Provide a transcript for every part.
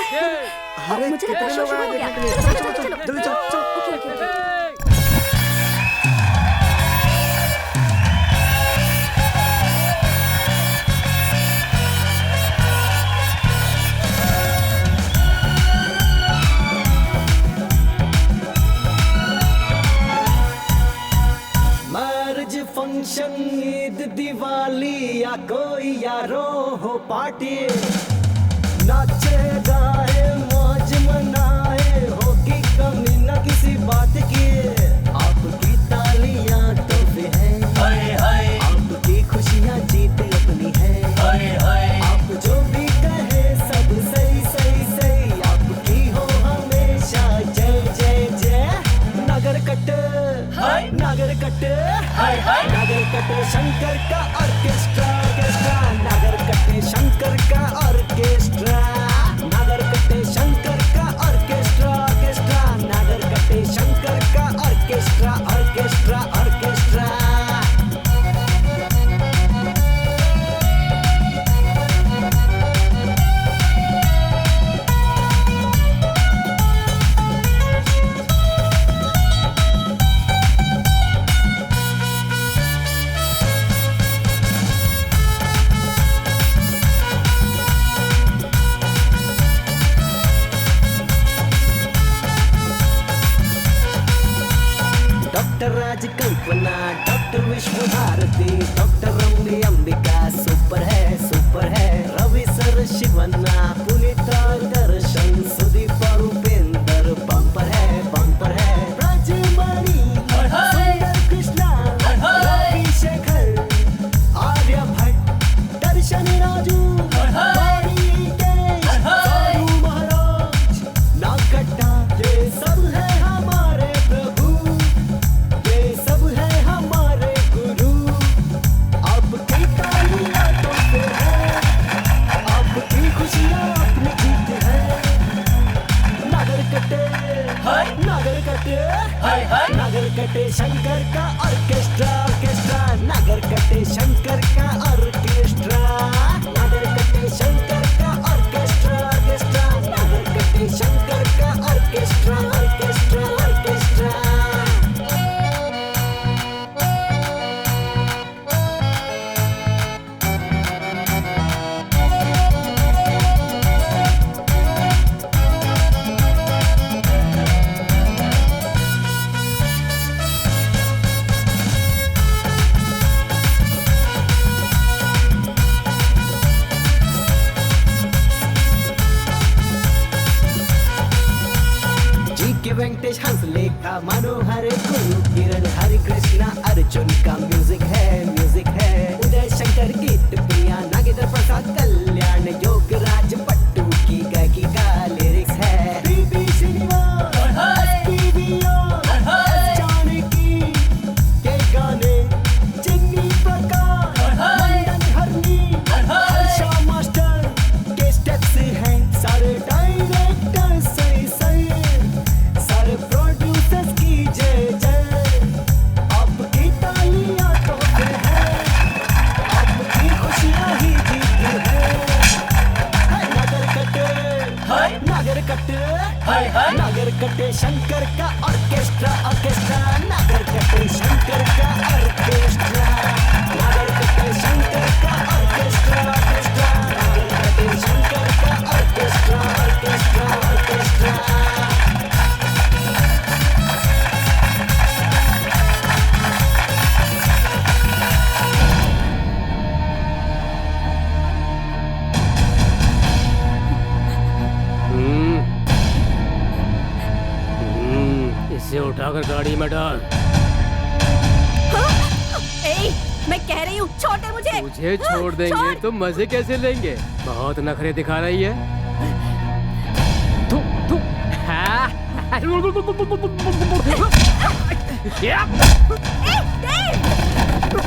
अरे मुझे लगता है कितने शो लोग शुरू आए हो गया। देखने के लिए? चलो, चलो, चलो, जल्दी चलो। Okay, okay, okay. Marriage function Eid Diwali या कोई यारो हो पार्टी, नाचे गाए मौज मनाए, होगी कमी न किसी बात की। आपकी तालियां तो भी है, आपकी खुशियां जीत अपनी है। आप जो भी कहे सब सही सही सही, आपकी हो हमेशा जय जय जय। नगर कट नगर कट नगर कटे शंकर का ऑर्केस्ट्रा ऑर्केस्ट्रा, नगर कटे शंकर का ऑर्केस्ट्रा, नगर कटे शंकर का ऑर्केस्ट्रा ऑर्केस्ट्रा, नगर कटे शंकर का ऑर्केस्ट्रा ऑर्केस्ट्रा ऑर्केस्ट्रा। डॉक्टर राज कल्पना, डॉक्टर विश्व भारती, डॉक्टर रमणी अंबिका, सुपर है रवि सर शिवन्ना, पुनीता दर्शन, सुदीप और उपेंद्र, बम्पर है ब्रजमणि, सुंदर कृष्णा, रवि शेखर, आर्य भट्ट, दर्शन राजू, वाणी केश, साधु महाराज, नागड्डा, ये सब है हमारे प्रभु, ये सब है हमारे गुरु। आपकी तालियां तो पे है, आपकी खुशियां अपनी जीत है। नगर कटे नगर कटे शंकर का ऑर्केस्ट्रा ऑर्केस्ट्रा, नगर कटे शंकर का ऑर्केस्ट्रा, नगर कटे शंकर का ऑर्केस्ट्रा ऑर्केस्ट्रा, नगर कटे शंकर का ऑर्केस्ट्रा ऑर्केस्ट्रा ऑर्केस्ट्रा। जी के वेंकटेश हंसलेखा, मनोहर गुरु किरण, हरि कृष्णा अर्जुन का म्यूजिक है उदय शंकर गीत प्रिया, नागेंद्र प्रसाद कल्याण, योगराज पट्टू की गायकी का लिरिक्स है। बीबी श्रीनिवास, SPBO, जानकी के गाने, चिन्नी प्रकाश, मंडन हरनी, हर्षा मास्टर के स्टेप्स हैं, सारे डायरेक्टर सही सही, सारे प्रोड्यूसर्स की जय जय। आपकी तालियां तो पे है, आपकी खुशियां ही जीत है। नगर कटे शंकर का ऑर्केस्ट्रा ऑर्केस्ट्रा, नगर कटे शंकर का ऑर्केस्ट्रा, नगर कटे शंकर का ऑर्केस्ट्रा ऑर्केस्ट्रा, नगर कटे शंकर का ऑर्केस्ट्रा ऑर्केस्ट्रा ऑर्केस्ट्रा। इसे उठाकर गाड़ी में डाल। ए, मैं कह रही हूँ छोटे मुझे। तुझे छोड़ देंगे छोड़। तो मजे कैसे लेंगे? बहुत नखरे दिखा रही है। थू, थू, हाँ।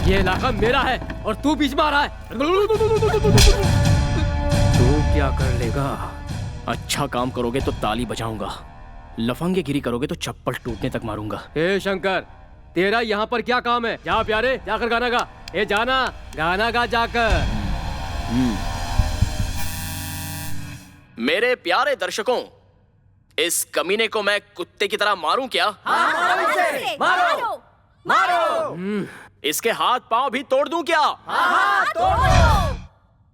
ये इलाका मेरा है और तू बीच में आ रहा है। तू क्या कर लेगा? अच्छा काम करोगे तो ताली बजाऊंगा, लफंगेगिरी करोगे तो चप्पल टूटने तक मारूंगा। ए शंकर, तेरा यहाँ पर क्या काम है? जा प्यारे, जाकर गाना गा। ए जाना, गाना गा जाकर। मेरे प्यारे दर्शकों, इस कमीने को मैं कुत्ते की तरह मारूं क्या? मारो मारो। इसके हाथ पांव भी तोड़ दूं क्या?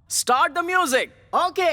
Start the music. ओके।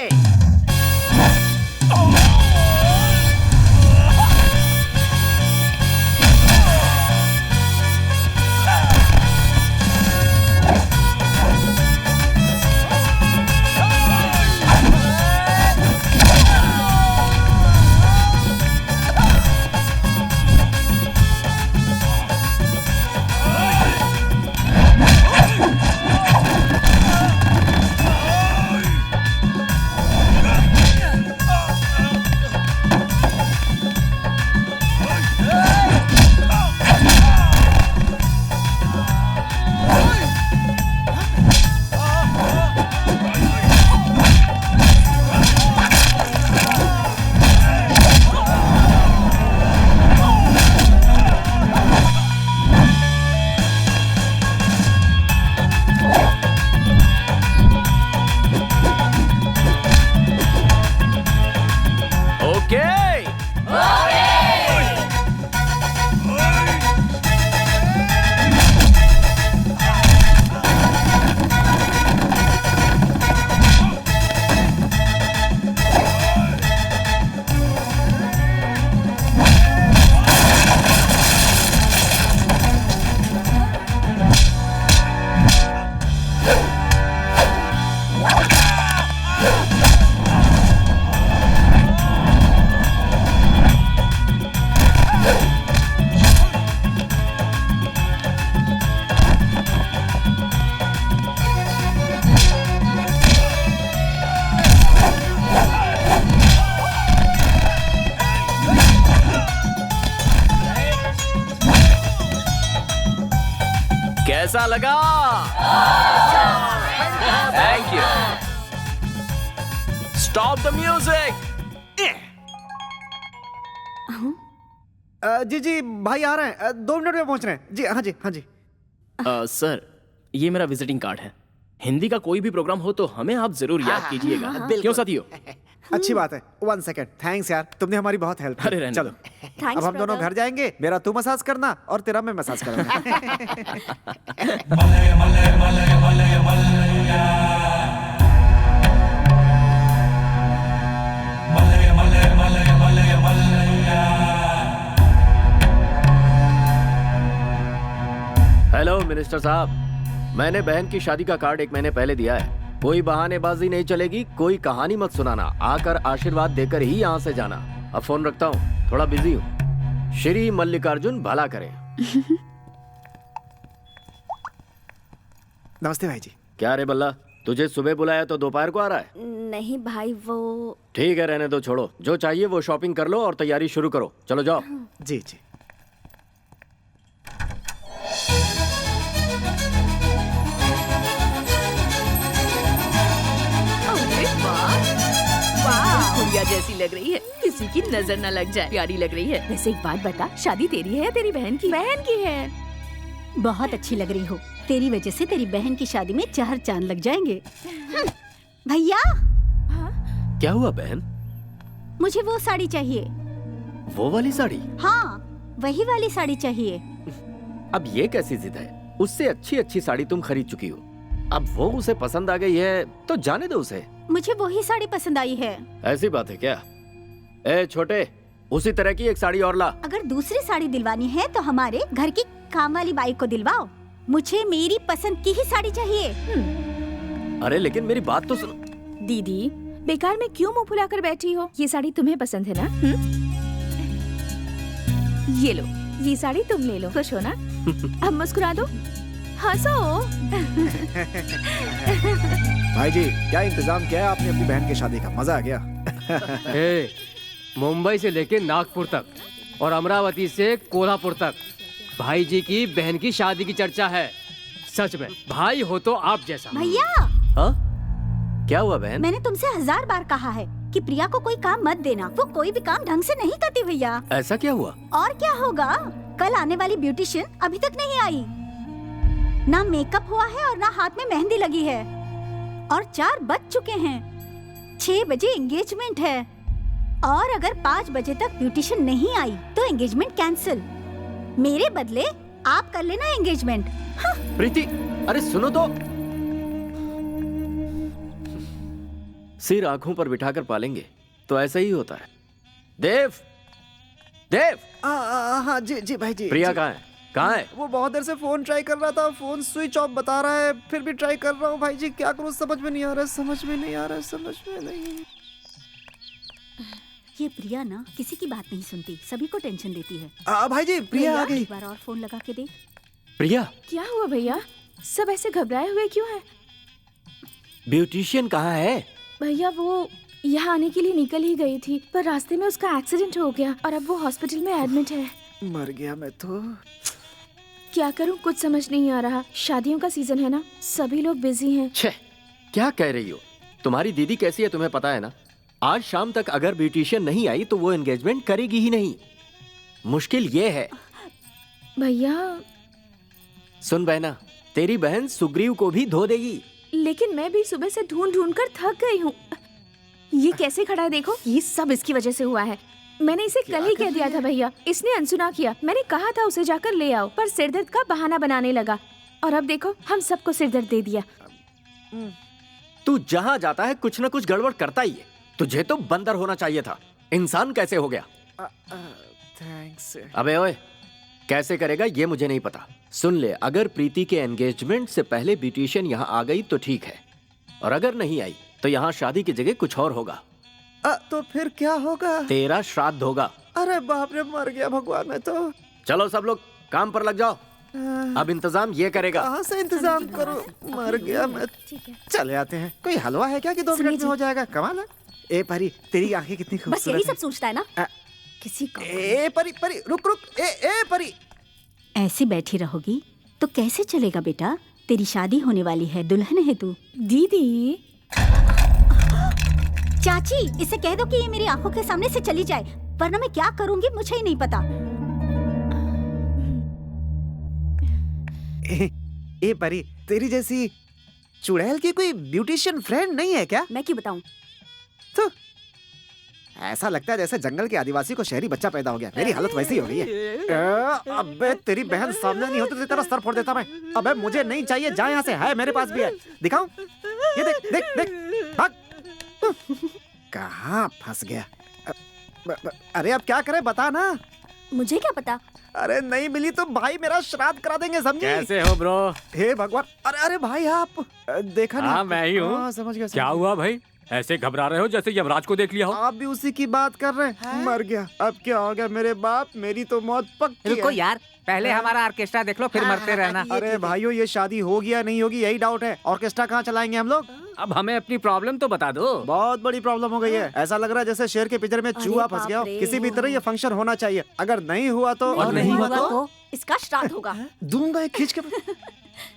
कैसा लगा? Thank you. Stop the music. जी जी भाई आ रहे हैं, 2 मिनट में पहुंच रहे हैं जी। हाँ जी हाँ जी। सर, ये मेरा विजिटिंग कार्ड है। हिंदी का कोई भी प्रोग्राम हो तो हमें आप जरूर याद कीजिएगा। क्यों साथियों? अच्छी बात है। 1 सेकंड। थैंक्स यार, तुमने हमारी बहुत हेल्प की। अरे रहने चलो दो। अब हम दोनों घर जाएंगे। मेरा तू मसाज करना और तेरा मैं मसाज करूंगा। हेलो मिनिस्टर साहब, मैंने बहन की शादी का कार्ड 1 महीने पहले दिया है। कोई बहानेबाजी नहीं चलेगी, कोई कहानी मत सुनाना, आकर आशीर्वाद देकर ही यहाँ से जाना। अब फोन रखता हूँ, थोड़ा बिजी हूँ। श्री मल्लिकार्जुन भला करे। नमस्ते भाई जी। क्या रे बल्ला, तुझे सुबह बुलाया तो दोपहर को आ रहा है? नहीं भाई, वो ठीक है, रहने दो, छोड़ो। जो चाहिए वो शॉपिंग कर लो और तैयारी शुरू करो। चलो जाओ। जी जी। गुड़िया जैसी लग रही है, किसी की नजर न लग जाए। प्यारी लग रही है। वैसे एक बात बता, शादी तेरी है या तेरी बहन की? बहन की है। बहुत अच्छी लग रही हो। तेरी वजह से तेरी बहन की शादी में 4 चांद लग जाएंगे। भैया, क्या हुआ बहन? मुझे वो साड़ी चाहिए। वो वाली साड़ी? हाँ, वही वाली साड़ी चाहिए। अब ये कैसी जिद है? उससे अच्छी अच्छी साड़ी तुम खरीद चुकी हो। अब वो उसे पसंद आ गई है तो जाने दो उसे। मुझे वही साड़ी पसंद आई है। ऐसी बात है क्या? ए छोटे, उसी तरह की एक साड़ी और ला। अगर दूसरी साड़ी दिलवानी है तो हमारे घर की काम वाली बाई को दिलवाओ। मुझे मेरी पसंद की ही साड़ी चाहिए। अरे लेकिन मेरी बात तो सुनो। दीदी, बेकार में क्यों मुंह फुलाकर बैठी हो? ये साड़ी तुम्हें पसंद है ना? ये लो, ये साड़ी तुम ले लो। खुश हो ना? अब मुस्कुरा दो, हंसो। भाई जी, क्या इंतजाम किया है आपने अपनी बहन की शादी का? मजा आ गया। ए, मुंबई से लेके नागपुर तक और अमरावती से कोल्हापुर तक भाई जी की बहन की शादी की चर्चा है। सच में भाई हो तो आप जैसा। भैया, हाँ? क्या हुआ बहन? मैंने तुमसे 1000 बार कहा है कि प्रिया को कोई काम मत देना। वो कोई भी काम ढंग से नहीं करती भैया। ऐसा क्या हुआ? और क्या होगा? कल आने वाली ब्यूटिशियन अभी तक नहीं आई। ना मेकअप हुआ है और ना हाथ में मेहंदी लगी है। और 4 बज चुके हैं। 6 बजे एंगेजमेंट है और अगर 5 बजे तक ब्यूटिशियन नहीं आई तो एंगेजमेंट कैंसिल। मेरे बदले आप कर लेना एंगेजमेंट। प्रीति, अरे सुनो तो। सिर आंखों पर बिठाकर पालेंगे तो ऐसा ही होता है। देव, देव। हाँ जी जी भाई जी। प्रिया जी। कहाँ है? कहाँ है? वो बहुत देर से फोन ट्राई कर रहा था, फोन स्विच ऑफ बता रहा है, फिर भी ट्राई कर रहा हूँ भाई जी। क्या करूँ, समझ में नहीं आ रहा, समझ में नहीं आ रहा, समझ में नहीं। ये प्रिया ना किसी की बात नहीं सुनती, सभी को टेंशन देती है। भाई जी प्रिया आ गई। एक बार और फोन लगा के देख। प्रिया, क्या हुआ भैया? सब ऐसे घबराए हुए क्यों हैं? ब्यूटिशियन कहाँ है? भैया वो यहाँ आने के लिए निकल ही गई थी, पर रास्ते में उसका एक्सीडेंट हो गया और अब वो हॉस्पिटल में एडमिट है। मर गया मैं तो। क्या करूँ, कुछ समझ नहीं आ रहा। शादियों का सीजन है ना, सभी लोग बिजी हैं। छे, क्या कह रही हो? तुम्हारी दीदी कैसी है तुम्हें पता है ना? आज शाम तक अगर ब्यूटिशियन नहीं आई तो वो एंगेजमेंट करेगी ही नहीं। मुश्किल ये है। भैया सुन बहना, तेरी बहन सुग्रीव को भी धो देगी। लेकिन मैं भी सुबह से ढूंढ ढूंढ कर थक गई हूँ। ये कैसे खड़ा है देखो, ये सब इसकी वजह से हुआ है। मैंने इसे कल ही कह दिया था भैया, इसने अनसुना किया। मैंने कहा था उसे जाकर ले आओ, पर सिरदर्द का बहाना बनाने लगा और अब देखो हम सबको सिरदर्द दे दिया। तू जहाँ जाता है कुछ न कुछ गड़बड़ करता ही है। तुझे तो बंदर होना चाहिए था, इंसान कैसे हो गया? थैंक्स। अबे ओए, कैसे करेगा ये मुझे नहीं पता। सुन ले, अगर प्रीति के एंगेजमेंट से पहले ब्यूटिशियन यहाँ आ गई तो ठीक है, और अगर नहीं आई तो यहाँ शादी की जगह कुछ और होगा। तो फिर क्या होगा? तेरा श्राद्ध होगा। अरे बाप रे, मर गया भगवान मैं तो। चलो सब लोग काम पर लग जाओ। अब इंतजाम ये करेगा। कहाँ से इंतजाम करूं? मर गया मैं। चले आते हैं। कोई हलवा है क्या कि 2 मिनट में हो जाएगा? कमाल है। ए परी, तेरी आंखें कितनी बस खूबसूरत यही हैं। सब सोचता है ना। किसी को ए परी परी, रुक रुक। ए परी। ऐसे बैठी रहोगी तो कैसे चलेगा बेटा? तेरी शादी होने वाली है, दुल्हन है तू। दीदी चाची, इसे कह दो कि ये मेरी आंखों के सामने से चली जाए, वरना मैं क्या करूंगी मुझे ही नहीं पता। ए परी, तेरी जैसी चुड़ैल की कोई ब्यूटिशियन फ्रेंड नहीं है क्या? मैं क्यों बताऊं? तो ऐसा लगता है जैसे जंगल के आदिवासी को शहरी बच्चा पैदा हो गया। मेरी हालत वैसी हो गई है। अबे तेरी बहन सामने नहीं होती तो तेरा सर फोड़ देता मैं। अबे मुझे नहीं चाहिए, जा यहाँ से। है मेरे पास भी है, दिखाऊं? ये देख देख देख, भाग। कहाँ फंस गया? अरे अब क्या करे, बता ना। मुझे क्या पता? अरे नहीं मिली तो भाई मेरा श्राद्ध करा देंगे, समझी? कैसे हो ब्रो? हे भगवान। अरे भाई आप देखा नहीं? हाँ, मैं ही हूँ। हाँ, समझ गया। क्या हुआ भाई? ऐसे घबरा रहे हो जैसे यमराज को देख लिया हो। आप भी उसी की बात कर रहे हैं? मर गया। अब क्या हो गया मेरे बाप? मेरी तो मौत पक्की रुको है। यार, पहले हमारा ऑर्केस्ट्रा देख लो, फिर मरते रहना। अरे भाइयों, ये शादी होगी या नहीं होगी यही डाउट है। ऑर्केस्ट्रा कहाँ चलाएंगे हम लोग? अब हमें अपनी प्रॉब्लम तो बता दो। बहुत बड़ी प्रॉब्लम हो गई है। ऐसा लग रहा है जैसे शेर के पिंजरे में चूहा फंस गया हो। बाप रे। किसी भी तरह ये फंक्शन होना चाहिए। अगर नहीं हुआ तो और नहीं हुआ तो इसका श्राद्ध होगा। दूंगा एक खींच के।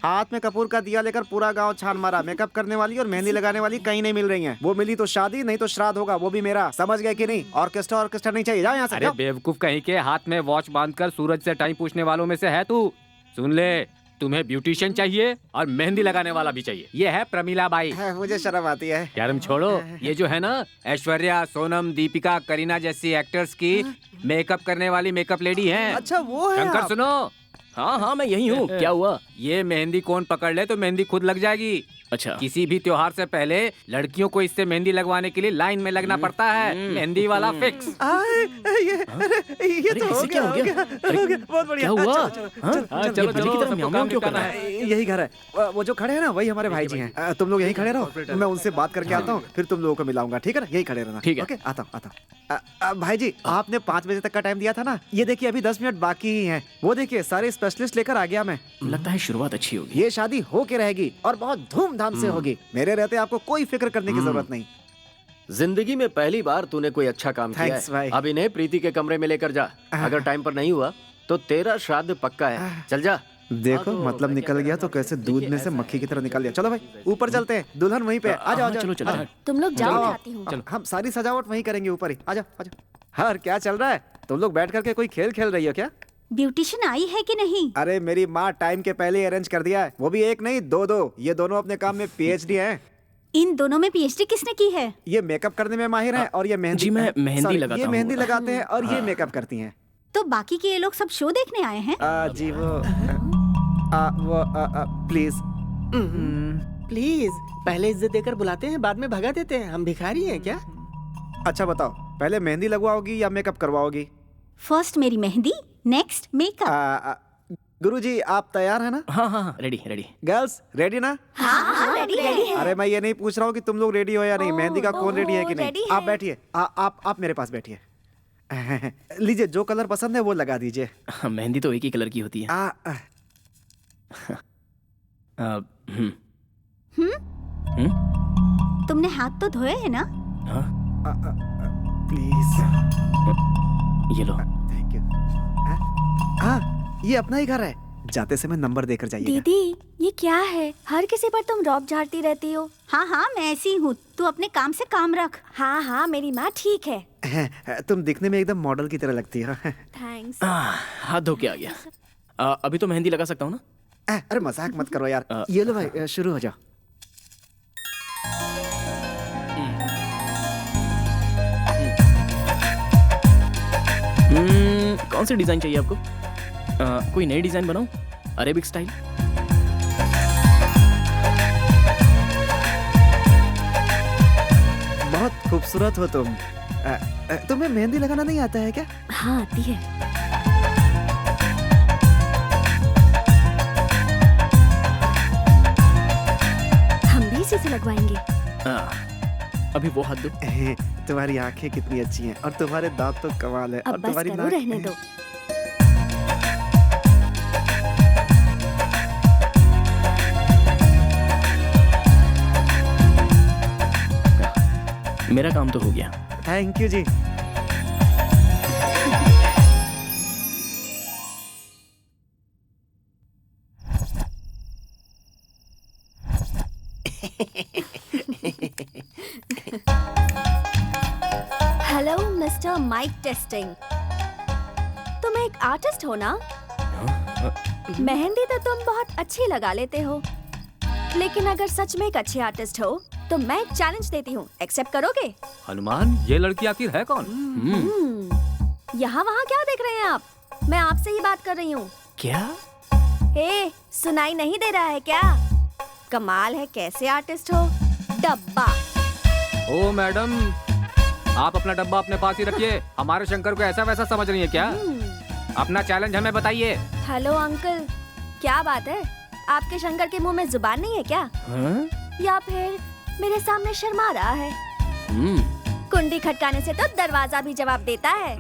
हाथ में कपूर का दिया लेकर पूरा गांव छान मारा। मेकअप करने वाली और मेहंदी लगाने वाली कहीं नहीं मिल रही हैं। वो मिली तो शादी, नहीं तो श्राद्ध होगा, वो भी मेरा। समझ गए कि नहीं? ऑर्केस्ट्रा नहीं चाहिए। जाओ यहाँ से। अरे बेवकूफ कहीं के, हाथ में वॉच बांधकर सूरज से टाइम पूछने वालों में से है तू। सुन ले, तुम्हें ब्यूटिशियन चाहिए और मेहंदी लगाने वाला भी चाहिए। ये है प्रमीला बाई। मुझे शर्म आती है। शर्म छोड़ो, ये जो है ना ऐश्वर्या, सोनम, दीपिका, करीना जैसी एक्टर्स की मेकअप करने वाली मेकअप लेडी हैं। अच्छा वो है शंकर आप? सुनो, हाँ हाँ, मैं यही हूँ। क्या हुआ? ये मेहंदी कौन पकड़ ले तो मेहंदी खुद लग जाएगी। अच्छा, किसी भी त्योहार से पहले लड़कियों को इससे मेहंदी लगवाने के लिए लाइन में लगना पड़ता है। मेहंदी वाला फिक्स। ये तो हो इसे क्या गया, हो गया? हो गया। बहुत बढ़िया। क्या हुआ? चलो, चलो, हाँ? चलो, हाँ, चलो, चलो बच्चे चलो, की तरह सबको म्याऊं काम क्यों कर निपटाना रहा है। यही घर है। वो जो खड़े हैं ना, वही हमारे भाई जी हैं। तुम लोग यही खड़े रहो, मैं उनसे बात करके आता हूँ, फिर तुम लोगों को मिलाऊंगा। ठीक है ना? यही खड़े रहना। ठीक है। ओके, आता हूँ। भाई जी, आपने 5 बजे तक का टाइम दिया था ना? ये देखिए अभी 10 मिनट बाकी ही हैं। वो देखिए सारे स्पेशलिस्ट लेकर आ गया मैं। लगता है शुरुआत अच्छी होगी। ये शादी हो के रहेगी और बहुत धूमधाम से होगी। मेरे रहते आपको कोई फिक्र करने की जरूरत नहीं। जिंदगी में पहली बार तूने कोई अच्छा काम किया Thanks, भाई। है। अब इन्हें प्रीति के कमरे में लेकर जा। अगर टाइम पर नहीं हुआ तो तेरा श्राद्ध पक्का है। चल जा। देखो मतलब निकल गया तो कैसे दूध में से मक्खी की तरह निकल गया। चलो भाई ऊपर चलते हैं, दुल्हन वहीं पे। आ जाओ। चलो चलो। तुम लोग जाओ, मैं आती हूँ। हम सारी सजावट वहीं करेंगे ऊपर ही। आ जाओ। हाँ, क्या चल रहा है? तुम लोग बैठ करके कोई खेल खेल रही हो क्या? ब्यूटिशियन आई है कि नहीं? अरे मेरी माँ टाइम के पहले अरेंज कर दिया है। वो भी एक नहीं, 2 ये दोनों अपने काम में PhD हैं। इन दोनों में पीएचडी किसने की है? ये मेकअप करने में माहिर है और ये मेहंदी। जी, मैं मेहंदी Sorry, लगाता ये हूँ। मेहंदी लगाते हैं और ये मेकअप करती हैं। तो बाकी के ये लोग सब शो देखने आए हैं? जी वो प्लीज। प्लीज पहले इज्जत देकर बुलाते हैं, बाद में भगा देते हैं। हम भिखारी हैं क्या? अच्छा बताओ, पहले मेहंदी लगवाओगी या मेकअप करवाओगी? फर्स्ट मेरी मेहंदी, नेक्स्ट मेकअप। गुरुजी आप तैयार है ना? हाँ हाँ रेडी रेडी। गर्ल्स रेडी ना? हाँ रेडी है। अरे मैं ये नहीं पूछ रहा हूँ कि तुम लोग रेडी हो या नहीं, मेहंदी का कौन रेडी है कि नहीं। ready आप है। बैठिए, आप मेरे पास बैठिए। लीजिए, जो कलर पसंद है वो लगा दीजिए। मेहंदी तो एक ही कलर की होती है। तुमने हाथ तो धोए है ना? प्लीज। ये लो। Thank you. हाँ ये अपना ही घर है, जाते समय नंबर देकर जाइए। दीदी ये क्या है, हर किसी पर तुम रौब झाड़ती रहती हो। हाँ हाँ मैं ऐसी हूँ, तू अपने काम से काम रख। हाँ हाँ मेरी माँ ठीक है। तुम दिखने में एकदम मॉडल की तरह लगती हो। थैंक्स। हाथ धो के आ गया। अभी तो मेहंदी लगा सकता हूँ ना? अरे मजाक मत करो यार। ये लो भाई, शुरू हो जाओ। कौन सी डिजाइन चाहिए आपको? कोई नई डिजाइन बनाऊं? Arabic style? बहुत खूबसूरत हो तुम। तुम्हें मेहंदी लगाना नहीं आता है क्या? हाँ आती है। हम भी इसी से लगवाएंगे। अभी वो हाथ दो। तुम्हारी आंखें कितनी अच्छी हैं और तुम्हारे दांत तो कमाल है। अब और बस तुम्हारी करो, नाक रहने दो। मेरा काम तो हो गया। थैंक यू जी। हेलो मिस्टर माइक टेस्टिंग, तुम एक आर्टिस्ट हो ना? मेहंदी तो तुम बहुत अच्छी लगा लेते हो, लेकिन अगर सच में एक अच्छे आर्टिस्ट हो तो मैं एक चैलेंज देती हूँ, एक्सेप्ट करोगे? हनुमान, ये लड़की आखिर है कौन? यहाँ वहाँ क्या देख रहे हैं आप? मैं आपसे ही बात कर रही हूँ। क्या? हे, सुनाई नहीं दे रहा है क्या? कमाल है, कैसे आर्टिस्ट हो? डब्बा। ओ मैडम, आप अपना डब्बा अपने पास ही रखिए। हमारे शंकर को ऐसा वैसा समझ रही है क्या? अपना चैलेंज हमें बताइए। हेलो अंकल, क्या बात है? आपके शंकर के मुंह में जुबान नहीं है क्या? या फिर मेरे सामने शर्मा रहा है? कुंडी खटकाने से तो दरवाजा भी जवाब देता है।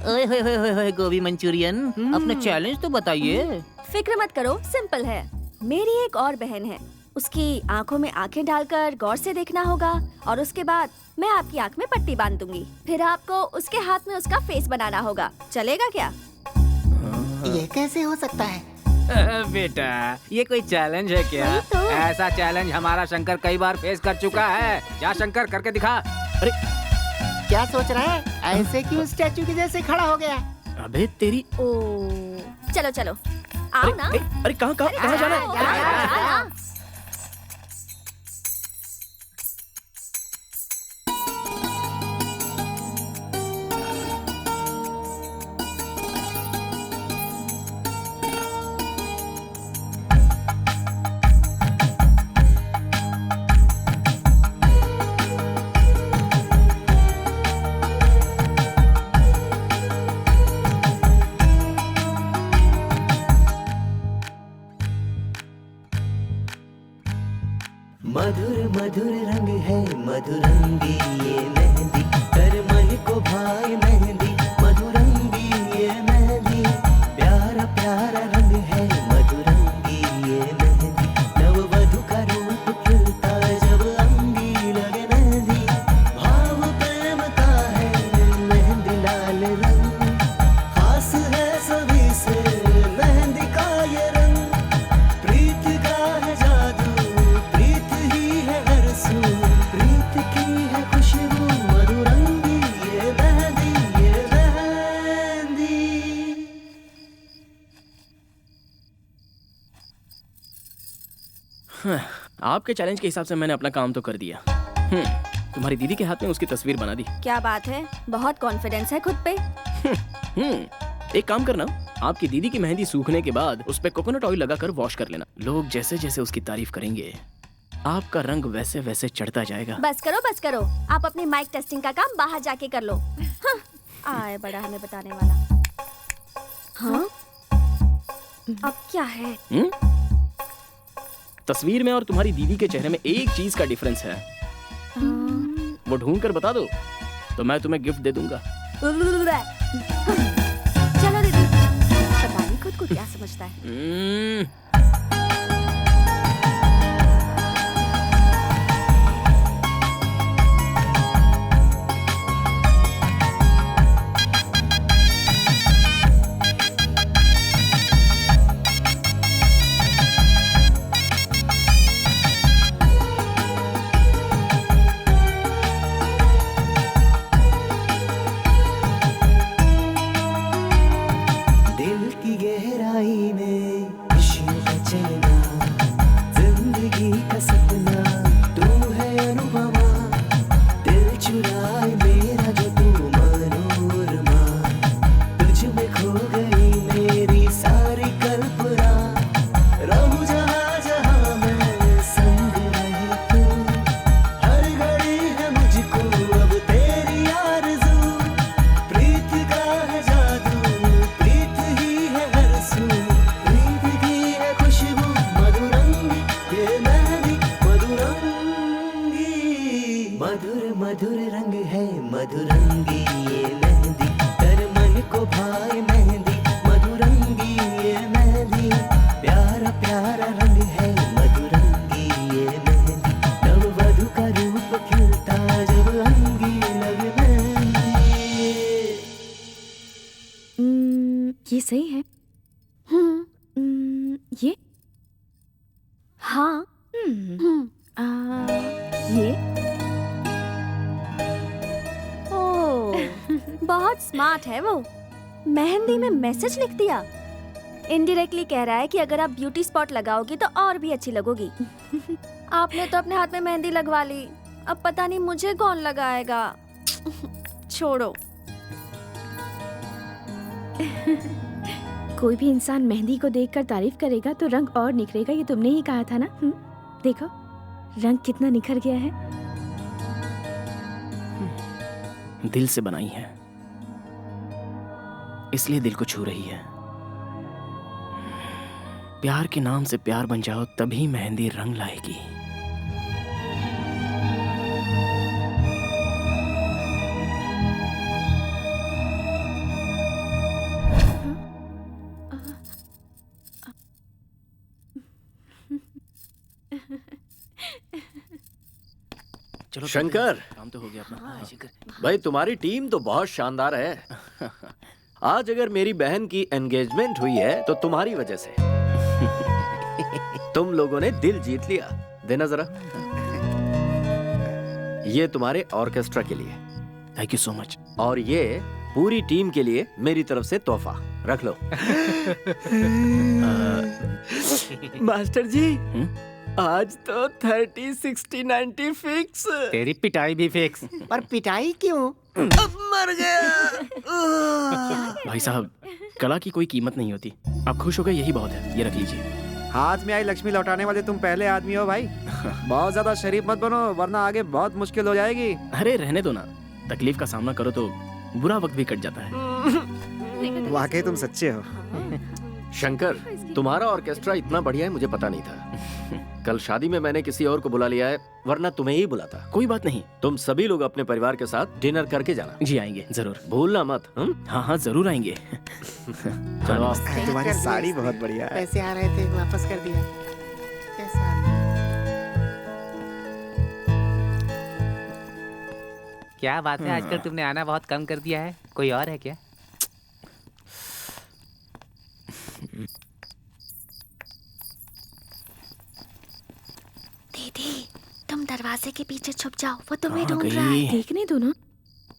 ओए होए होए होए होए, गोभी मंचूरियन, अपना चैलेंज तो बताइए। फिक्र मत करो, सिंपल है। मेरी एक और बहन है, उसकी आंखों में आंखें डालकर गौर से देखना होगा और उसके बाद मैं आपकी आंख में पट्टी बांध दूंगी। फिर आपको उसके हाथ में उसका फेस बनाना होगा। चलेगा क्या? ये कैसे हो सकता है? बेटा, ये कोई चैलेंज है क्या? तो। ऐसा चैलेंज हमारा शंकर कई बार फेस कर चुका है। जा शंकर, करके दिखा। अरे क्या सोच रहा है? ऐसे क्यों स्टैचू के जैसे खड़ा हो गया? अबे तेरी। ओ, चलो चलो, आओ ना। अरे कहाँ जाना है? जाना। मधुर मधुर रंग है मधुरंगी ये मेहंदी, कर मन को भाए मेहंदी, मधुरंगी ये मेहंदी, प्यारा प्यारा रंग है मधुरंगी ये मेहंदी, नववधु का रूप खिलता जब अंगी लगे मेहंदी, भाव प्रेम का है मेहंदी लाल रंग, खास है सभी से मेहंदी का ये रंग, प्रीत का है जादू, प्रीत ही है हर सू, प्रीत की है खुशबू, आपके चैलेंज के हिसाब से मैंने अपना काम तो कर दिया। तुम्हारी दीदी के हाथ में उसकी तस्वीर बना दी। क्या बात है, बहुत कॉन्फिडेंस है खुद पे। एक काम करना, आपकी दीदी की मेहंदी सूखने के बाद उस पे कोकोनट ऑयल लगाकर वॉश कर लेना। लोग जैसे जैसे उसकी तारीफ करेंगे आपका रंग वैसे वैसे चढ़ता जाएगा। बस करो, आप अपनी माइक टेस्टिंग का काम बाहर जाके कर लो। हाँ, आए बड़ा हमें बताने वाला। हाँ, अब क्या है? तस्वीर में और तुम्हारी दीदी के चेहरे में एक चीज का डिफरेंस है। वो ढूंढ कर बता दो तो मैं तुम्हें गिफ्ट दे दूंगा। चलो दीदी, पता नहीं खुद को क्या समझता है। ये सही है। ये हाँ। ये बहुत स्मार्ट है वो। मेहंदी में मैसेज लिख दिया। इनडायरेक्टली कह रहा है कि अगर आप ब्यूटी स्पॉट लगाओगी तो और भी अच्छी लगोगी। आपने तो अपने हाथ में मेहंदी लगवा ली, अब पता नहीं मुझे कौन लगाएगा। छोड़ो। कोई भी इंसान मेहंदी को देखकर तारीफ करेगा तो रंग और निखरेगा, ये तुमने ही कहा था ना। देखो रंग कितना निखर गया है। दिल से बनाई है इसलिए दिल को छू रही है। प्यार के नाम से प्यार बन जाओ तभी मेहंदी रंग लाएगी। चलो शंकर, काम तो हो गया अपना। भाई तुम्हारी टीम तो बहुत शानदार है। आज अगर मेरी बहन की एंगेजमेंट हुई है तो तुम्हारी वजह से। तुम लोगों ने दिल जीत लिया। देना जरा। ये तुम्हारे ऑर्केस्ट्रा के लिए। Thank you so much. और ये पूरी टीम के लिए मेरी तरफ से तोहफा। रख लो। मास्टर जी आज तो 30, 60, 90 फिक्स। तेरी पिटाई भी फिक्स। पर पिटाई क्यों? मर गया। भाई साहब कला की कोई कीमत नहीं होती। आप खुश हो गए यही बहुत है। ये रख लीजिए। हाथ में आई लक्ष्मी लौटाने वाले तुम पहले आदमी हो भाई। बहुत ज्यादा शरीफ मत बनो वरना आगे बहुत मुश्किल हो जाएगी। अरे रहने दो ना, तकलीफ का सामना करो तो बुरा वक्त भी कट जाता है। वाकई तुम सच्चे हो। शंकर, तुम्हारा ऑर्केस्ट्रा इतना बढ़िया है मुझे पता नहीं था। कल शादी में मैंने किसी और को बुला लिया है वरना तुम्हें ही बुलाता। कोई बात नहीं, तुम सभी लोग अपने परिवार के साथ डिनर करके जाना। जी आएंगे जरूर। भूलना मत। हाँ हाँ जरूर आएंगे। चलो। तुम्हारी साड़ी बहुत बढ़िया है। पैसे आ रहे थे वापस कर दिया। कैसा? क्या बात है, आजकल तुमने आना बहुत कम कर दिया है। कोई और है क्या? दीदी तुम दरवाजे के पीछे छुप जाओ, वो तुम्हें कहाँ ढूंढ रहा है। गई? देखने दो ना,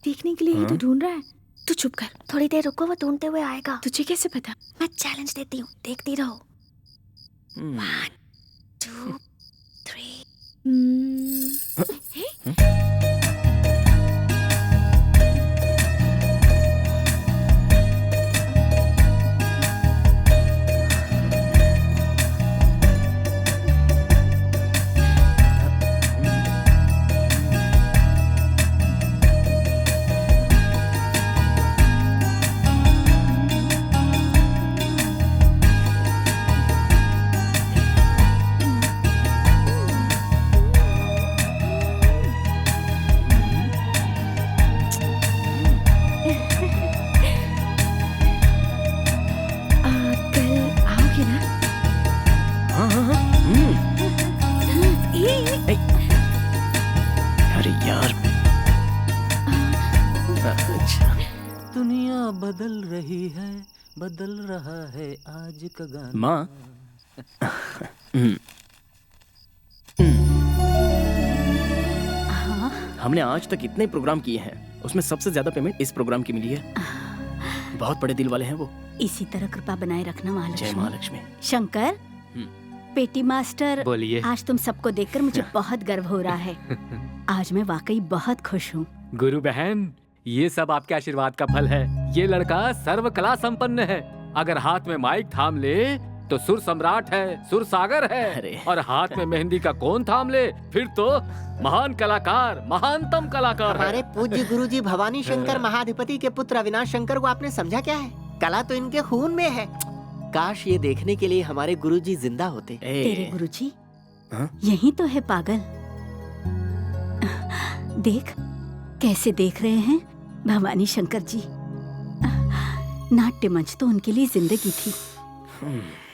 देखने के लिए ही तो ढूंढ रहा है। तू चुप कर। थोड़ी देर रुको, वो ढूंढते हुए आएगा। तुझे कैसे पता? मैं चैलेंज देती हूँ, देखती रहो। 1, 2, 3 अरे यार, दुनिया बदल रही है, बदल रहा है आज का गाना। माँ, हमने आज तक इतने प्रोग्राम किए हैं, उसमें सबसे ज्यादा पेमेंट इस प्रोग्राम की मिली है। बहुत बड़े दिल वाले हैं वो। इसी तरह कृपा बनाए रखना महालक्ष्मी। जय महालक्ष्मी। शंकर, पेटी मास्टर, बोलिए। आज तुम सबको देखकर मुझे बहुत गर्व हो रहा है। आज मैं वाकई बहुत खुश हूँ। गुरु बहन, ये सब आपके आशीर्वाद का फल है। ये लड़का सर्व कला संपन्न है। अगर हाथ में माइक थाम ले तो सुर सम्राट है, सुर सागर है। और हाथ में मेहंदी का कोन थाम ले फिर तो महान कलाकार, महानतम कलाकार है। हमारे पूज्य गुरुजी भवानी शंकर महाधिपति के पुत्र अविनाश शंकर को आपने समझा क्या है? कला तो इनके खून में है। काश ये देखने के लिए हमारे गुरुजी जिंदा होते। तेरे गुरुजी यही तो है पागल। देख कैसे देख रहे हैं भवानी शंकर जी। नाट्य मंच तो उनके लिए जिंदगी थी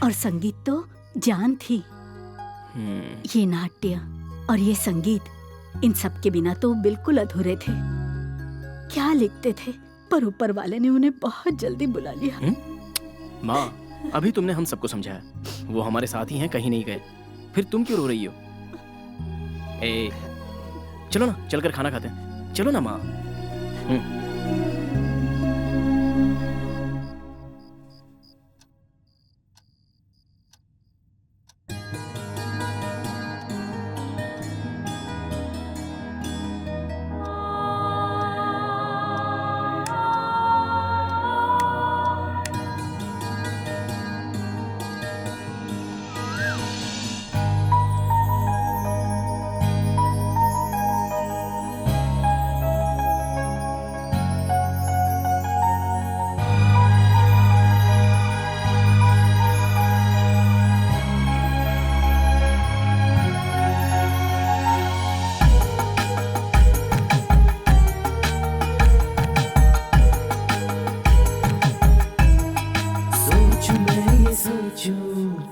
और संगीत तो जान थी। ये नाट्य और ये संगीत, इन सब के बिना तो बिल्कुल अधूरे थे। क्या लिखते थे, पर ऊपर वाले ने उन्हें बहुत जल्दी बुला लिया। माँ, अभी तुमने हम सबको समझाया, वो हमारे साथ ही हैं, कहीं नहीं गए। फिर तुम क्यों रो रही हो? चलो ना, चलकर खाना खाते हैं। चलो ना माँ।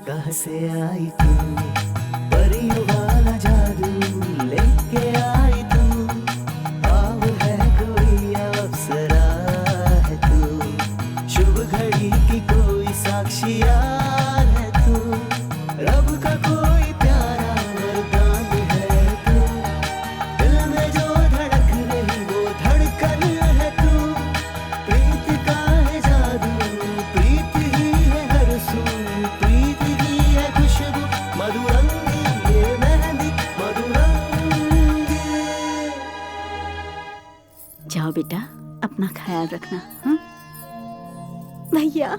कहाँ से आई तू, परियों वाला जादू लेके आई तू। पाव है कोई अप्सरा है तू, शुभ घड़ी की कोई साक्षियार है तू। रब का कोई प्यारा वरदान है तू, दिल में जो धड़क रही वो धड़कन है तू। प्रीत का है जादू, प्रीत ही है हर सू, प्रीत ही है खुशबू, मधुरंगी ये मेहंदी मधुरंगी। जाओ बेटा, अपना ख्याल रखना। हाँ? भैया,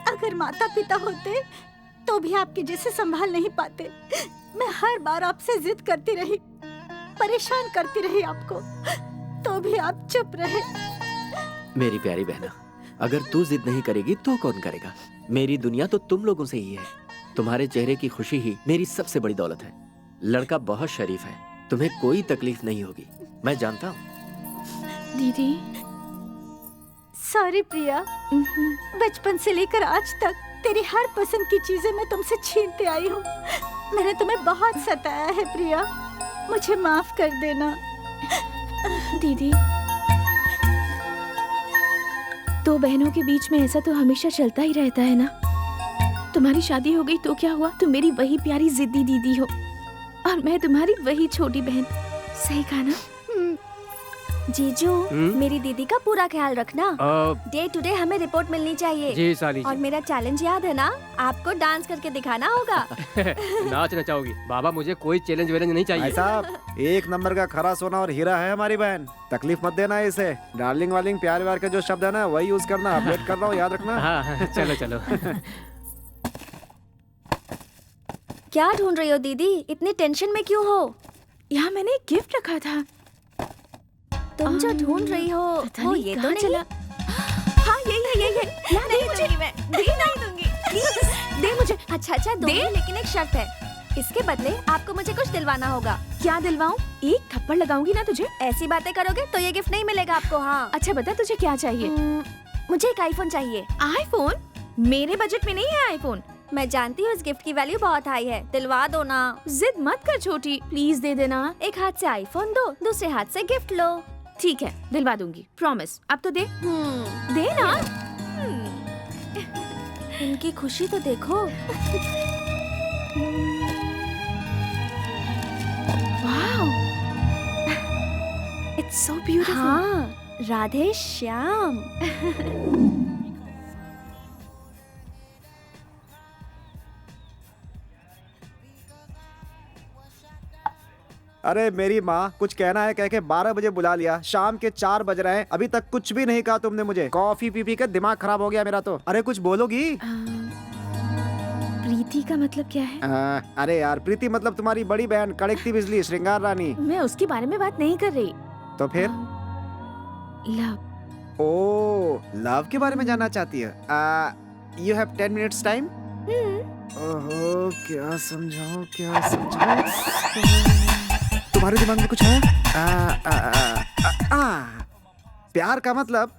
अगर माता पिता होते तो भी आपके जैसे संभाल नहीं पाते। मैं हर बार आपसे जिद करती रही, परेशान करती रही आपको, तो भी आप चुप रहे। मेरी प्यारी बहना, अगर तू जिद नहीं करेगी तो कौन करेगा? मेरी दुनिया तो तुम लोगों से ही है। तुम्हारे चेहरे की खुशी ही मेरी सबसे बड़ी दौलत है। लड़का बहुत शरीफ है, तुम्हें कोई तकलीफ नहीं होगी, मैं जानता हूँ। दीदी, सॉरी प्रिया, बचपन से लेकर आज तक तेरी हर पसंद की चीजें मैं तुमसे छीनते आई हूँ। मैंने तुम्हें बहुत सताया है प्रिया, मुझे माफ कर देना। दीदी, दो बहनों के बीच में ऐसा तो हमेशा चलता ही रहता है ना। तुम्हारी शादी हो गई तो क्या हुआ, तुम मेरी वही प्यारी जिद्दी दीदी हो और मैं तुम्हारी वही छोटी बहन। सही कहा ना? जीजू मेरी दीदी का पूरा ख्याल रखना। डे टू डे हमें रिपोर्ट मिलनी चाहिए। जी साली और जी। मेरा चैलेंज याद है ना, आपको डांस करके दिखाना होगा। नाच नचाओगी? बाबा मुझे कोई चैलेंज वैलेंज नहीं चाहिए। भाई साहब, एक नंबर का खरा सोना और हीरा है हमारी बहन। तकलीफ मत देना इसे। डार्लिंग वार्लिंग प्यार व्यार के जो शब्द है ना, वही यूज करना। अपडेट कर रहा हूँ, याद रखना। हाँ चलो चलो। क्या ढूंढ रही हो दीदी? इतनी टेंशन में क्यों हो? यहाँ मैंने एक गिफ्ट रखा था। तुम जो ढूंढ रही हो वो ये तो नहीं चला। हाँ ये ला दे मुझे, नहीं दूंगी प्लीज दे मुझे। अच्छा दूंगी, लेकिन एक शर्त है। इसके बदले आपको मुझे कुछ दिलवाना होगा। क्या दिलवाऊं? एक थप्पड़ लगाऊंगी ना तुझे। ऐसी बातें करोगे तो ये गिफ्ट नहीं मिलेगा आपको। हाँ अच्छा बता तुझे क्या चाहिए? मुझे एक आईफोन चाहिए। आईफोन? मेरे बजट में नहीं है आईफोन। मैं जानती हूँ इस गिफ्ट की वैल्यू बहुत हाई है, दिलवा दो ना। जिद मत कर छोटी, प्लीज दे देना। एक हाथ से आईफोन दो, दूसरे हाथ से गिफ्ट लो। ठीक है दिलवा दूंगी, प्रॉमिस। अब तो दे दे ना। इनकी खुशी तो देखो। Wow, it's so beautiful. हाँ, राधे श्याम। अरे मेरी माँ, कुछ कहना है कह के 12 बजे बुला लिया। शाम के 4 बज रहे हैं, अभी तक कुछ भी नहीं कहा तुमने मुझे। कॉफी पी पी के दिमाग खराब हो गया मेरा तो। अरे कुछ बोलोगी? प्रीति का मतलब क्या है? अरे यार, प्रीति मतलब तुम्हारी बड़ी बहन, कड़कती बिजली, श्रृंगार रानी। मैं उसके बारे में बात नहीं कर रही। तो फिर? लव। ओ, लव के बारे में जानना चाहती है? You have 10 minutes time? ओहो, क्या समझाऊं क्या समझाऊं? तुम्हारे दिमाग में कुछ है? प्यार का मतलब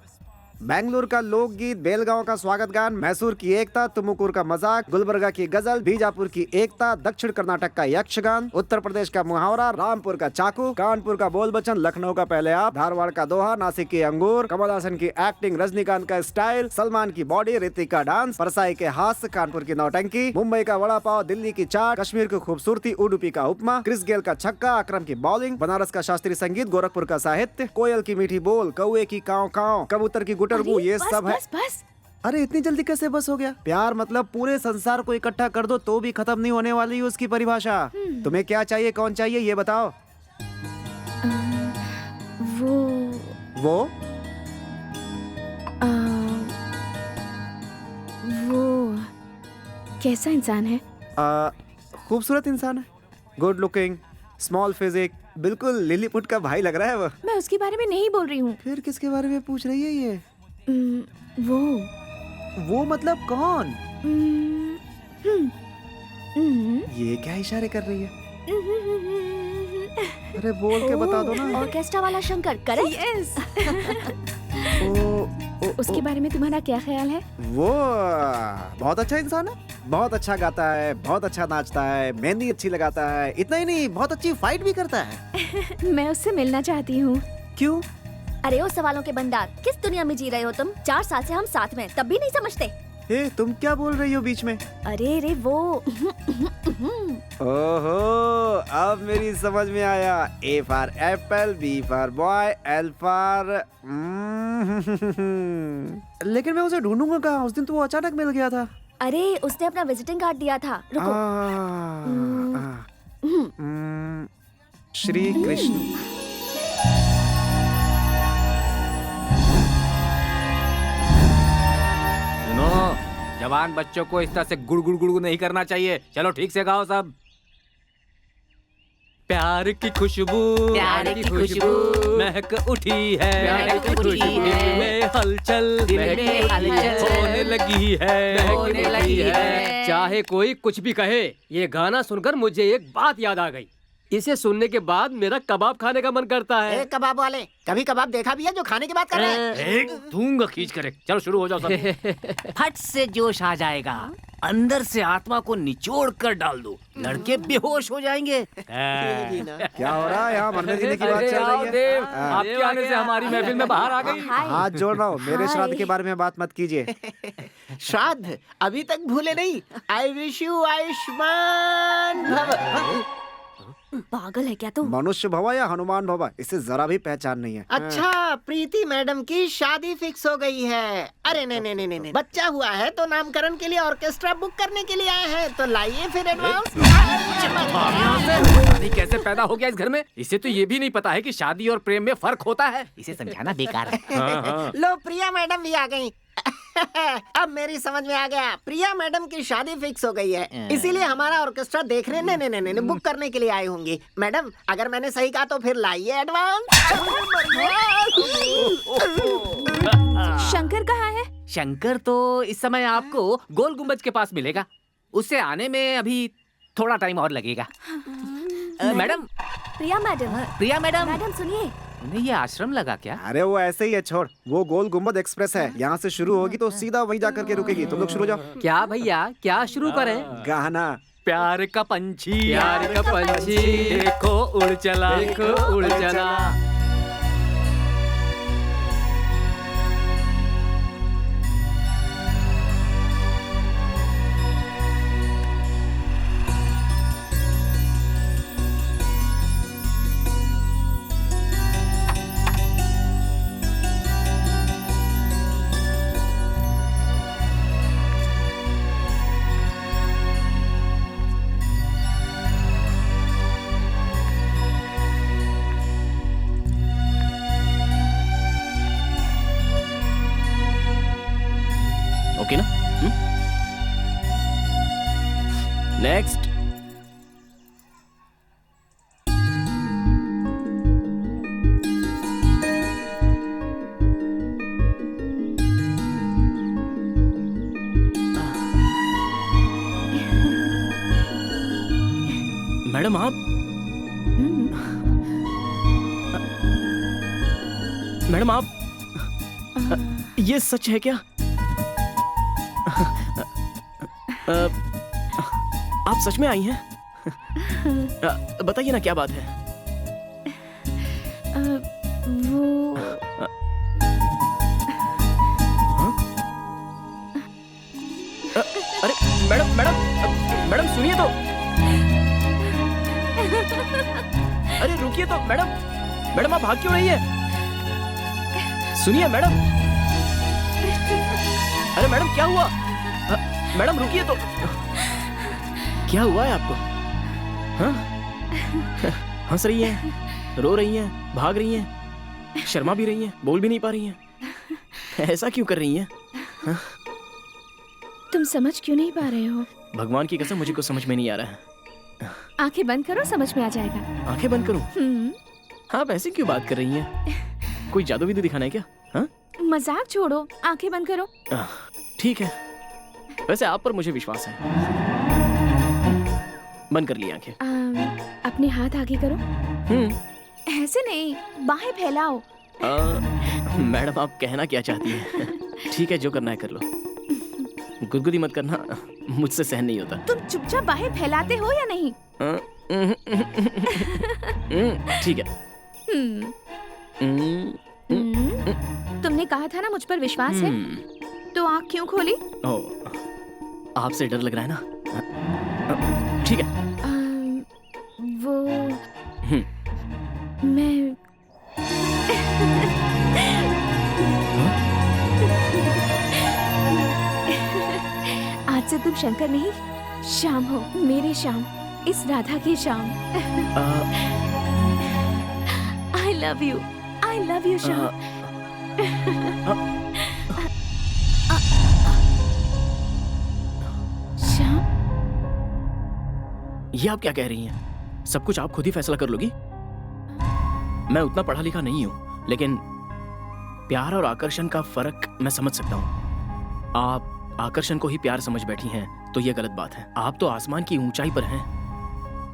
बेंगलुरु का लोकगीत, बेलगांव का स्वागत गान, मैसूर की एकता, तुमुकुर का मजाक, गुलबर्गा की गजल, बीजापुर की एकता, दक्षिण कर्नाटक का यक्षगान, उत्तर प्रदेश का मुहावरा, रामपुर का चाकू, कानपुर का बोल बचन, लखनऊ का पहले आप, धारवाड़ का दोहा, नासिक की अंगूर, कमल हासन की एक्टिंग, रजनीकांत का स्टाइल, सलमान की बॉडी, ऋतिक का डांस, परसाई के हास्य, कानपुर की नौटंकी, मुंबई का वड़ा पाव, दिल्ली की चाट, कश्मीर की खूबसूरती, उडुपी का उपमा, क्रिस गेल का छक्का, अकरम की बॉलिंग, बनारस का शास्त्रीय संगीत, गोरखपुर का साहित्य, कोयल की मीठी बोल, कौए की काव काव, कबूतर की गुटरगू, ये सब है। बस। अरे इतनी जल्दी कैसे बस हो गया? प्यार मतलब पूरे संसार को इकट्ठा कर दो तो भी खत्म नहीं होने वाली उसकी परिभाषा। तुम्हें क्या चाहिए, कौन चाहिए, ये बताओ। वो कैसा इंसान है? खूबसूरत इंसान है, गुड लुकिंग, स्मॉल फिजिक, बिल्कुल लिलीपुट का भाई लग रहा है वो। मैं उसके बारे में नहीं बोल रही हूँ। फिर किसके बारे में पूछ रही है ये? वो मतलब कौन? ये क्या इशारे कर रही है? अरे बोल के बता दो ना। ऑर्केस्ट्रा वाला शंकर, करेक्ट? यस। उसके बारे में तुम्हारा क्या ख्याल है? वो बहुत अच्छा इंसान है, बहुत अच्छा गाता है, बहुत अच्छा नाचता है, मेहंदी अच्छी लगाता है, इतना ही नहीं बहुत अच्छी फाइट भी करता है। मैं उससे मिलना चाहती हूँ। क्यों? अरे ओ सवालों के भंडार, किस दुनिया में जी रहे हो तुम? 4 साल से हम साथ में, तब भी नहीं समझते। तुम क्या बोल रही हो बीच में? अरे वो ओहो, अब मेरी समझ में आया। A for apple, B for boy, L for लेकिन मैं उसे ढूंढूंगा कहाँ? उस दिन तो वो अचानक मिल गया था। अरे उसने अपना विजिटिंग कार्ड दिया था। रुको। श्री कृष्ण। जवान बच्चों को इस तरह से गुड़ गुड़ गुड़ नहीं करना चाहिए। चलो ठीक से गाओ सब। प्यार की खुशबू, प्यार की खुशबू महक उठी है, महक उठी है, दिल में हलचल, दिल में हलचल होने लगी है, होने लगी है। चाहे कोई कुछ भी कहे, ये गाना सुनकर मुझे एक बात याद आ गई। इसे सुनने के बाद मेरा कबाब खाने का मन करता है। कबाब वाले, कभी कबाब देखा भी है जो खाने की बात कर रहे हैं? दूंगा खींच करे। चलो शुरू हो जाओ सब। फट से जोश आ जाएगा, अंदर से आत्मा को निचोड़ कर डाल दो, लड़के बेहोश हो जाएंगे। क्या हो रहा है यहाँ? मरने जीने की बात चल रही है। देव, आपके आने से हमारी महफिल में बाहर आ गई। हाथ जोड़ रहा हूँ, मेरे श्राद्ध के बारे में बात मत कीजिए। श्राद्ध अभी तक भूले नहीं। आई विश यू आयुष्मान भव। पागल है क्या तू? मनुष्य भवा या हनुमान भवा, इसे जरा भी पहचान नहीं है। अच्छा, प्रीति मैडम की शादी फिक्स हो गई है। अरे नहीं, बच्चा हुआ है तो नामकरण के लिए ऑर्केस्ट्रा बुक करने के लिए आए हैं, तो लाइए फिर एडवांस। शादी कैसे पैदा हो गया इस घर में? इसे तो ये भी नहीं पता है कि शादी और प्रेम में फर्क होता है। इसे समझाना बेकार है। लो, प्रिया मैडम भी आ गई। अब मेरी समझ में आ गया, प्रिया मैडम की शादी फिक्स हो गई है, इसीलिए हमारा ऑर्केस्ट्रा देखने नहीं बुक करने के लिए आई होंगी। मैडम, अगर मैंने सही कहा तो फिर लाइए एडवांस। शंकर कहाँ है? शंकर तो इस समय आपको गोल गुम्बज के पास मिलेगा। उसे आने में अभी थोड़ा टाइम और लगेगा। मैडम, प्रिया मैडम। प्रिया मैडम, मैडम सुनिए। उन्हें ये आश्रम लगा क्या? अरे वो ऐसे ही है, छोड़। वो गोल गुम्बद एक्सप्रेस है, यहाँ से शुरू होगी तो सीधा वहीं जाकर के रुकेगी। तुम लोग शुरू हो जाओ। क्या भैया, क्या शुरू करें? गाना। प्यार का पंछी, प्यार का पंछी, देखो उड़ चला, देखो उड़ चला। ओके ना? नेक्स्ट। मैडम आप मैडम आप ये सच है क्या? आप सच में आई हैं? बताइए ना क्या बात है? वो अरे मैडम मैडम मैडम सुनिए तो। अरे रुकिए तो मैडम। मैडम आप भाग क्यों रही है? सुनिए मैडम। अरे मैडम क्या हुआ? मैडम रुकिए तो। क्या हुआ है आपको? हाँ? हंस रही हैं, रो रही हैं, भाग रही हैं, शर्मा भी रही हैं, बोल भी नहीं पा रही हैं। ऐसा क्यों कर रही हैं? हाँ? तुम समझ क्यों नहीं पा रहे हो? भगवान की कसम मुझे कुछ समझ में नहीं आ रहा है। आंखें बंद करो, समझ में आ जाएगा। आंखें बंद करूं? आप ऐसे क्यों बात कर रही हैं? कोई जादू विदू दिखाना है क्या? हाँ? मजाक छोड़ो, आंखें बंद करो। ठीक है, वैसे आप पर मुझे विश्वास है। बंद कर ली आंखें। अपने हाथ आगे करो। ऐसे नहीं, बाहें फैलाओ। मैडम आप कहना क्या चाहती हैं? ठीक है, जो करना है कर लो। गुदगुदी मत करना, मुझसे सहन नहीं होता। तुम चुपचाप बाहें फैलाते हो या नहीं? ठीक है। तुमने कहा था ना मुझ पर विश्वास है, तो आँख क्यों खोली? आपसे डर लग रहा है ना? ठीक है। वो मैं आज से तुम शंकर नहीं, श्याम हो, मेरे श्याम, इस राधा की Shyam. I love you, I love you Shyam. Shyam, ये आप क्या कह रही हैं? सब कुछ आप खुद ही फैसला कर लोगी? मैं उतना पढ़ा लिखा नहीं हूं, लेकिन प्यार और आकर्षण का फर्क मैं समझ सकता हूं। आप आकर्षण को ही प्यार समझ बैठी हैं, तो ये गलत बात है। आप तो आसमान की ऊंचाई पर हैं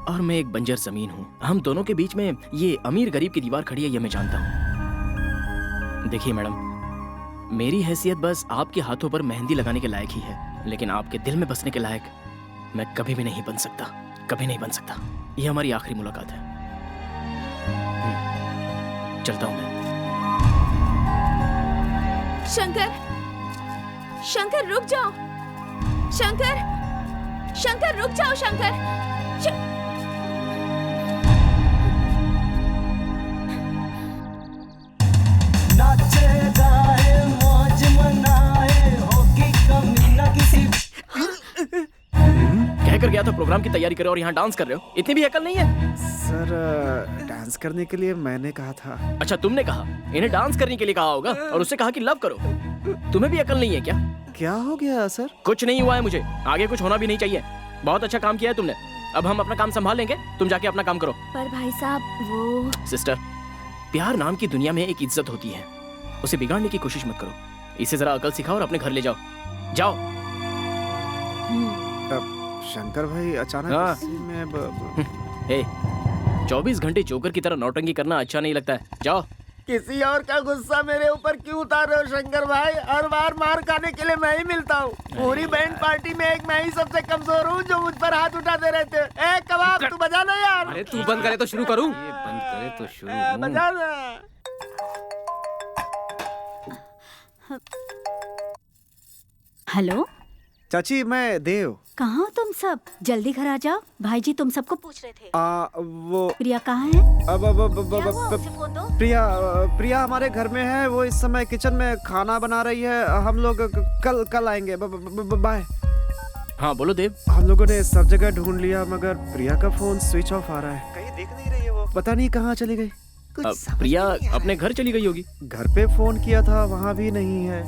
और मैं एक बंजर जमीन हूं। हम दोनों के बीच में ये अमीर गरीब की दीवार खड़ी है, ये मैं जानता हूं। देखिए मैडम, मेरी हैसियत बस आपके हाथों पर मेहंदी लगाने के लायक ही है, लेकिन आपके दिल में बसने के लायक मैं कभी भी नहीं बन सकता, कभी नहीं बन सकता। ये हमारी आखिरी मुलाकात है। चलता हूं मैं। शंकर, शंकर रुक जाओ। शंकर, शंकर रुक जाओ। शंकर, गया था प्रोग्राम की तैयारी करे और यहाँ डांस कर रहे हो? इतनी भी अकल नहीं है? सर डांस करने के लिए मैंने कहा था। अच्छा तुमने कहा, इन्हें डांस करने के लिए कहा होगा और उससे कहा कि लव करो। तुम्हें भी अकल नहीं है क्या? क्या हो गया सर? कुछ नहीं हुआ है मुझे, आगे कुछ होना भी नहीं चाहिए। बहुत अच्छा काम किया है तुमने, अब हम अपना काम संभाल लेंगे, तुम जाके अपना काम करो। पर भाई साहब वो सिस्टर, प्यार नाम की दुनिया में एक इज्जत होती है, उसे बिगाड़ने की कोशिश मत करो। इसे जरा अकल सिखाओ और अपने घर ले जाओ। जाओ। शंकर भाई अचानक हाँ। इसी में 24 घंटे जोकर की तरह नौटंकी करना अच्छा नहीं लगता है। जाओ। किसी और का गुस्सा मेरे ऊपर क्यों उतार रहे हो शंकर भाई? हर बार मार खाने के लिए मैं ही मिलता हूँ। पूरी बैंड पार्टी में एक मैं ही सबसे कमजोर हूँ जो मुझ पर हाथ उठाते रहते। ए कबाब तू बजा ना यार। अरे तू बंद करे तो शुरू करूँ? बंद करे तो शुरू। बजा ना। हेलो चाची, मैं देव। कहाँ हो तुम सब? जल्दी घर आ जाओ, भाई जी तुम सबको पूछ रहे थे। वो प्रिया कहाँ है? क्या हुआ? उसे फोन दो। प्रिया हमारे घर में है, वो इस समय किचन में खाना बना रही है। हम लोग कल आएंगे। बाय। हाँ बोलो देव। हम लोगों ने सब जगह ढूंढ लिया मगर प्रिया का फोन स्विच ऑफ आ रहा है, कहीं दिख नहीं रही है वो। पता नहीं कहाँ चली गई। प्रिया अपने घर चली गई होगी। घर पे फोन किया था, वहाँ भी नहीं है।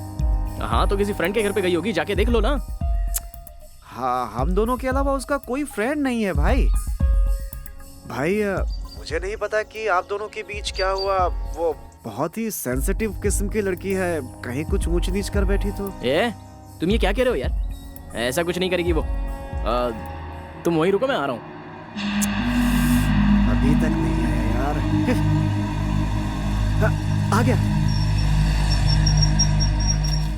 हाँ तो किसी फ्रेंड के घर पे गई होगी, जाके देख लो ना। हाँ, हम दोनों के अलावा उसका कोई फ्रेंड नहीं है भाई। मुझे नहीं पता कि आप दोनों के बीच क्या हुआ। वो बहुत ही सेंसिटिव किस्म की लड़की है, कहीं कुछ ऊंच नीच कर बैठी तो। तुम ये क्या कह रहे हो यार? ऐसा कुछ नहीं करेगी वो। तुम वहीं रुको, मैं आ रहा हूँ। अभी तक नहीं आया यार। आ गया।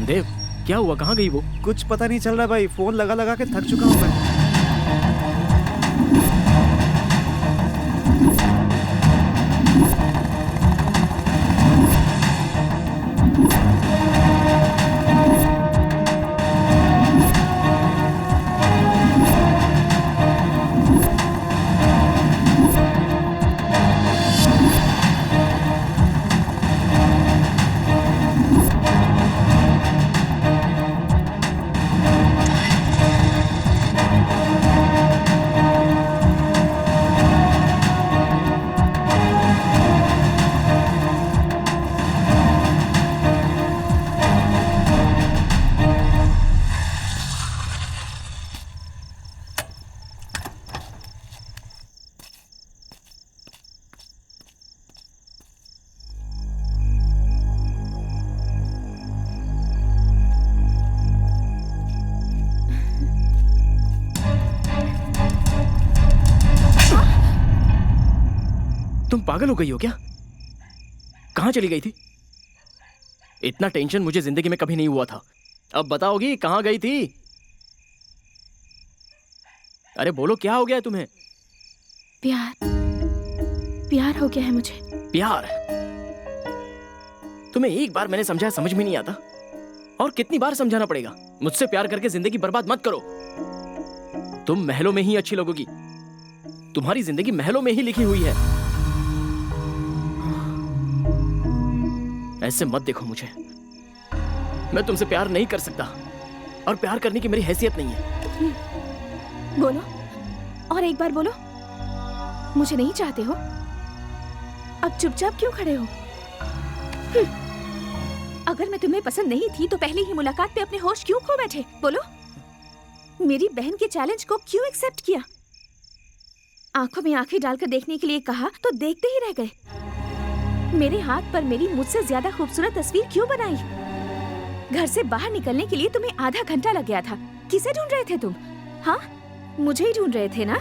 देव क्या हुआ, कहाँ गई वो? कुछ पता नहीं चल रहा भाई, फोन लगा लगा के थक चुका हूँ मैं। तुम पागल हो गई हो क्या? कहाँ चली गई थी? इतना टेंशन मुझे जिंदगी में कभी नहीं हुआ था। अब बताओगी कहाँ गई थी? अरे बोलो, क्या हो गया है तुम्हें? प्यार हो गया है मुझे। प्यार? तुम्हें एक बार मैंने समझाया, समझ में नहीं आता? और कितनी बार समझाना पड़ेगा? मुझसे प्यार करके जिंदगी बर्बाद मत करो। तुम महलों में ही अच्छी लगोगी, तुम्हारी जिंदगी महलों में ही लिखी हुई है। ऐसे मत देखो मुझे, मैं तुमसे प्यार नहीं कर सकता और प्यार करने की मेरी हैसियत नहीं है। बोलो, और एक बार बोलो, मुझे नहीं चाहते हो? अब चुपचाप क्यों खड़े हो? अगर मैं तुम्हें पसंद नहीं थी तो पहले ही मुलाकात पे अपने होश क्यों खो बैठे? बोलो, मेरी बहन के चैलेंज को क्यों एक्सेप्ट किया? आंखों में आंखें डालकर देखने के लिए कहा तो देखते ही रह गए। मेरे हाथ पर मेरी मुझसे ज्यादा खूबसूरत तस्वीर क्यों बनाई? घर से बाहर निकलने के लिए तुम्हें आधा घंटा लग गया था। किसे ढूंढ रहे थे तुम? हाँ, मुझे ही ढूंढ रहे थे ना?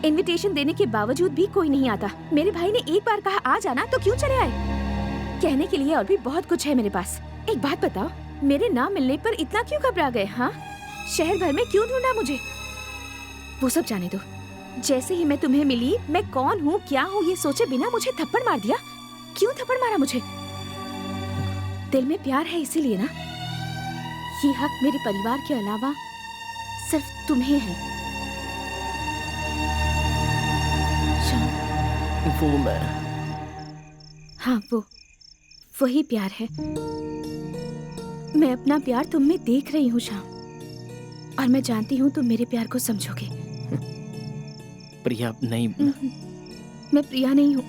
इनविटेशन देने के बावजूद भी कोई नहीं आता। मेरे भाई ने एक बार कहा आ जाना तो क्यों चले आए? कहने के लिए और भी बहुत कुछ है मेरे पास। एक बात बताओ, मेरे ना मिलने पर इतना क्यों घबरा गए? हाँ, शहर भर में क्यों ढूंढा मुझे? वो सब जाने दो। जैसे ही मैं तुम्हें मिली, मैं कौन हूँ, क्या हूँ, ये सोचे बिना मुझे थप्पड़ मार दिया। क्यों थप्पड़ मारा मुझे? दिल में प्यार है इसीलिए ना? ये हक मेरे परिवार के अलावा सिर्फ तुम्हें है। वो मैं, हाँ, वही प्यार है। मैं अपना प्यार तुम में देख रही हूँ श्याम। और मैं जानती हूँ तुम मेरे प्यार को समझोगे। प्रिया नहीं, मैं प्रिया नहीं हूँ,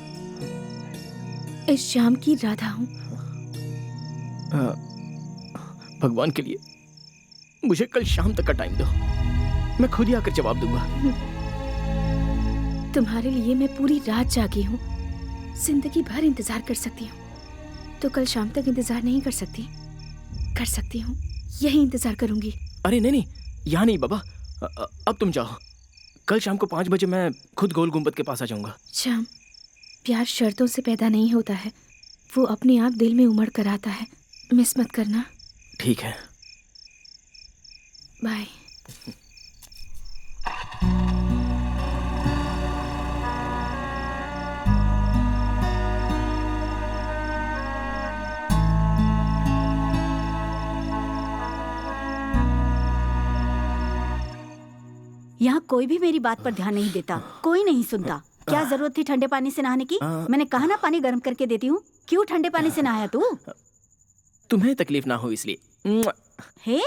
इस शाम की राधा हूँ। भगवान के लिए मुझे कल शाम तक का टाइम दो, मैं खुद ही आकर जवाब दूंगा। तुम्हारे लिए मैं पूरी रात जागी हूँ, जिंदगी भर इंतजार कर सकती हूँ। तो कल शाम तक इंतजार नहीं कर सकती? कर सकती हूँ, यही इंतजार करूंगी। अरे नहीं नहीं, यहाँ नहीं बाबा, अब तुम जाओ। कल शाम को 5 बजे मैं खुद गोल गुंबद के पास आ जाऊंगा। श्याम, प्यार शर्तों से पैदा नहीं होता है, वो अपने आप दिल में उमड़ कर आता है। मिस मत करना। ठीक है, बाय। यहाँ कोई भी मेरी बात पर ध्यान नहीं देता, कोई नहीं सुनता। क्या जरूरत थी ठंडे पानी से नहाने की? मैंने कहा ना पानी गर्म करके देती हूँ। क्यों ठंडे पानी से नहाया तू? तुम्हें तकलीफ ना हो इसलिए। हे,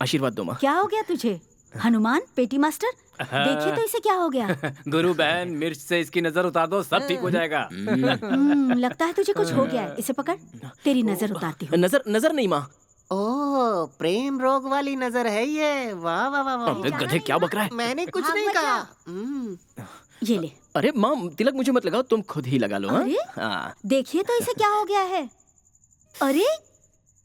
आशीर्वाद दो माँ। क्या हो गया तुझे? हनुमान पेटी मास्टर, देखिए तो इसे क्या हो गया? गुरु बहन, मिर्च से इसकी नजर उतार दो, सब ठीक हो जाएगा। लगता है तुझे कुछ हो गया है। इसे पकड़, तेरी नजर उतारती हूँ। नजर नहीं माँ। ओह, प्रेम रोग वाली नजर है ये। वाह वाह वाह वाह। गधे, क्या बक रहा है? मैंने कुछ नहीं कहा। ये ले। अरे माँ, तिलक मुझे मत लगाओ, तुम खुद ही लगा लो। हाँ, देखिए तो इसे क्या हो गया है? अरे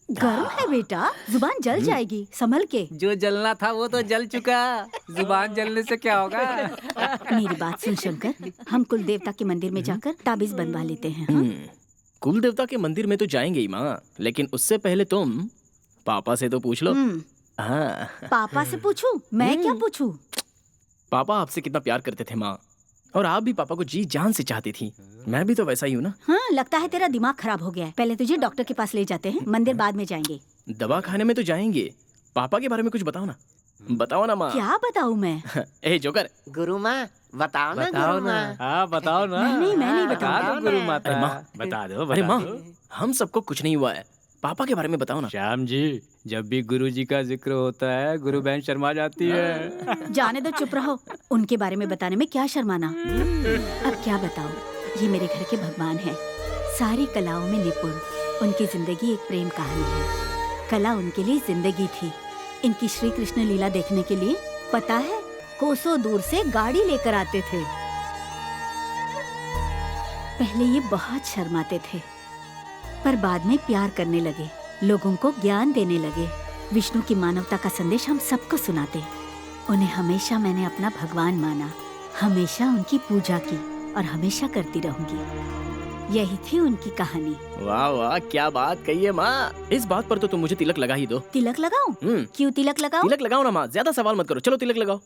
गर्म है बेटा, जुबान जल जाएगी, संभल के। जो जलना था वो तो जल चुका, जुबान जलने से क्या होगा? मेरी बात सुन शंकर, हम कुल देवता के मंदिर में जाकर ताबीज बनवा लेते हैं। कुल देवता के मंदिर में तो जाएंगे ही माँ, लेकिन उससे पहले तुम पापा से तो पूछ लो। हाँ। पापा से पूछूं? मैं क्या पूछूं? पापा आपसे कितना प्यार करते थे माँ, और आप भी पापा को जी जान से चाहती थी। मैं भी तो वैसा ही हूँ ना। हाँ, लगता है तेरा दिमाग खराब हो गया है। पहले तुझे डॉक्टर के पास ले जाते हैं, मंदिर बाद में जाएंगे। दवा खाने में तो जाएंगे, पापा के बारे में कुछ बताओ ना। बताओ ना माँ। क्या बताऊँ मैं? ए जोकर। गुरु माँ बताओ ना, गुरु माँ। हाँ बताओ ना। नहीं, मैं नहीं बता दो गुरु माता। अरे माँ, बता दो। अरे माँ, हम सबको कुछ नहीं हुआ है, पापा के बारे में बताओ ना। श्याम जी, जब भी गुरु जी का जिक्र होता है गुरु बहन शर्मा जाती है। जाने दो, चुप रहो। उनके बारे में बताने में क्या शर्माना। अब क्या बताओ, ये मेरे घर के भगवान हैं, सारी कलाओं में निपुण। उनकी जिंदगी एक प्रेम कहानी है। कला उनके लिए जिंदगी थी। इनकी श्री कृष्ण लीला देखने के लिए पता है कोसों दूर से गाड़ी लेकर आते थे। पहले ये बहुत शर्माते थे, पर बाद में प्यार करने लगे, लोगों को ज्ञान देने लगे। विष्णु की मानवता का संदेश हम सबको सुनाते। उन्हें हमेशा मैंने अपना भगवान माना, हमेशा उनकी पूजा की और हमेशा करती रहूंगी। यही थी उनकी कहानी। वाह वाह, क्या बात कही है माँ। इस बात पर तो तुम मुझे तिलक लगा ही दो। तिलक लगाऊं? क्यों तिलक लगाऊं? तिलक लगाओ ना माँ, ज्यादा सवाल मत करो, चलो तिलक लगाओ।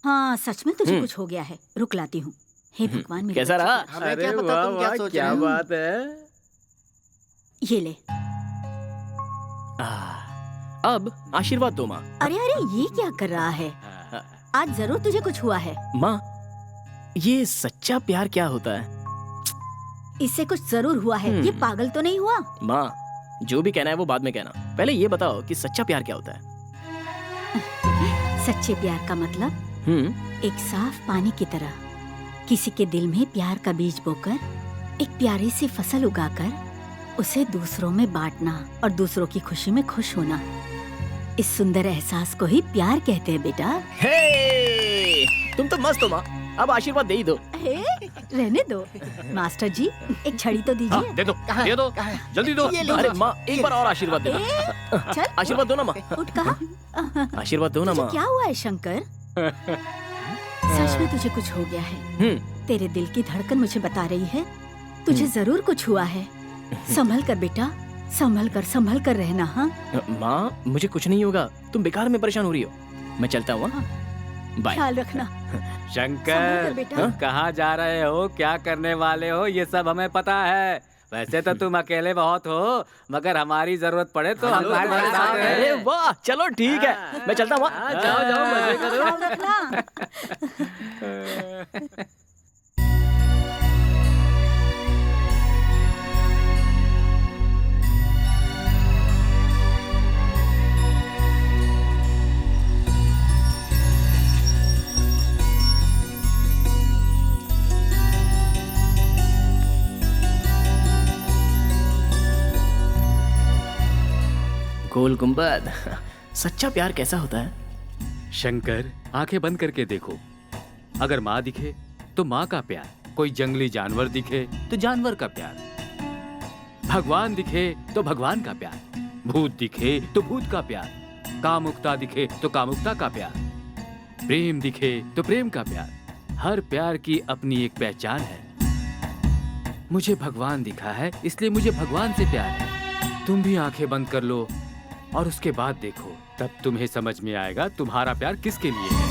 हाँ, सच में तुझे कुछ हो गया है, रुक लाती हूँ। हे भगवान, मेरे कैसा रहा? हमें क्या पता तुम क्या सोच रहे हो। बात है। ये ले। अब आशीर्वाद दो माँ। अरे अरे, ये क्या कर रहा है? आज जरूर तुझे कुछ हुआ है। माँ, ये सच्चा प्यार क्या होता है? इससे कुछ जरूर हुआ है। ये पागल तो नहीं हुआ? माँ, जो भी कहना है वो बाद में कहना, पहले ये बताओ कि सच्चा प्यार क्या होता है? सच्चे प्यार का मतलब एक साफ पानी की तरह किसी के दिल में प्यार का बीज बोकर एक प्यारी सी फसल उगाकर उसे दूसरों में बांटना और दूसरों की खुशी में खुश होना। इस सुंदर एहसास को ही प्यार कहते हैं बेटा। हे, तुम तो मस्त हो माँ, अब आशीर्वाद दे ही दो। रहने दो। मास्टर जी, एक छड़ी तो दीजिए। हाँ, दे दो, दे दो, जल्दी दो। अरे माँ, एक बार और आशीर्वाद दे दो। चल, आशीर्वाद दो ना माँ। उठ कहा। आशीर्वाद दो ना माँ। क्या हुआ है शंकर? सच में तुझे कुछ हो गया है। तेरे दिल की धड़कन मुझे बता रही है तुझे जरूर कुछ हुआ है। संभल कर बेटा, संभल कर रहना। हाँ माँ, मुझे कुछ नहीं होगा, तुम बेकार में परेशान हो रही हो। मैं चलता हूँ। बाय। ख्याल रखना। शंकर, कहाँ जा रहे हो, क्या करने वाले हो, ये सब हमें पता है। वैसे तो तुम अकेले बहुत हो, मगर हमारी जरूरत पड़े तो हमारे साथ हैं। अरे वाह, चलो ठीक है, मैं चलता हूँ। जाओ जाओ, मजे करो। ख्याल रखना। गोल गुंबद। सच्चा प्यार कैसा होता है? शंकर, आंखें बंद करके देखो। अगर माँ दिखे तो माँ का प्यार, कोई जंगली जानवर दिखे तो जानवर का प्यार, भगवान दिखे तो भगवान का प्यार, भूत दिखे तो भूत का प्यार, कामुकता दिखे तो कामुकता का प्यार, प्रेम दिखे तो प्रेम का प्यार। हर प्यार की अपनी एक पहचान है। मुझे भगवान दिखा है इसलिए मुझे भगवान से प्यार है। तुम भी आंखें बंद कर लो और उसके बाद देखो, तब तुम्हें समझ में आएगा तुम्हारा प्यार किसके लिए है।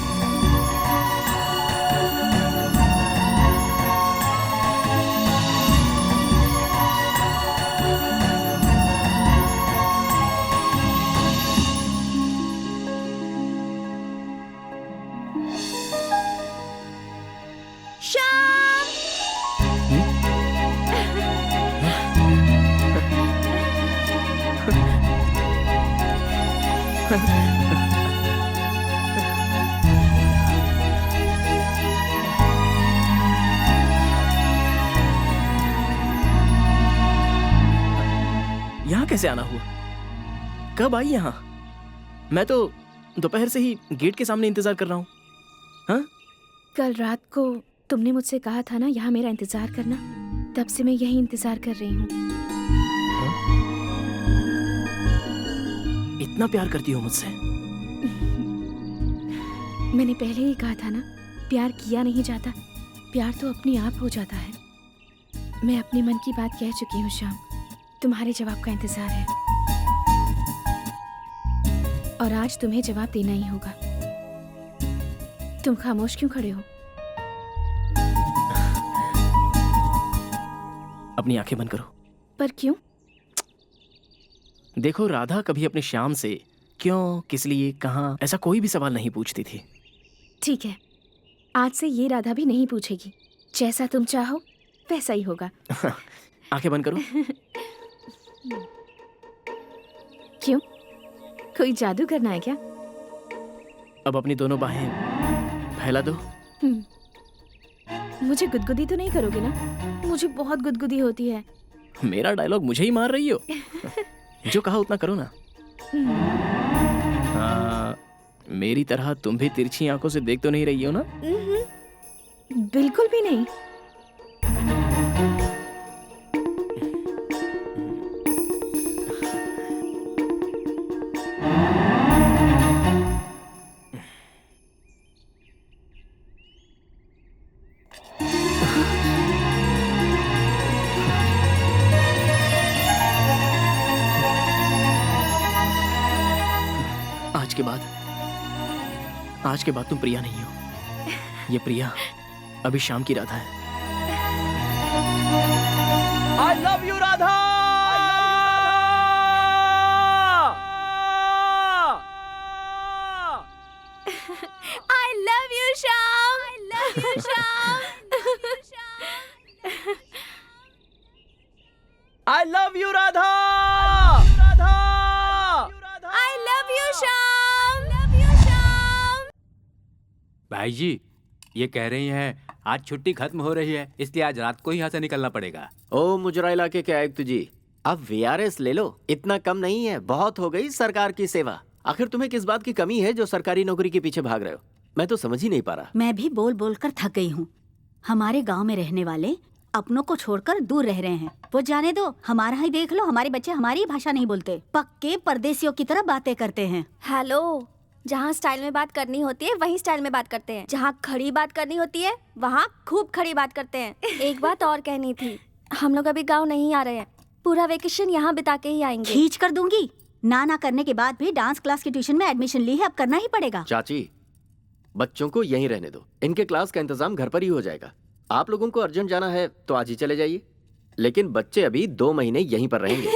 यहाँ कैसे आना हुआ? कब आई यहाँ? मैं तो दोपहर से ही गेट के सामने इंतजार कर रहा हूँ। हाँ? कल रात को तुमने मुझसे कहा था ना यहाँ मेरा इंतजार करना, तब से मैं यही इंतजार कर रही हूँ। इतना प्यार करती हो मुझसे? मैंने पहले ही कहा था ना, प्यार किया नहीं जाता, प्यार तो अपने आप हो जाता है। मैं अपने मन की बात कह चुकी हूँ श्याम, तुम्हारे जवाब का इंतजार है और आज तुम्हें जवाब देना ही होगा। तुम खामोश क्यों खड़े हो? अपनी आंखें बंद करो। पर क्यों? देखो, राधा कभी अपने श्याम से क्यों, किस लिए, कहाँ, ऐसा कोई भी सवाल नहीं पूछती थी। ठीक है, आज से ये राधा भी नहीं पूछेगी। जैसा तुम चाहो वैसा ही होगा। आंखें बंद करो। क्यों, कोई जादू करना है क्या? अब अपनी दोनों बाहें फैला दो। मुझे गुदगुदी तो नहीं करोगे ना? मुझे बहुत गुदगुदी होती है। मेरा डायलॉग मुझे ही मार रही हो? जो कहा उतना करो ना। हाँ, मेरी तरह तुम भी तिरछी आंखों से देख तो नहीं रही हो ना? बिल्कुल भी नहीं। आज के बाद तुम प्रिया नहीं हो। ये प्रिया अभी शाम की राधा है। I love you, Radha. I love you, Shyam. I love you, Shyam. I love you, Radha. I love you, Shyam. भाई जी, ये कह रही हैं आज छुट्टी खत्म हो रही है, इसलिए आज रात को ही यहाँ से निकलना पड़ेगा। ओ मुजरा इलाके के आयुक्त जी, अब VRS ले लो। इतना कम नहीं है, बहुत हो गई सरकार की सेवा। आखिर तुम्हें किस बात की कमी है जो सरकारी नौकरी के पीछे भाग रहे हो? मैं तो समझ ही नहीं पा रहा। मैं भी बोल बोल कर थक गई हूँ। हमारे गांव में रहने वाले अपनों को छोड़कर दूर रह रहे हैं। वो जाने दो, हमारा ही देख लो, हमारे बच्चे हमारी भाषा नहीं बोलते, पक्के परदेसियों की तरह बातें करते हैं। हेलो, जहाँ स्टाइल में बात करनी होती है वहीं स्टाइल में बात करते हैं, जहाँ खड़ी बात करनी होती है वहाँ खूब खड़ी बात करते हैं। एक बात और कहनी थी, हम लोग अभी गांव नहीं आ रहे हैं, पूरा वेकेशन यहाँ बिता के ही आएंगे। खींच कर दूंगी। ना करने के बाद भी डांस क्लास की ट्यूशन में एडमिशन ली है, अब करना ही पड़ेगा। चाची, बच्चों को यहीं रहने दो, इनके क्लास का इंतजाम घर पर ही हो जाएगा। आप लोगों को अर्जेंट जाना है तो आज ही चले जाइए, लेकिन बच्चे अभी 2 महीने यहीं पर रहेंगे।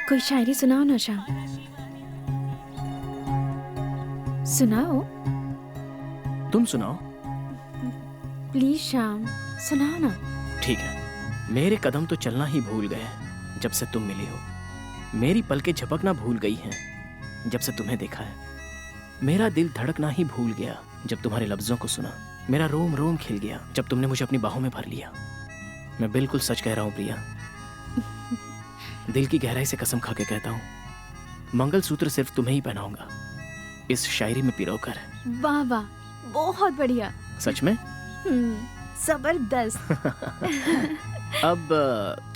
कोई शायरी सुनाओ ना श्याम, सुनाओ। तुम सुनाओ। प्लीज श्याम, सुनाओ ना। ठीक है। मेरे कदम तो चलना ही भूल गए जब से तुम मिली हो। मेरी पलकें झपकना भूल गई हैं जब से तुम्हें देखा है। मेरा दिल धड़कना ही भूल गया जब तुम्हारे लफ्जों को सुना। मेरा रोम रोम खिल गया जब तुमने मुझे अपनी बाहों में भर लिया। मैं बिल्कुल सच कह रहा हूँ प्रिया, दिल की गहराई से कसम खा के कहता हूँ, मंगलसूत्र सिर्फ तुम्हें ही पहनाऊंगा, इस शायरी में पिरोकर। वाह वाह, बहुत बढ़िया। सच में? जबरदस्त। अब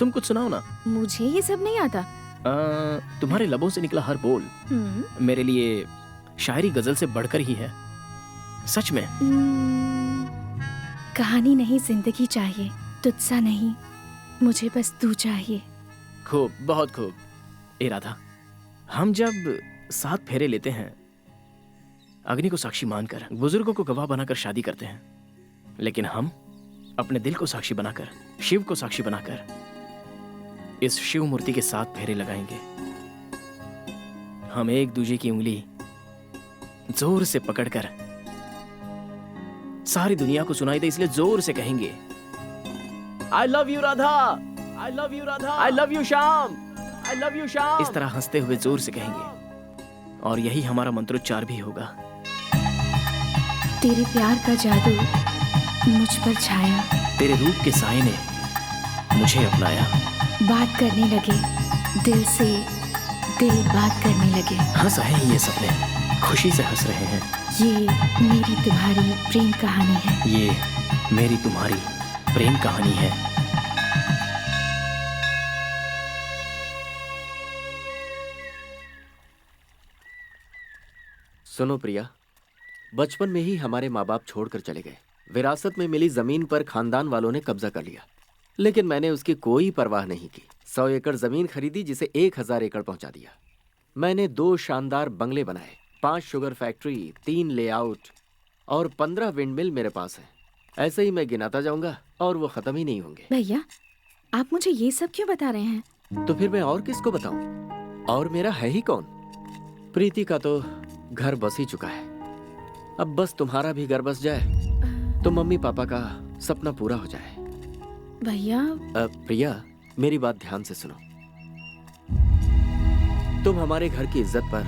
तुम कुछ सुनाओ ना। मुझे ये सब नहीं आता। तुम्हारे लबों से निकला हर बोल मेरे लिए शायरी गजल से बढ़कर ही है, सच में। कहानी नहीं जिंदगी चाहिए, तुझसा नहीं, मुझे बस तू चाहिए। खूब, बहुत खूब। ए राधा, हम जब 7 फेरे लेते हैं, अग्नि को साक्षी मानकर, बुजुर्गों को गवाह बनाकर शादी करते हैं, लेकिन हम अपने दिल को साक्षी बनाकर, शिव को साक्षी बनाकर इस शिव मूर्ति के 7 फेरे लगाएंगे। हम एक दूजे की उंगली जोर से पकड़कर, सारी दुनिया को सुनाई दे इसलिए जोर से कहेंगे, I love you Radha, I love you Radha, I love you Shyam, I love you Shyam. इस तरह हंसते हुए जोर से कहेंगे, और यही हमारा मंत्रोच्चार भी होगा। तेरे प्यार का जादू मुझ पर छाया, तेरे रूप के साए ने मुझे अपनाया। बात करने लगे दिल से, दिल बात करने लगे। हंस रहे हैं ये सपने, खुशी से हंस रहे हैं। ये मेरी तुम्हारी प्रेम कहानी है। ये मेरी तुम्हारी प्रेम कहानी है। सुनो प्रिया, बचपन में ही हमारे माँ बाप छोड़कर चले गए। विरासत में मिली जमीन पर खानदान वालों ने कब्जा कर लिया, लेकिन मैंने उसकी कोई परवाह नहीं की। 100 एकड़ जमीन खरीदी जिसे 1000 एकड़ पहुंचा दिया। मैंने 2 शानदार बंगले बनाए, 5 शुगर फैक्ट्री, 3 लेआउट और 15 विंडमिल मेरे पास है। ऐसे ही मैं गिनाता जाऊंगा और वो खत्म ही नहीं होंगे। भैया, आप मुझे ये सब क्यों बता रहे हैं? तो फिर मैं और किसको बताऊं? और मेरा है ही कौन? प्रीति का तो घर बस ही चुका है, अब बस तुम्हारा भी घर बस जाए तो मम्मी पापा का सपना पूरा हो जाए। भैया। प्रिया, मेरी बात ध्यान से सुनो। तुम हमारे घर की इज्जत पर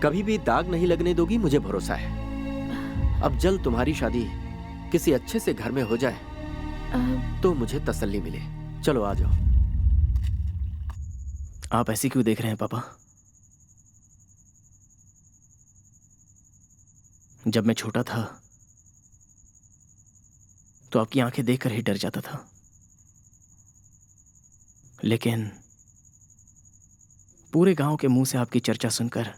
कभी भी दाग नहीं लगने दोगी, मुझे भरोसा है। अब जल्द तुम्हारी शादी किसी अच्छे से घर में हो जाए तो मुझे तसल्ली मिले। चलो आ जाओ। आप ऐसे क्यों देख रहे हैं पापा? जब मैं छोटा था तो आपकी आंखें देखकर ही डर जाता था, लेकिन पूरे गांव के मुंह से आपकी चर्चा सुनकर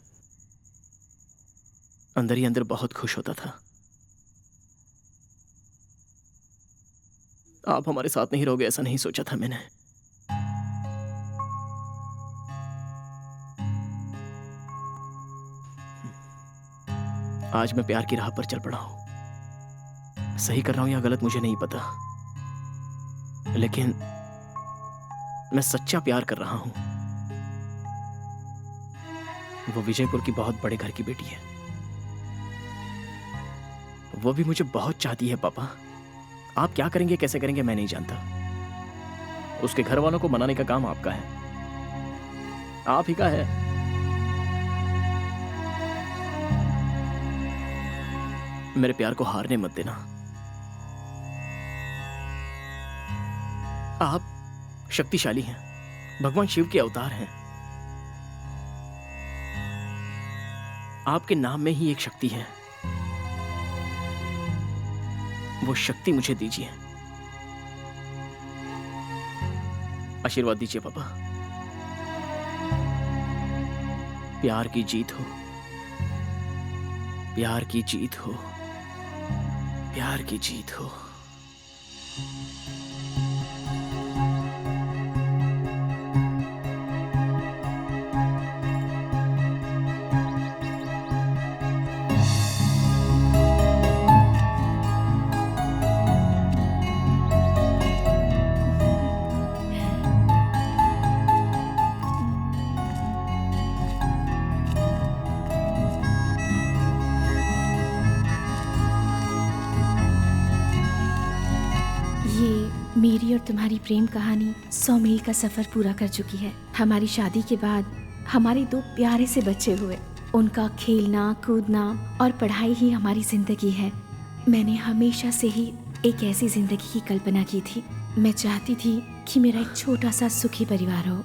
अंदर ही अंदर बहुत खुश होता था। आप हमारे साथ नहीं रहोगे ऐसा नहीं सोचा था मैंने। आज मैं प्यार की राह पर चल पड़ा हूं। सही कर रहा हूं या गलत मुझे नहीं पता, लेकिन मैं सच्चा प्यार कर रहा हूं। वो विजयपुर की बहुत बड़े घर की बेटी है, वो भी मुझे बहुत चाहती है पापा। आप क्या करेंगे कैसे करेंगे मैं नहीं जानता, उसके घर वालों को मनाने का काम आपका है, आप ही का है। मेरे प्यार को हारने मत देना। आप शक्तिशाली हैं, भगवान शिव के अवतार हैं। आपके नाम में ही एक शक्ति है, वो शक्ति मुझे दीजिए, आशीर्वाद दीजिए पापा। प्यार की जीत हो, प्यार की जीत हो, प्यार की जीत हो। मेरी और तुम्हारी प्रेम कहानी 100 मील का सफर पूरा कर चुकी है। हमारी शादी के बाद हमारे 2 प्यारे से बच्चे हुए। उनका खेलना, कूदना और पढ़ाई ही हमारी जिंदगी है। मैंने हमेशा से ही एक ऐसी जिंदगी की कल्पना की थी। मैं चाहती थी कि मेरा एक छोटा सा सुखी परिवार हो,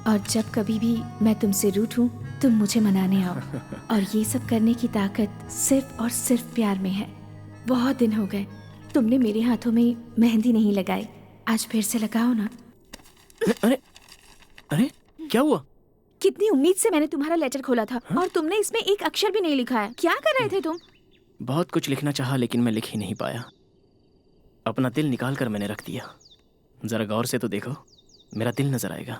और जब कभी भी मैं तुमसे रूठूं तुम मुझे मनाने आओ। और ये सब करने की ताकत सिर्फ और सिर्फ प्यार में है। बहुत दिन हो गए तुमने मेरे हाथों में मेहंदी नहीं लगाई, आज फिर से लगाओ ना। अरे अरे क्या हुआ? कितनी उम्मीद से मैंने तुम्हारा लेटर खोला था और तुमने इसमें एक अक्षर भी नहीं लिखा है। क्या कर रहे थे तुम? बहुत कुछ लिखना चाहा लेकिन मैं लिख ही नहीं पाया। अपना दिल निकाल कर मैंने रख दिया। जरा गौर से तो देखो, मेरा दिल नजर आएगा।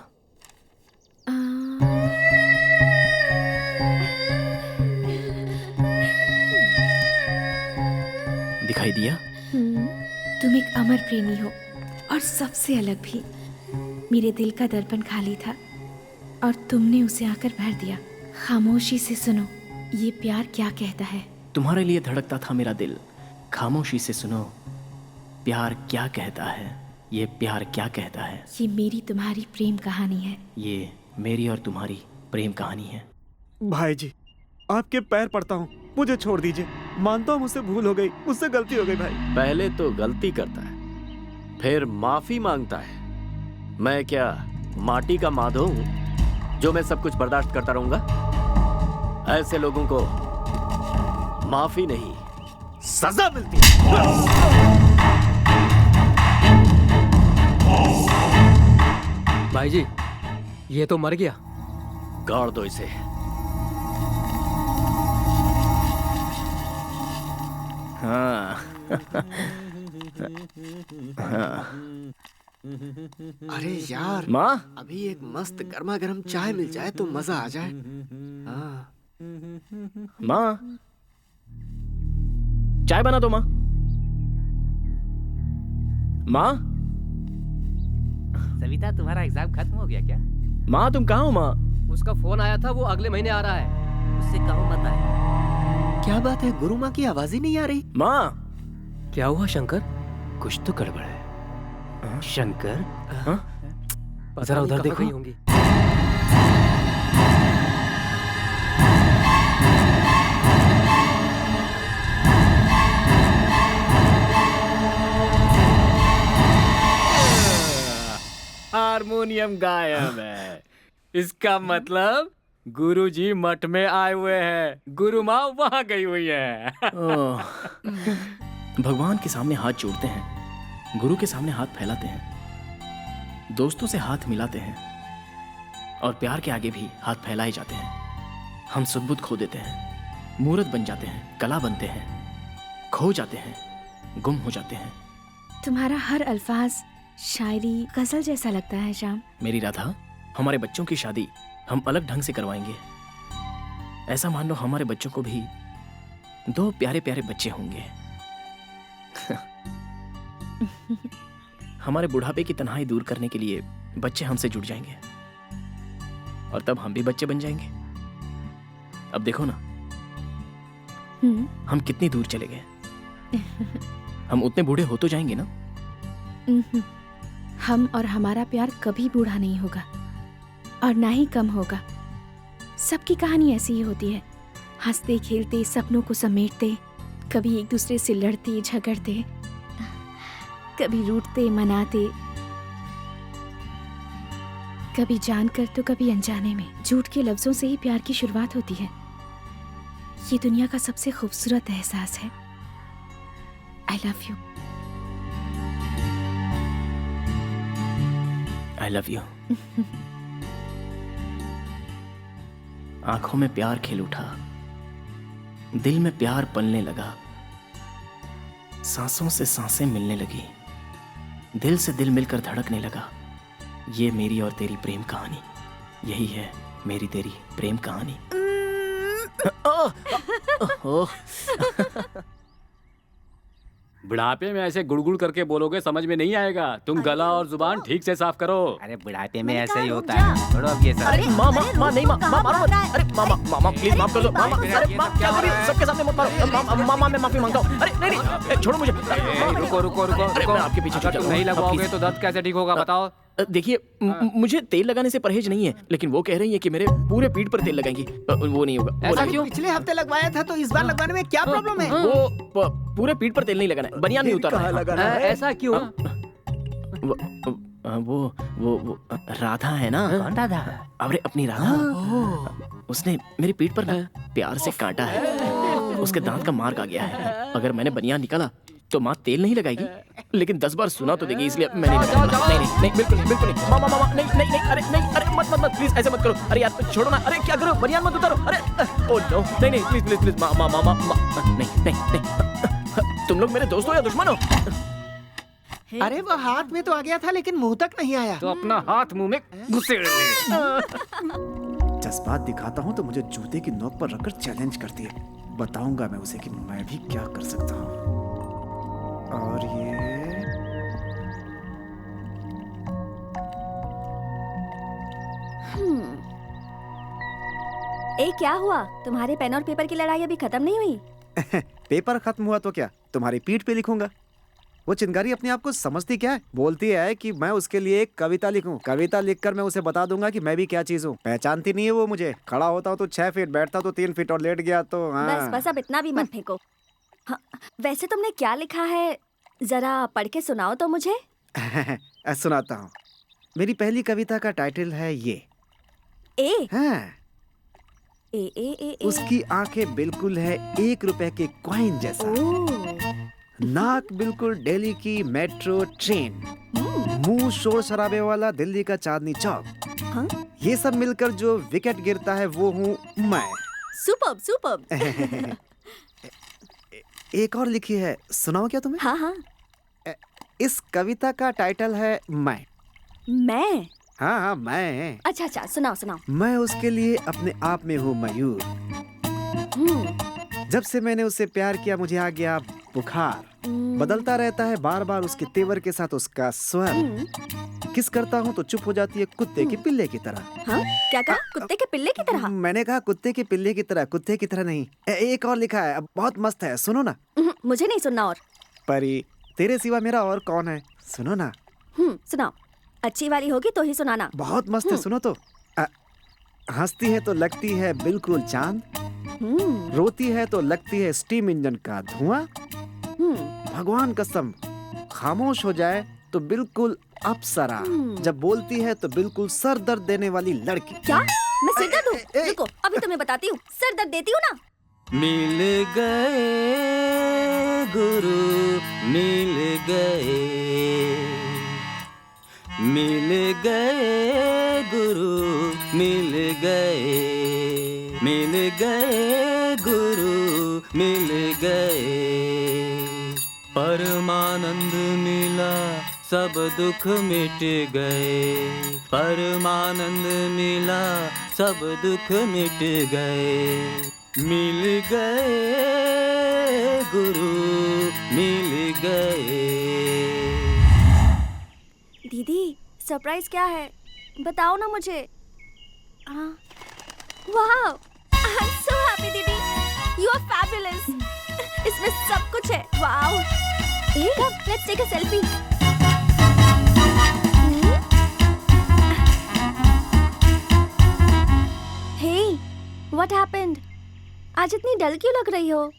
दिखाई दिया? तुम एक अमर प्रेमी हो और सबसे अलग भी। मेरे दिल का दर्पण खाली था और तुमने उसे आकर भर दिया। खामोशी से सुनो, ये प्यार क्या कहता है। तुम्हारे लिए धड़कता था मेरा दिल, खामोशी से सुनो प्यार क्या कहता है। ये प्यार क्या कहता है। ये मेरी तुम्हारी प्रेम कहानी है। ये मेरी और तुम्हारी प्रेम कहानी है। भाई जी, आपके पैर पड़ता हूँ, मुझे छोड़ दीजिए। मानता हूँ मुझसे भूल हो गई, मुझसे गलती हो गई भाई। पहले तो गलती करता है, फिर माफी मांगता है। मैं क्या माटी का माधो हूं जो मैं सब कुछ बर्दाश्त करता रहूंगा? ऐसे लोगों को माफी नहीं, सजा मिलती है। भाई जी, ये तो मर गया। गाड़ दो इसे। हाँ। अरे यार, माँ, अभी एक मस्त गर्मा गर्म चाय मिल जाए तो मजा आ जाए। हाँ। माँ, चाय बना दो माँ। माँ, सविता तुम्हारा एग्जाम खत्म हो गया क्या? माँ तुम कहाँ हो माँ? उसका फोन आया था, वो अगले महीने आ रहा है। उससे कहो मत आए। क्या बात है, गुरु माँ की आवाज ही नहीं आ रही। माँ, क्या हुआ शंकर? कुछ तो गड़बड़ है। शंकर, जरा उधर देखो। होंगी। हारमोनियम गायब है। इसका मतलब गुरुजी मठ में आए हुए हैं, गुरु माँ वहां गई हुई है। भगवान के सामने हाथ जोड़ते हैं, गुरु के सामने हाथ फैलाते हैं, दोस्तों से हाथ मिलाते हैं, और प्यार के आगे भी हाथ फैलाए जाते हैं। हम सुध-बुध खो देते हैं, मूर्त बन जाते हैं, कला बनते हैं, खो जाते हैं, गुम हो जाते हैं। तुम्हारा हर अल्फाज शायरी गजल जैसा लगता है श्याम। मेरी राधा, हमारे बच्चों की शादी हम अलग ढंग से करवाएंगे। ऐसा मान लो हमारे बच्चों को भी 2 प्यारे प्यारे बच्चे होंगे। हमारे बुढ़ापे की तन्हाई दूर करने के लिए बच्चे हमसे जुड़ जाएंगे, और तब हम भी बच्चे बन जाएंगे। अब देखो ना, हम कितनी दूर चले गए। हम उतने बूढ़े हो तो जाएंगे ना। हम और हमारा प्यार कभी बूढ़ा नहीं होगा और ना ही कम होगा। सबकी कहानी ऐसी ही होती है, हंसते खेलते सपनों को समेटते, कभी एक दूसरे से लड़ते झगड़ते, कभी रूठते मनाते, कभी जानकर तो कभी अनजाने में। झूठ के लफ्जों से ही प्यार की शुरुआत होती है। ये दुनिया का सबसे खूबसूरत एहसास है। I love you. I love you. आंखों में प्यार खिल उठा, दिल में प्यार पलने लगा, सांसों से सांसें मिलने लगी, दिल से दिल मिलकर धड़कने लगा। ये मेरी और तेरी प्रेम कहानी, यही है मेरी तेरी प्रेम कहानी। बुढ़ापे में ऐसे गुड़गुड़ करके बोलोगे समझ में नहीं आएगा। तुम गला और जुबान ठीक से साफ करो। अरे बुढ़ापे में ऐसे ही होता है। छोड़ो अब ये सब। अरे माँ नहीं माँ मारो मत। अरे मामा प्लीज माफ कर दो। मामा, अरे माँ क्या कर रही हो? सबके सामने मत मारो। मामा मैं माफी मांगता हूँ। अरे नहीं छोड़ो मुझे। रुको। अरे मैं आपके पीछे अगर तुम नहीं लगवाओगे तो दर्द कैसे ठीक होगा बताओ? देखिए मुझे तेल लगाने से परहेज नहीं है, लेकिन वो कह रही है कि मेरे पूरे पीठ पर तेल लगाएंगी। वो नहीं होगा। ऐसा क्यों? पिछले हफ्ते लगवाया था तो इस बार लगवाने में क्या प्रॉब्लम है? वो पूरे पीठ पर तेल नहीं लगाना है, बनियान नहीं उतारना है। ऐसा क्यों? वो राधा है ना? कौन राधा? अरे अपनी राधा, उसने मेरी पीठ पर ना प्यार से काटा है, उसके दांत का मार्क आ गया है। अगर मैंने बनियान निकाला तो माँ तेल नहीं लगाएगी, लेकिन 10 बार सुना तो देगी, इसलिए मैं नहीं लगाऊंगा। नहीं बिल्कुल नहीं। मामा नहीं अरे मत प्लीज ऐसे मत करो। अरे यार छोड़ो ना, अरे क्या करो, बनियान मत उतारो। अरे ओ नो नहीं प्लीज मामा नहीं तुम लोग मेरे दोस्त हो या दुश्मन हो? अरे वो हाथ में तो आ गया था लेकिन मुंह तक नहीं आया। तो अपना हाथ मुंह में घुसेड़ ले। जज्बात दिखाता हूँ तो मुझे जूते की नोक पर रखकर चैलेंज करती है। बताऊंगा मैं उसे कि मैं भी क्या कर सकता हूँ। और ये क्या हुआ? तुम्हारे पेन और पेपर की लड़ाई अभी खत्म नहीं हुई? पेपर खत्म हुआ तो क्या, तुम्हारी पीठ पे लिखूंगा। वो चिंगारी अपने आप को समझती क्या है? बोलती है कि मैं उसके लिए एक कविता लिखूं। कविता लिखकर मैं उसे बता दूंगा कि मैं भी क्या चीज हूँ। पहचानती नहीं है वो मुझे। खड़ा होता हूँ तो 6 फीट, बैठता तो 3 फीट और लेट गया तो हाँ। बस अब इतना भी मत फेंको। हाँ, वैसे तुमने क्या लिखा है, जरा पढ़ के सुनाओ तो मुझे। सुनाता हूँ। मेरी पहली कविता का टाइटल है ये। ए? हाँ। ए। उसकी आंखें बिल्कुल है 1 रुपए के कॉइन जैसा, नाक बिल्कुल दिल्ली की मेट्रो ट्रेन, मुंह शोर शराबे वाला दिल्ली का चांदनी चौक। हाँ? ये सब मिलकर जो विकेट गिरता है वो हूँ मैं। सुपर्ब। एक और लिखी है, सुनाओ क्या तुम्हें? हाँ। इस कविता का टाइटल है मैं। हाँ मैं। अच्छा सुनाओ। मैं उसके लिए अपने आप में हूँ मयूर। जब से मैंने उससे प्यार किया मुझे आ गया बुखार। बदलता रहता है बार बार उसके तेवर के साथ उसका स्वर। किस करता हूँ तो चुप हो जाती है कुत्ते के पिल्ले की तरह। हाँ? क्या कहा? कुत्ते के पिल्ले की तरह? मैंने कहा कुत्ते के पिल्ले की तरह, कुत्ते की तरह नहीं। एक और लिखा है, बहुत मस्त है, सुनो ना। मुझे नहीं सुनना। और परी तेरे सिवा मेरा और कौन है, सुनो ना। सुनाओ, अच्छी वाली होगी तो ही सुनाना। बहुत मस्त है, सुनो तो। हंसती है तो लगती है बिल्कुल चांद, रोती है तो लगती है स्टीम इंजन का धुआं। भगवान कसम खामोश हो जाए तो बिल्कुल अप्सरा, जब बोलती है तो बिल्कुल सर दर्द देने वाली लड़की। क्या मैं सिर दर्द दूं? रुको अभी तुम्हें बताती हूँ, सर दर्द देती हूँ ना। मिल गए गुरु मिल गए, मिल गए गुरु मिल गए, मिल गए गुरु मिल गए, परमानंद मिला सब दुख मिट गए, परमानंद मिला सब दुख मिट गए, मिल गए गुरु मिल गए। दीदी सरप्राइज क्या है बताओ ना मुझे। वाह आई एम सो हैप्पी दीदी, यू आर फैबुलस। इसमें सब कुछ है। Wow come let's take a selfie. Hey what happened? आज इतनी डल क्यों लग रही हो?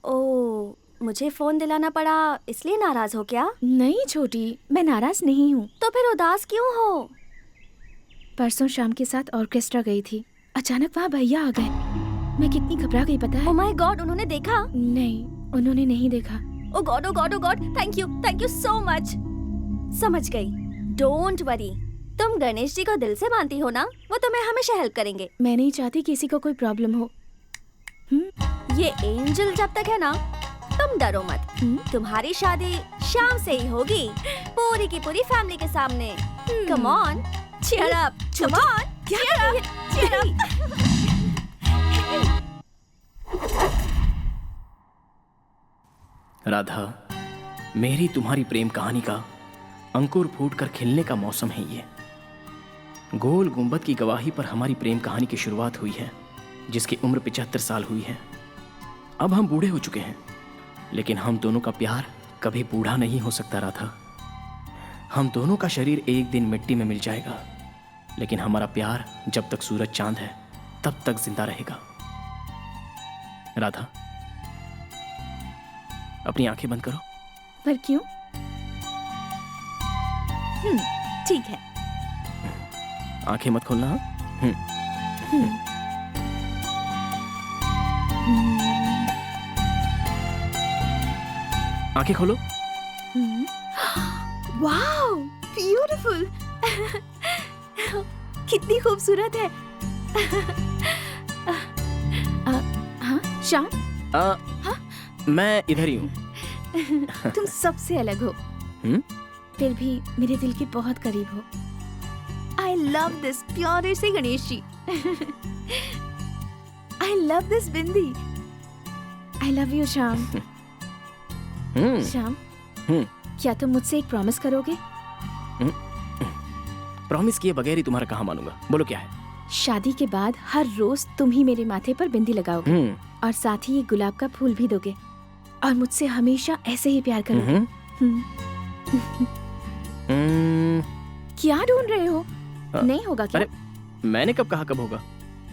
ओह मुझे फोन दिलाना पड़ा इसलिए नाराज हो क्या? नहीं छोटी, मैं नाराज नहीं हूँ। तो फिर उदास क्यों हो? परसों शाम के साथ ऑर्केस्ट्रा गई थी, अचानक वहाँ भैया आ गए। मैं कितनी घबरा गई पता है? ओह माय गॉड, उन्होंने देखा? नहीं उन्होंने नहीं देखा। Oh God thank you so much. समझ गई, डोंट वरी। तुम गणेश जी को दिल से मानती हो ना, वो तुम्हें हमेशा हेल्प करेंगे। मैं नहीं चाहती किसी को कोई प्रॉब्लम हो। ये एंजल जब तक है ना तुम डरो मत। तुम्हारी शादी शाम से ही होगी पूरी की पूरी फैमिली के सामने। Come on cheer up, come on, cheer up. Radha, मेरी तुम्हारी प्रेम कहानी का अंकुर फूटकर खिलने का मौसम है ये। गोल गुंबद की गवाही पर हमारी प्रेम कहानी की शुरुआत हुई है, जिसकी उम्र 75 साल हुई है। अब हम बूढ़े हो चुके हैं, लेकिन हम दोनों का प्यार कभी बूढ़ा नहीं हो सकता राधा। हम दोनों का शरीर एक दिन मिट्टी में मिल जाएगा, लेकिन हमारा प्यार जब तक सूरज चांद है तब तक जिंदा रहेगा। राधा, अपनी आंखें बंद करो। पर क्यों? ठीक है। आंखें मत खोलना। आंखें खोलो। Wow, beautiful. कितनी खूबसूरत है। हाँ श्याम, मैं इधर ही हूँ। तुम सबसे अलग हो, फिर भी मेरे दिल के बहुत करीब हो। I love this प्यारे से Ganesh ji. I love this bindi. I love you Shyam. Shyam, क्या तुम मुझसे एक प्रॉमिस करोगे? प्रॉमिस किए बगैर ही तुम्हारा कहाँ मानूंगा। बोलो क्या है? शादी के बाद हर रोज तुम ही मेरे माथे पर बिंदी लगाओगे और साथ ही ये गुलाब का फूल भी दोगे और मुझसे हमेशा ऐसे ही प्यार करोगे। क्या ढूंढ रहे हो? नहीं होगा क्या? अरे मैंने कब कहा कब होगा?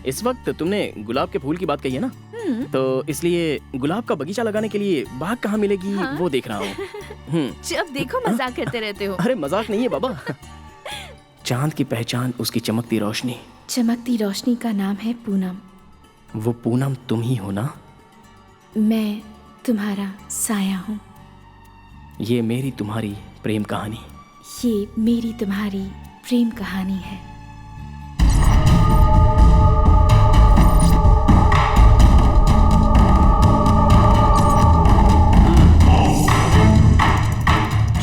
इस वक्त तुमने गुलाब के फूल की बात कही है ना, तो इसलिए गुलाब का बगीचा लगाने के लिए बाग कहाँ मिलेगी वो देख रहा हूँ। जब देखो मजाक करते रहते हो। अरे मजाक नहीं है बाबा। चांद की पहचान उसकी चमकती रोशनी। चमकती रोशनी का नाम है पूनम। वो पूनम तुम ही हो ना? मैं तुम्हारा साया हूँ। ये मेरी तुम्हारी प्रेम कहानी। ये मेरी तुम्हारी प्रेम कहानी है।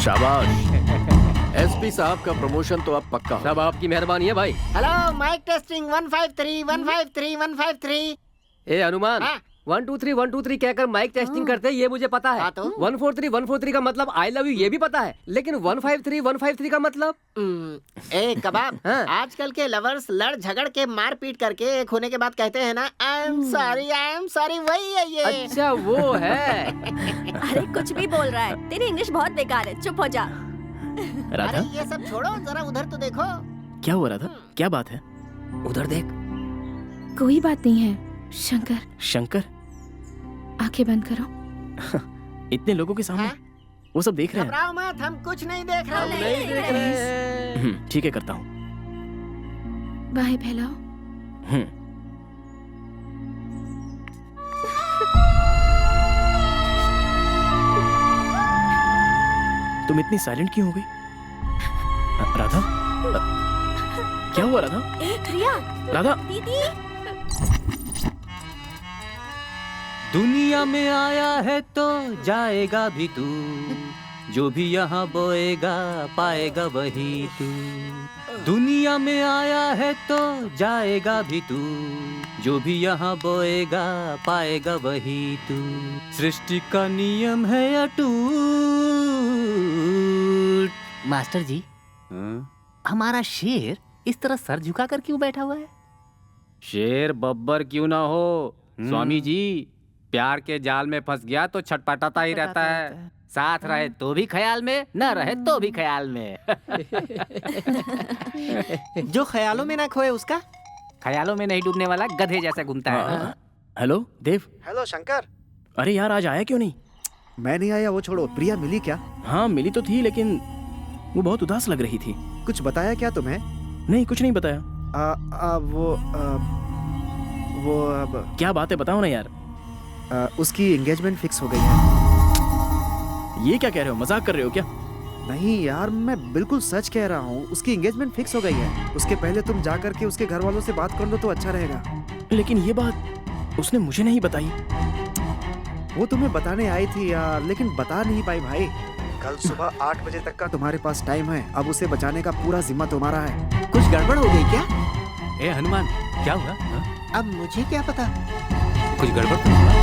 शाबाश। एसपी साहब का प्रमोशन तो अब पक्का। सब आपकी मेहरबानी है भाई। Hello, mike testing 153 153 153। ए हनुमान, 1 2 3 1 2 3 कहकर माइक टेस्टिंग करते हैं, ये मुझे पता है। 143 का मतलब आई लव यू ये भी पता है, लेकिन 153 का मतलब ए कबाब। आजकल के लवर्स लड़ झगड़ के मार पीट करके एक होने के बाद कहते हैं ना आई एम सॉरी, वही है ये। अच्छा वो है। अरे कुछ भी बोल रहा है, तेरी इंग्लिश बहुत बेकार है, चुप हो जा। राधा, अरे ये सब छोड़ो, जरा उधर तो देखो। क्या हुआ राधा? क्या बात है? उधर देख। कोई बात नहीं है शंकर। शंकर? आंखें बंद करो। इतने लोगों के सामने वो सब देख रहे हैं। घबराओ मत, हम कुछ नहीं देख रहे। हम नहीं देख रहे। ठीक है, करता हूँ। बाहें फैलाओ। तुम इतनी साइलेंट क्यों हो गई? राधा, क्या हुआ राधा? प्रिया, राधा, दीदी। दुनिया में आया है तो जाएगा भी तू, जो भी यहाँ बोएगा पाएगा वही तू। दुनिया में आया है तो जाएगा भी तू, जो भी यहाँ बोएगा पाएगा वही तू। सृष्टि का नियम है अटूट। मास्टर जी, हमारा शेर इस तरह सर झुका कर क्यों बैठा हुआ है? शेर बब्बर क्यों ना हो स्वामी जी, प्यार के जाल में फंस गया तो छटपटाता ही रहता है। साथ रहे तो भी ख्याल में, न रहे तो भी ख्याल में। जो ख्यालों में ना खोए उसका ख्यालों में नहीं डूबने वाला गधे जैसा घूमता है। हेलो देव। हेलो शंकर। अरे यार, आज आया क्यों नहीं? मैं नहीं आया वो छोड़ो, प्रिया मिली क्या? हाँ मिली तो थी, लेकिन वो बहुत उदास लग रही थी। कुछ बताया क्या तुम्हें? नहीं, कुछ नहीं बताया। वो अब क्या बात है, बताओ ना यार। उसकी एंगेजमेंट फिक्स हो गई है। ये क्या कह रहे हो? मजाक कर रहे हो क्या? नहीं यार, मैं बिल्कुल सच कह रहा हूँ, उसकी एंगेजमेंट फिक्स हो गई है। उसके पहले तुम जा करके उसके घर वालों से बात कर लो तो अच्छा रहेगा। लेकिन ये बात उसने मुझे नहीं बताई। वो तुम्हें बताने आई थी यार, लेकिन बता नहीं पाई भाई। कल सुबह 8 बजे तक का तुम्हारे पास टाइम है, अब उसे बचाने का पूरा जिम्मा तुम्हारा है। कुछ गड़बड़ हो गई क्या? ए हनुमान, क्या हुआ? अब मुझे क्या पता, कुछ गड़बड़ तो हुआ?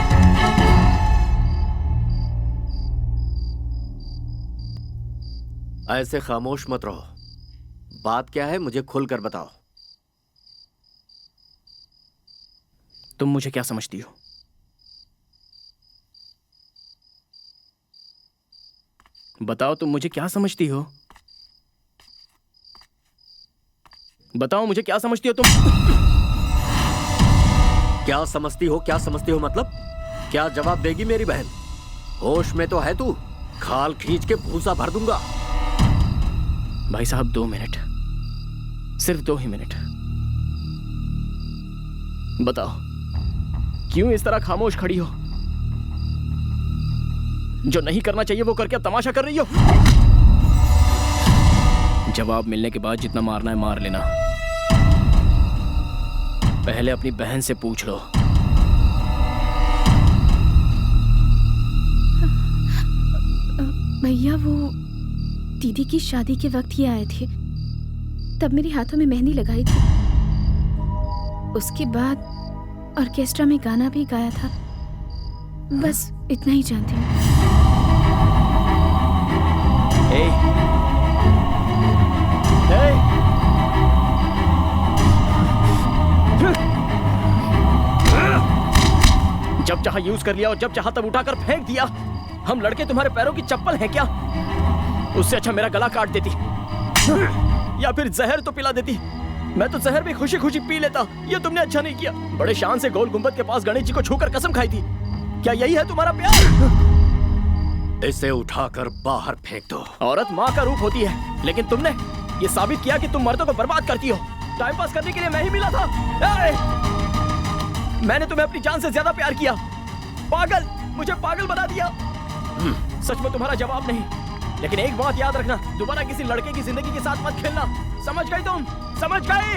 ऐसे खामोश मत रहो। बात क्या है मुझे खुलकर बताओ। तुम मुझे क्या समझती हो? बताओ, तुम मुझे क्या समझती हो? बताओ मुझे, क्या समझती हो तुम? क्या समझती हो मतलब? क्या जवाब देगी मेरी बहन? होश में तो है तू? खाल खींच के भूसा भर दूंगा। भाई साहब 2 मिनट, सिर्फ 2 ही मिनट। बताओ क्यों इस तरह खामोश खड़ी हो? जो नहीं करना चाहिए वो करके अब तमाशा कर रही हो? जवाब मिलने के बाद जितना मारना है मार लेना। पहले अपनी बहन से पूछ लो। भैया वो दीदी की शादी के वक्त ही आए थे, तब मेरे हाथों में मेहंदी लगाई थी। उसके बाद ऑर्केस्ट्रा में गाना भी गाया था। बस इतना ही जानती हूँ। जब चाहा यूज कर लिया और जब चाहा तब उठाकर फेंक दिया। हम लड़के तुम्हारे पैरों की चप्पल हैं क्या? उससे अच्छा मेरा गला काट देती या फिर जहर तो पिला देती। मैं तो जहर भी खुशी खुशी पी लेता। ये तुमने अच्छा नहीं किया। बड़े शान से गोल गुंबद के पास गणेश जी को छूकर कसम खाई थी। क्या यही है तुम्हारा प्यार? इसे उठाकर बाहर फेंक दो। औरत माँ का रूप होती है, लेकिन तुमने ये साबित किया कि तुम मर्दों को बर्बाद करती हो। टाइम पास करने के लिए मैं ही मिला था। मैंने तुम्हें अपनी जान से ज्यादा प्यार किया। पागल, मुझे पागल बना दिया। सच में तुम्हारा जवाब नहीं, लेकिन एक बात याद रखना, दोबारा किसी लड़के की जिंदगी के साथ मत खेलना। समझ गई तुम? समझ गई?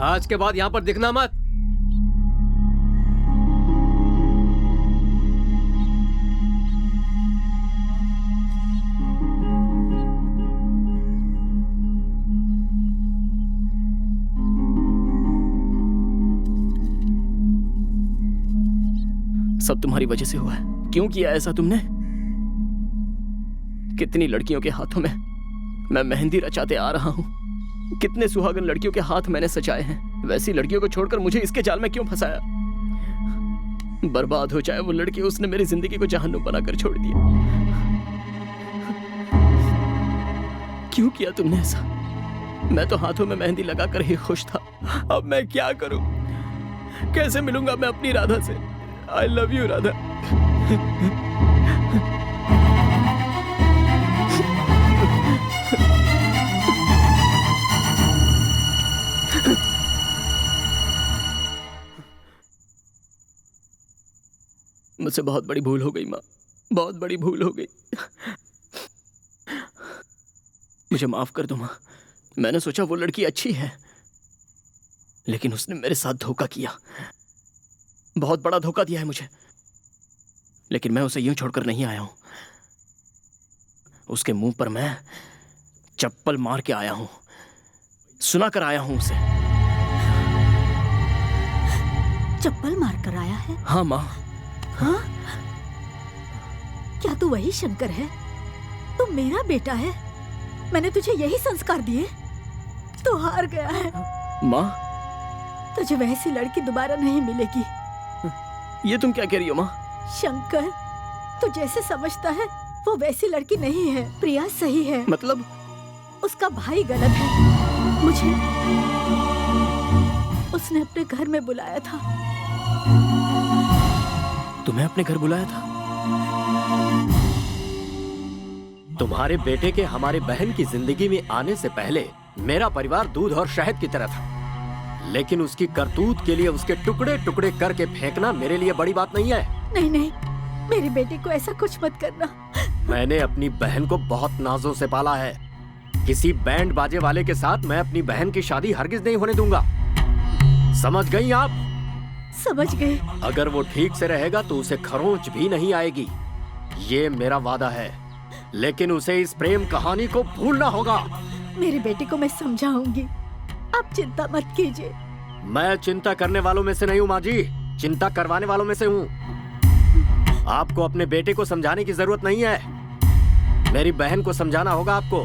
आज के बाद यहाँ पर दिखना मत। सब तुम्हारी वजह से हुआ है। क्यों किया ऐसा तुमने? कितनी लड़कियों के हाथों में मैं मेहंदी रचाते आ रहा हूं। कितने सुहागन लड़कियों के हाथ मैंने सजाए हैं। वैसी लड़कियों को छोड़कर मुझे इसके जाल में क्यों फंसाया? बर्बाद हो जाए वो लड़की, उसने मेरी जिंदगी को जहन्नुम बनाकर छोड़ दिया। क्यों किया तुमने ऐसा? मैं तो हाथों में मेहंदी लगाकर ही खुश था। अब मैं क्या करूं? कैसे मिलूंगा मैं अपनी राधा से? I love you, Radha. मुझसे बहुत बड़ी भूल हो गई माँ, बहुत बड़ी भूल हो गई। मुझे माफ कर दो माँ। मैंने सोचा वो लड़की अच्छी है, लेकिन उसने मेरे साथ धोखा किया। बहुत बड़ा धोखा दिया है मुझे, लेकिन मैं उसे यूं छोड़कर नहीं आया हूं। उसके मुंह पर मैं चप्पल मार के आया हूं, सुना कर आया हूं उसे। चप्पल मार कर आया है? हाँ माँ। हाँ? क्या तू वही शंकर है? तू मेरा बेटा है। मैंने तुझे यही संस्कार दिए। तू हार गया है माँ। तुझे वैसी लड़की दोबारा नहीं मिलेगी। ये तुम क्या कह रही हो माँ? शंकर, तू जैसे समझता है वो वैसी लड़की नहीं है। प्रिया सही है। मतलब? उसका भाई गलत है। मुझे उसने अपने घर में बुलाया था। तुम्हें अपने घर बुलाया था? तुम्हारे बेटे के हमारे बहन की जिंदगी में आने से पहले मेरा परिवार दूध और शहद की तरह था, लेकिन उसकी करतूत के लिए उसके टुकड़े टुकड़े करके फेंकना मेरे लिए बड़ी बात नहीं है। नहीं नहीं, मेरी बेटी को ऐसा कुछ मत करना। मैंने अपनी बहन को बहुत नाजों से पाला है। किसी बैंड बाजे वाले के साथ मैं अपनी बहन की शादी हरगिज नहीं होने दूंगा। समझ गई आप? समझ गए। अगर वो ठीक से रहेगा तो उसे खरोंच भी नहीं आएगी, ये मेरा वादा है। लेकिन उसे इस प्रेम कहानी को भूलना होगा। मेरी बेटी को मैं समझाऊंगी, आप चिंता मत कीजिए। मैं चिंता करने वालों में से नहीं हूँ माँ जी, चिंता करवाने वालों में से हूँ। आपको अपने बेटे को समझाने की जरूरत नहीं है, मेरी बहन को समझाना होगा आपको।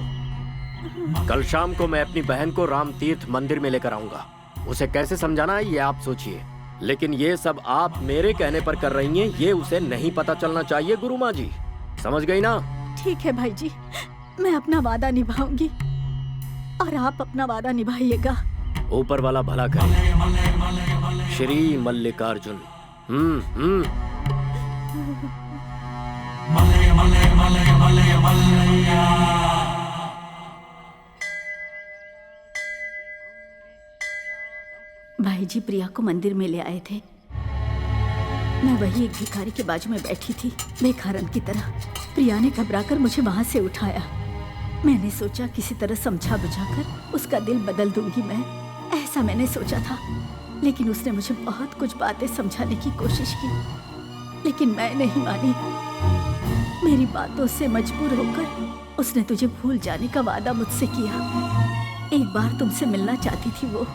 कल शाम को मैं अपनी बहन को राम तीर्थ मंदिर में लेकर आऊंगा। उसे कैसे समझाना है ये आप सोचिए, लेकिन ये सब आप मेरे कहने पर कर रही हैं, ये उसे नहीं पता चलना चाहिए गुरु माँ जी। समझ गई ना? ठीक है भाई जी, मैं अपना वादा निभाऊंगी और आप अपना वादा निभाइएगा। ऊपर वाला भला करे। श्री मल्लिकार्जुन। भाई जी प्रिया को मंदिर में ले आए थे। मैं वही एक भिखारी के बाजू में बैठी थी, बेखारन की तरह। प्रिया ने घबराकर मुझे वहां से उठाया। मैंने सोचा किसी तरह समझा बुझाकर उसका दिल बदल दूंगी मैं, ऐसा मैंने सोचा था। लेकिन उसने मुझे बहुत कुछ बातें समझाने की कोशिश की, लेकिन मैं नहीं मानी। मेरी बातों से मजबूर होकर उसने तुझे भूल जाने का वादा मुझसे किया। एक बार तुमसे मिलना चाहती थी वो,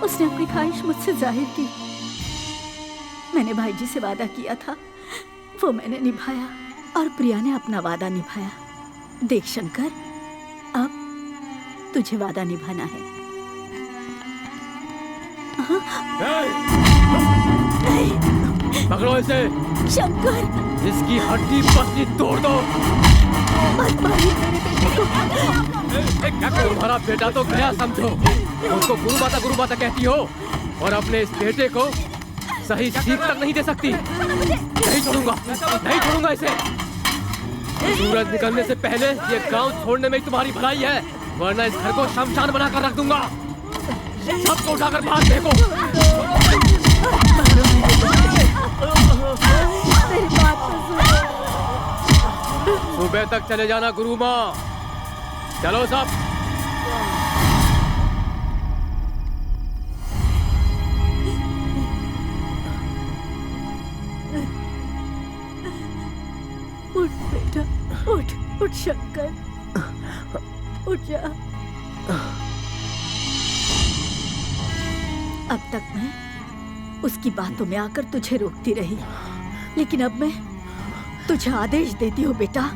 उसने अपनी ख्वाहिश मुझसे जाहिर की। मैंने भाई जी से वादा किया था, वो मैंने निभाया और प्रिया ने अपना वादा निभाया। देख शंकर, अब तुझे वादा निभाना है। पकड़ो इसे। शंकर, इसकी हड्डी पसली तोड़ दो। मत मारिए मेरे बेटे को। तुम्हारा बेटा तो गया समझो। उसको गुरु माता कहती हो और अपने इस बेटे को सही सीख तक नहीं दे सकती। नहीं छोड़ूंगा इसे। सूरज निकलने से पहले ये गांव छोड़ने में तुम्हारी भलाई है, वरना इस घर को शमशान बनाकर रख दूंगा। सबको उठाकर बाहर फेंको। सुबह तक चले जाना गुरु माँ। चलो सब। उठ बेटा, उठ शंकर, उठ जा। अब तक मैं उसकी बातों में आकर तुझे रोकती रही, लेकिन अब मैं तुझे आदेश देती हूँ बेटा,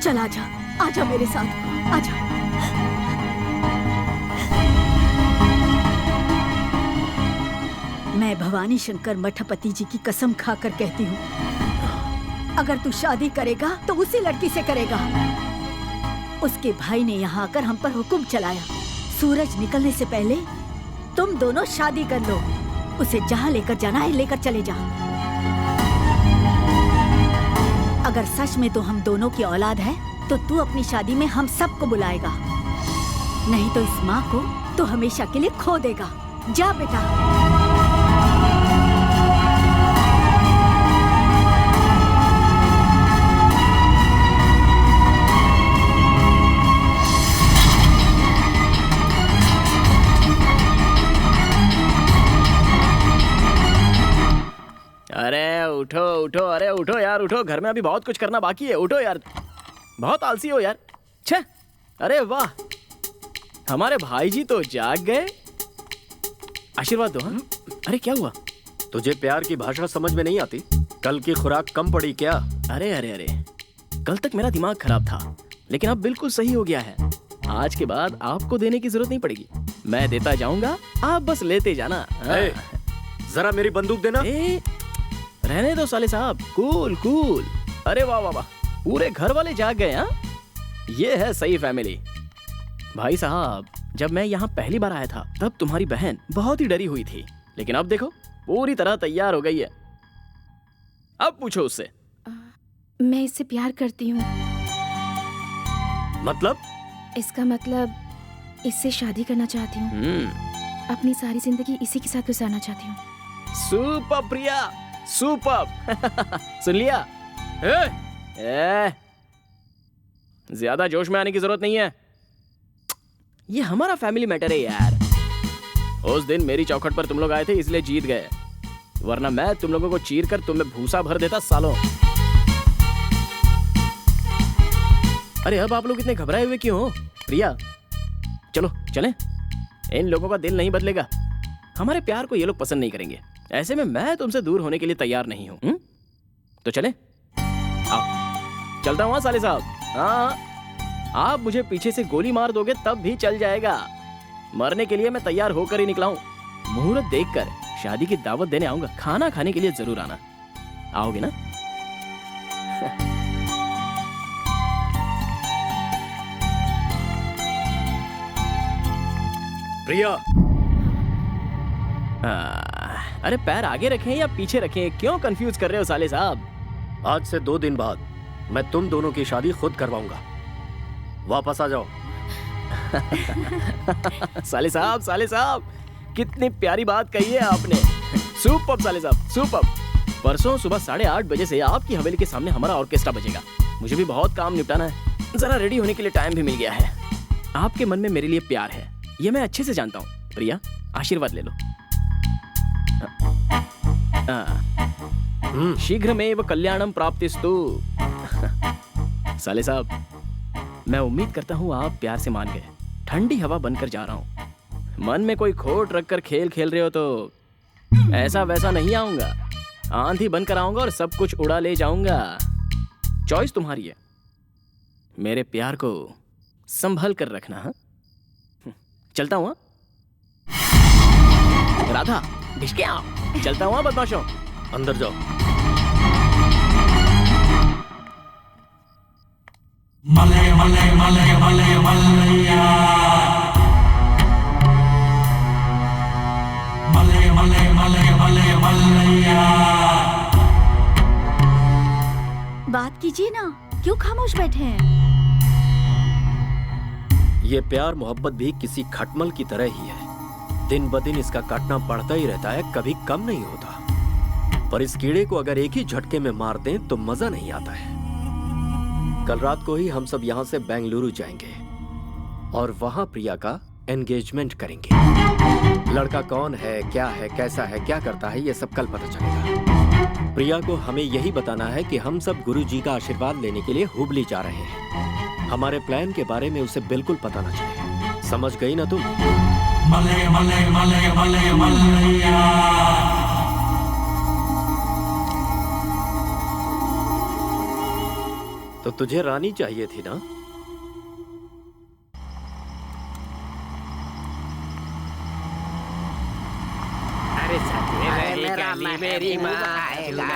चला जा, आजा मेरे साथ, आजा। मैं भवानी शंकर मठपति जी की कसम खाकर कहती हूँ, अगर तू शादी करेगा तो उसी लड़की से करेगा। उसके भाई ने यहाँ आकर हम पर हुक्म चलाया, सूरज निकलने से पहले तुम दोनों शादी कर लो। उसे जहाँ लेकर जाना है लेकर चले जा। अगर सच में तो हम दोनों की औलाद है तो तू अपनी शादी में हम सबको बुलाएगा, नहीं तो इस माँ को तो हमेशा के लिए खो देगा। जा बेटा। अरे उठो उठो, अरे उठो यार, उठो। घर में अभी बहुत कुछ करना बाकी है। उठो यार, बहुत आलसी हो यार। छे, अरे वाह, हमारे भाई जी तो जाग गए। आशीर्वाद दो। हाँ? अरे क्या हुआ? तुझे प्यार की भाषा समझ में नहीं आती? कल की खुराक कम पड़ी क्या? अरे अरे अरे, कल तक मेरा दिमाग खराब था, लेकिन अब बिल्कुल सही हो गया है। आज के बाद आपको देने की जरूरत नहीं पड़ेगी, मैं देता जाऊंगा, आप बस लेते जाना। जरा मेरी बंदूक देना। रहने दो साले साहब, कूल कूल। अरे वाह वाह वाह, पूरे घर वाले जाग गए। हाँ, ये है सही फैमिली। भाई साहब, जब मैं यहाँ पहली बार आया था तब तुम्हारी बहन बहुत ही डरी हुई थी, लेकिन अब देखो पूरी तरह तैयार हो गई है। अब पूछो उससे। मैं इससे प्यार करती हूँ। मतलब? इसका मतलब इससे शादी करना चाहती हूँ। अपनी सारी जिंदगी इसी के साथ गुजारना चाहती हूँ। सुपर प्रिया, सुपर। सुन लिया? ज्यादा जोश में आने की जरूरत नहीं है, ये हमारा फैमिली मैटर है यार। उस दिन मेरी चौखट पर तुम लोग आए थे इसलिए जीत गए, वरना मैं तुम लोगों को चीर कर तुम में भूसा भर देता सालों। अरे अब आप लोग इतने घबराए हुए क्यों हो? प्रिया, चलो चलें। इन लोगों का दिल नहीं बदलेगा, हमारे प्यार को ये लोग पसंद नहीं करेंगे। ऐसे में मैं तुमसे दूर होने के लिए तैयार नहीं हूं। तो चलें? आओ, चलता हूं साले साहब। हाँ, आप मुझे पीछे से गोली मार दोगे तब भी चल जाएगा, मरने के लिए मैं तैयार होकर ही निकला हूं। मुहूर्त देखकर शादी की दावत देने आऊंगा, खाना खाने के लिए जरूर आना। आओगे ना? प्रिया, अरे पैर आगे रखें या पीछे रखें, क्यों कंफ्यूज कर रहे हो साले साहब? आज से 2 दिन बाद मैं तुम दोनों की शादी खुद करवाऊंगा। वापस आ जाओ। साले साहब कितनी प्यारी बात कही है आपने। सुपर साले साहब, सुपर। परसों सुबह 8:30 बजे से आपकी हवेली के सामने हमारा ऑर्केस्ट्रा बजेगा। मुझे भी बहुत काम निपटाना है, जरा रेडी होने के लिए टाइम भी मिल गया है। आपके मन में मेरे लिए प्यार है, ये मैं अच्छे से जानता हूँ। प्रिया, आशीर्वाद ले लो। शीघ्रमेव कल्याणम प्राप्तिस्तु। साले साहब, मैं उम्मीद करता हूँ आप प्यार से मान गए। ठंडी हवा बनकर जा रहा हूँ। मन में कोई खोट रखकर खेल खेल रहे हो तो ऐसा वैसा नहीं आऊंगा। आंधी बनकर आऊंगा और सब कुछ उड़ा ले जाऊंगा। चॉइस तुम्हारी है। मेरे प्यार को संभल कर रखना। हाँ, चलता हूँ। राधा, भिष्के आओ। चलता हूँ बदमाशों। अंदर जाओ। Malay Malay Malay Malay Malaiya, Malay Malay Malay Malay Malaiya. बात कीजिए ना, क्यों खामोश बैठे हैं? ये प्यार मोहब्बत भी किसी खटमल की तरह ही है। दिन ब दिन इसका काटना बढ़ता ही रहता है, कभी कम नहीं होता। पर इस कीड़े को अगर एक ही झटके में मार दें तो मजा नहीं आता है। कल रात को ही हम सब यहाँ से बेंगलुरु जाएंगे और वहां प्रिया का एंगेजमेंट करेंगे। लड़का कौन है, क्या है, कैसा है, क्या करता है, ये सब कल पता चलेगा। प्रिया को हमें यही बताना है कि हम सब गुरुजी का आशीर्वाद लेने के लिए हुबली जा रहे हैं। हमारे प्लान के बारे में उसे बिल्कुल पता ना चले। समझ गई ना तुम? Malay Malay Malay Malay Malaiya. तो तुझे रानी चाहिए थी ना? अरे मेरी माँ आएगा,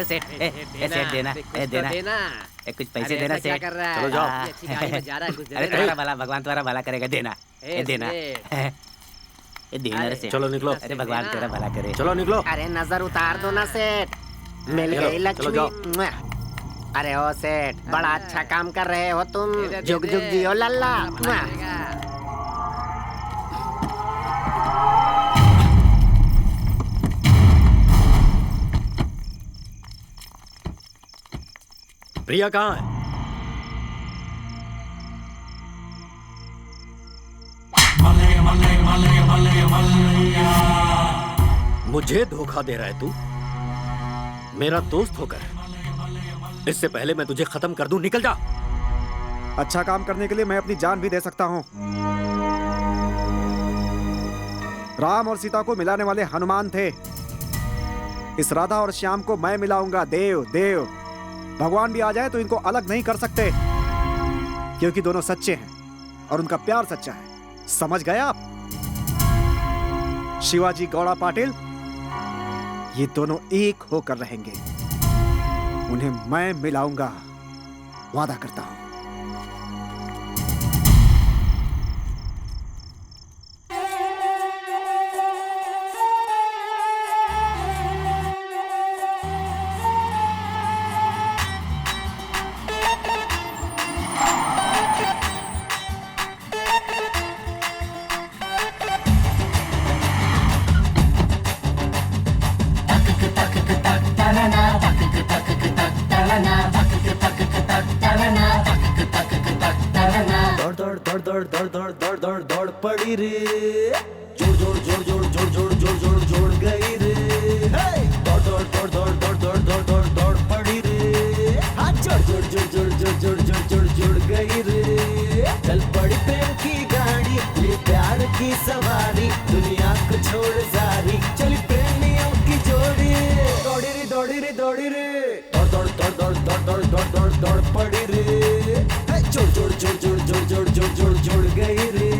सेठ देना, कुछ पैसे देना सेठ। चलो जाओ। अरे तुम्हारा भला, भगवान तुम्हारा भला करेगा। देना, देना, देना रे सेठ। चलो निकलो। अरे भगवान तेरा भला करे। चलो निकलो। अरे नजर उतार दो ना सेठ, मिल गई लक्ष्मी। अरे ओ सेठ, बड़ा अच्छा काम कर रहे हो तुम। जुग जुग जियो लल्ला। प्रिया कहाँ है? Malay Malay Malay Malay Malaiya. मुझे धोखा दे रहा है तू? मेरा दोस्त होकर। इससे पहले मैं तुझे खत्म कर दूं, निकल जा। अच्छा काम करने के लिए मैं अपनी जान भी दे सकता हूँ। राम और सीता को मिलाने वाले हनुमान थे। इस राधा और श्याम को मैं मिलाऊंगा। देव देव भगवान भी आ जाए तो इनको अलग नहीं कर सकते, क्योंकि दोनों सच्चे हैं और उनका प्यार सच्चा है। समझ गए आप? शिवाजी गौड़ा पाटिल, ये दोनों एक होकर रहेंगे। उन्हें मैं मिलाऊंगा, वादा करता हूं। दौड़ पड़ी रे, जोड़ जोड़ जोड़ जोड़ जोड़ जोड़ जोड़ जोड़ जोड़ गई रे। दौड़ दौड़ दौड़ दौड़ दौड़ दौड़ दौड़ दौड़ दौड़ पड़ी रे। हाथ जोड़ जोड़ जोड़ जोड़ जोड़ जोड़ जोड़ जोड़ जोड़ गई रे। चल पड़ी प्रेम की गाड़ी, ये प्यार की सवारी, दुनिया को छोड़ सारी, चली प्रेमियों की जोड़ी। दौड़ी रे दौड़ी रे दौड़ी रे, दौड़ दौड़ दौड़ दौड़ दौड़ दौड़ दौड़ दौड़ दौड़ पड़ी रे। जोड़ जोड़ जोड़ जोड़ जोड़ जोड़ जोड़ जोड़ जोड़ गई रे।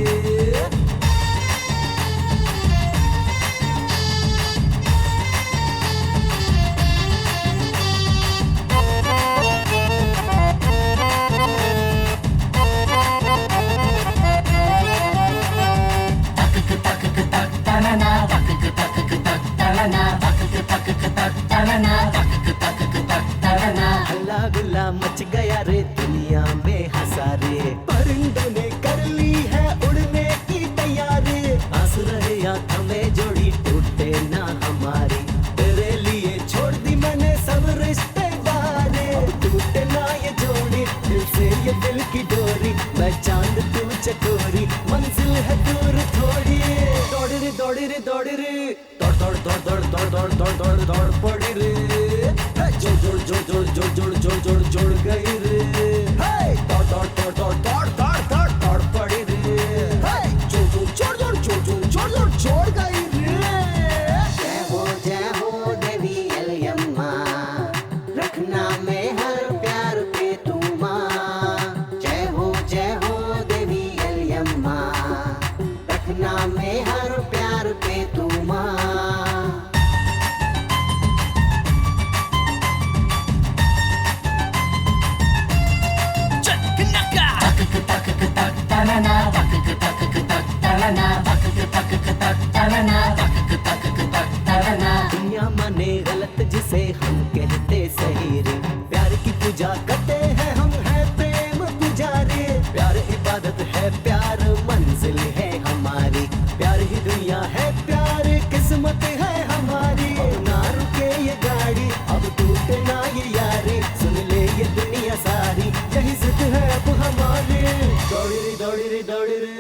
बाबुला मच गया रे दुनिया में हंसारे। परिंदों ने कर ली है उड़ने की तैयारी, आस रहे आंखों में जोड़ी टूटे ना हमारी। तेरे लिए छोड़ दी मैंने सब रिश्तेदारी, अब टूटे ना ये जोड़ी दिल से ये दिल की डोरी। मैं चांद तू चकोरी, मंजिल है दूर थोड़ी। दौड़ रे दौड़ रे दौड़ रे, दौड़ दौड़ दौड़ दौड़ दौड़ दौड़ दौड़ दौड़ दौड़ पड़ी रे। जोड़ जोड़ जोड़ जोड़ जोड़ जोड़ जोड़ जोड़ जोड़ गई रे। दौड़ दौड़ दौड़ दौड़ दौड़ दौड़ दौड़ दौड़ पड़ी रे। जोड़ जोड़ जोड़ जोड़ जोड़ जोड़ जोड़ जोड़ जोड़ गई रे। जय हो देवी एलियम्मा, रखना में हर प्यार पे तू माँ। जय हो देवी एलियम्मा, रखना में हर प्यार पे तू माँ। दुनिया माने गलत जिसे हम कहते सही रे। प्यार की पूजा करते हैं हम, है प्रेम पुजारी। प्यार इबादत है, प्यार मंजिल है हमारी। प्यार ही दुनिया है, प्यार किस्मत है हमारी। अब ना रुके ये गाड़ी, अब टूटे ना ये यारी। सुन ले ये दुनिया सारी, यही जिद है अब हमारी। दौड़ी रे दौड़ी रे दौड़ी रे,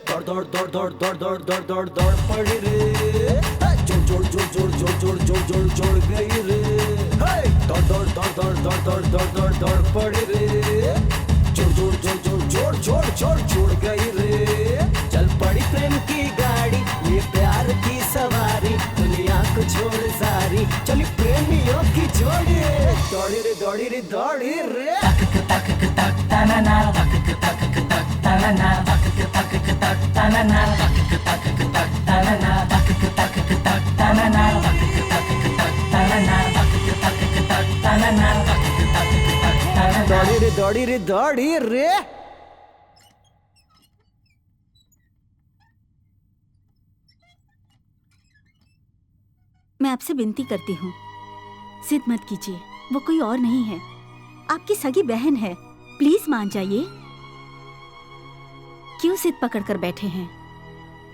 दौड़ दौड़ दौड़ दौड़ दौड़ दौड़ दौड़ दौड़ दौड़ पड़ी रे। जोड़ जोड़ जोड़ जोड़ जोड़ जोड़ जोड़ जोड़ गई रे। दौड़ दौड़ दौड़ दौड़ दौड़ दौड़ दौड़ दौड़ दौड़ पड़ी रे। जोड़ जोड़ जोड़ जोड़ जोड़ जोड़ जोड़ जोड़ गई रे। चल पड़ी प्रेम की गाड़ी, ये प्यार की सवारी। दुनिया को छोड़ सारी, चली प्रेमियों की जोड़ी। दौड़ी रे दौड़ी रे दौड़ी रे। दौड़ी रे दौड़ी रे। मैं आपसे विनती करती हूँ, जिद मत कीजिए। वो कोई और नहीं है, आपकी सगी बहन है। प्लीज मान जाइए। क्यों जिद पकड़ कर बैठे हैं?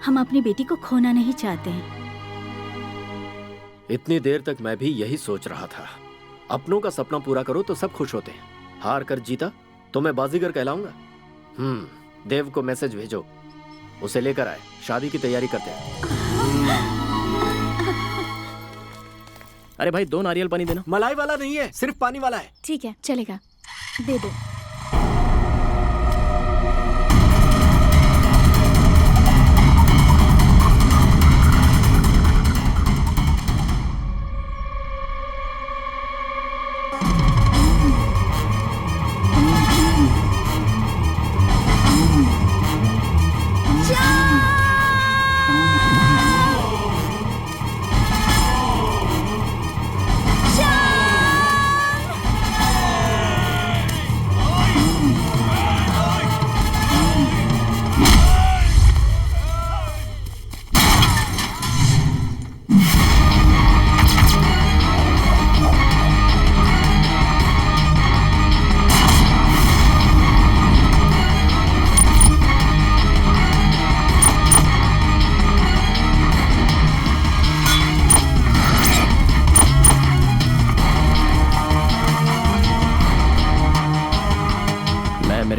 हम अपनी बेटी को खोना नहीं चाहते हैं। इतनी देर तक मैं भी यही सोच रहा था। अपनों का सपना पूरा करो तो सब खुश होते हैं। हार कर जीता तो मैं बाजीगर कहलाऊंगा। देव को मैसेज भेजो, उसे लेकर आए, शादी की तैयारी करते हैं। अरे भाई 2 नारियल पानी देना। मलाई वाला नहीं है, सिर्फ पानी वाला है। ठीक है, चलेगा, दे दो।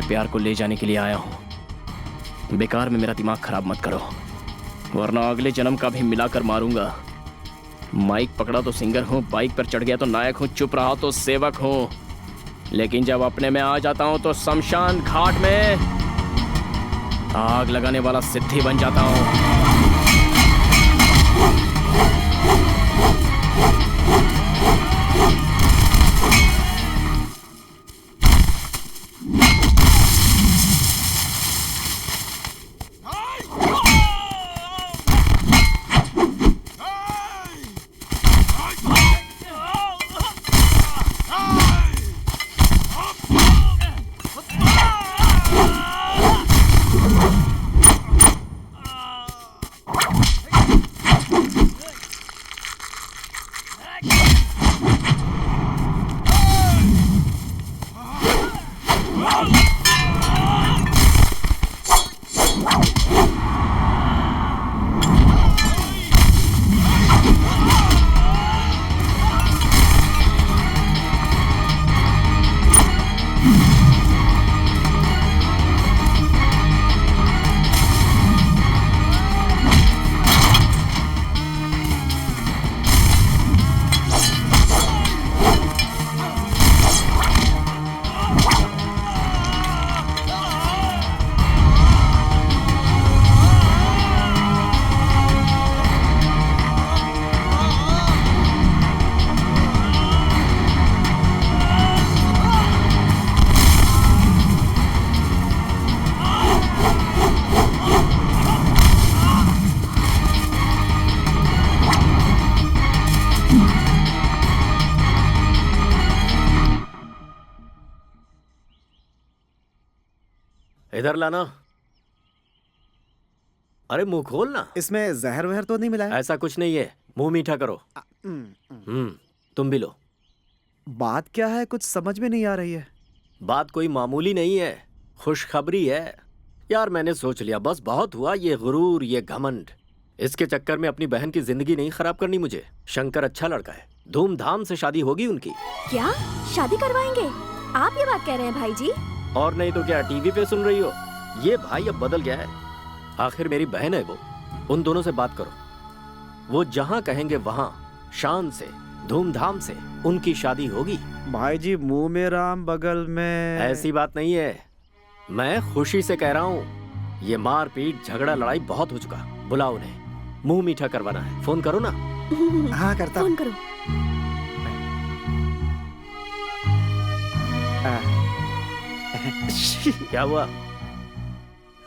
प्यार को ले जाने के लिए आया हूं। बेकार में मेरा दिमाग खराब मत करो, वरना अगले जन्म का भी मिलाकर मारूंगा। माइक पकड़ा तो सिंगर हूं, बाइक पर चढ़ गया तो नायक हूं, चुप रहा तो सेवक हूं, लेकिन जब अपने में आ जाता हूं तो शमशान घाट में आग लगाने वाला सिद्धि बन जाता हूं। इधर लाना। अरे मुंह खोल ना। इसमें जहर वहर तो नहीं मिला है? ऐसा कुछ नहीं है, मुंह मीठा करो। तुम भी लो। बात क्या है, कुछ समझ में नहीं आ रही है। बात कोई मामूली नहीं है, खुशखबरी है। यार मैंने सोच लिया, बस बहुत हुआ ये गुरूर, ये घमंड। इसके चक्कर में अपनी बहन की जिंदगी नहीं खराब करनी मुझे। शंकर अच्छा लड़का है, धूमधाम से शादी होगी उनकी। क्या शादी करवाएंगे? आप ये बात कह रहे हैं भाई जी? और नहीं तो क्या, टीवी पे सुन रही हो? ये भाई अब बदल गया है। आखिर मेरी बहन है वो, उन दोनों से बात करो। वो जहाँ कहेंगे वहाँ शान से, धूमधाम से उनकी शादी होगी। भाई जी मुंह में राम बगल में। ऐसी बात नहीं है, मैं खुशी से कह रहा हूँ। ये मार पीट झगड़ा लड़ाई बहुत हो चुका। बुलाओ उन्हें, मुंह मीठा करवाना है। फोन करो ना। हाँ करता। फोन करो। क्या हुआ?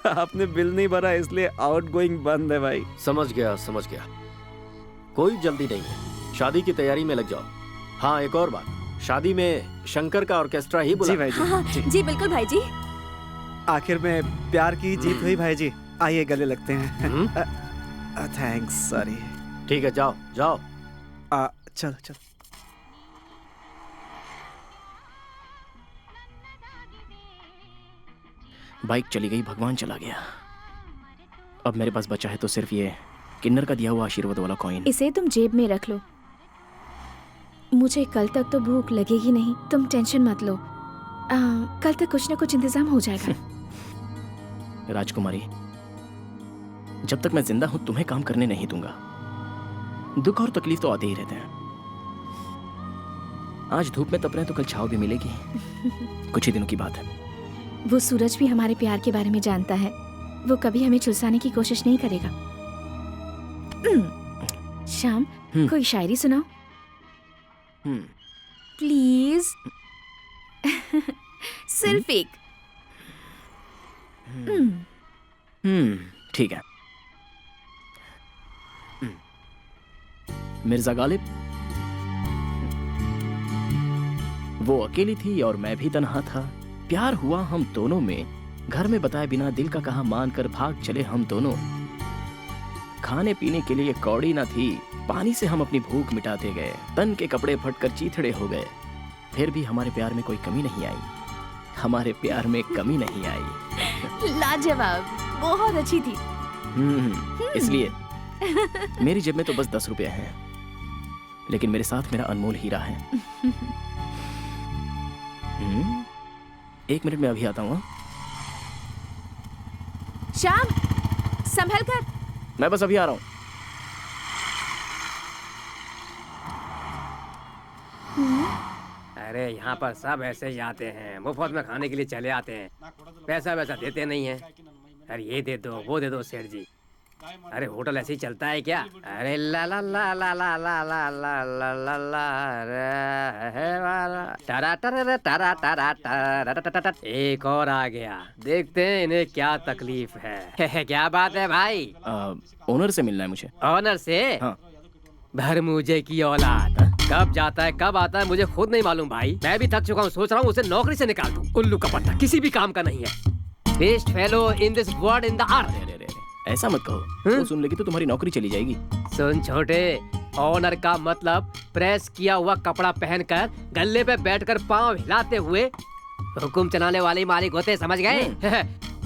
आपने बिल नहीं भरा इसलिए आउटगोइंग बंद है भाई। समझ गया समझ गया, कोई जल्दी नहीं है, शादी की तैयारी में लग जाओ। हाँ एक और बात, शादी में शंकर का ऑर्केस्ट्रा ही बुला। जी भाई जी। हाँ, जी बिल्कुल भाई जी। आखिर में प्यार की जीत हुई भाई जी। आइए गले लगते हैं। Thanks, sorry. ठीक है जाओ जाओ। चलो चलो। बाइक चली गई, भगवान चला गया। अब मेरे पास बचा है तो सिर्फ ये किन्नर का दिया हुआ आशीर्वाद वाला कॉइन। इसे तुम जेब में रख लो। मुझे कल तक तो भूख लगेगी नहीं, तुम टेंशन मत लो। कल तक कुछ ना कुछ इंतजाम हो जाएगा। राजकुमारी, जब तक मैं जिंदा हूं तुम्हें काम करने नहीं दूंगा। दुख और तकलीफ तो आते ही रहते हैं। आज धूप में तप रहे हैं तो कल छाव भी मिलेगी। कुछ ही दिनों की बात है। वो सूरज भी हमारे प्यार के बारे में जानता है। वो कभी हमें झुलसाने की कोशिश नहीं करेगा। शाम, कोई शायरी सुनाओ प्लीज। सिर्फ एक। ठीक है। मिर्जा गालिब, वो अकेली थी और मैं भी तन्हा था। प्यार हुआ हम दोनों में, घर में बताए बिना दिल का कहा मान कर भाग चले हम दोनों। खाने पीने के लिए कौड़ी ना थी, पानी से हम अपनी भूख मिटाते गए। तन के कपड़े फटकर चीथड़े हो गए, फिर भी हमारे प्यार में कोई कमी नहीं आई। हमारे प्यार में कमी नहीं आई। लाजवाब, बहुत अच्छी थी। इसलिए मेरी जेब में तो बस 10 रुपए हैं, लेकिन मेरे साथ मेरा अनमोल हीरा है। 1 मिनट में अभी आता हूँ। शाम, संभल कर। मैं बस अभी आ रहा हूँ। अरे यहाँ पर सब ऐसे ही आते हैं, मुफ्त में खाने के लिए चले आते हैं, पैसा वैसा देते नहीं है। अरे ये दे दो, वो दे दो सेठ जी। अरे होटल ऐसे ही चलता है क्या? अरे ला ला ला ला ला ला ला ला ला ला ला टरा टरा टरा टरा टरा। एक और आ गया, देखते हैं इन्हें क्या तकलीफ है। क्या बात है भाई? ओनर से मिलना है मुझे। ऑनर से? हाँ। भरमूजे की औलाद, कब जाता है कब आता है मुझे खुद नहीं मालूम भाई। मैं भी थक चुका हूँ, सोच रहा हूँ उसे नौकरी से निकाल दूं। उल्लू का पत्ता, किसी भी काम का नहीं है। Best fellow in this world in the earth. ऐसा मत कहो, वो सुन लेगी तो तुम्हारी नौकरी चली जाएगी। सुन छोटे, ऑनर का मतलब प्रेस किया हुआ कपड़ा पहनकर गल्ले पे बैठकर पांव हिलाते हुए हुकुम चलाने वाले मालिक होते, समझ गए?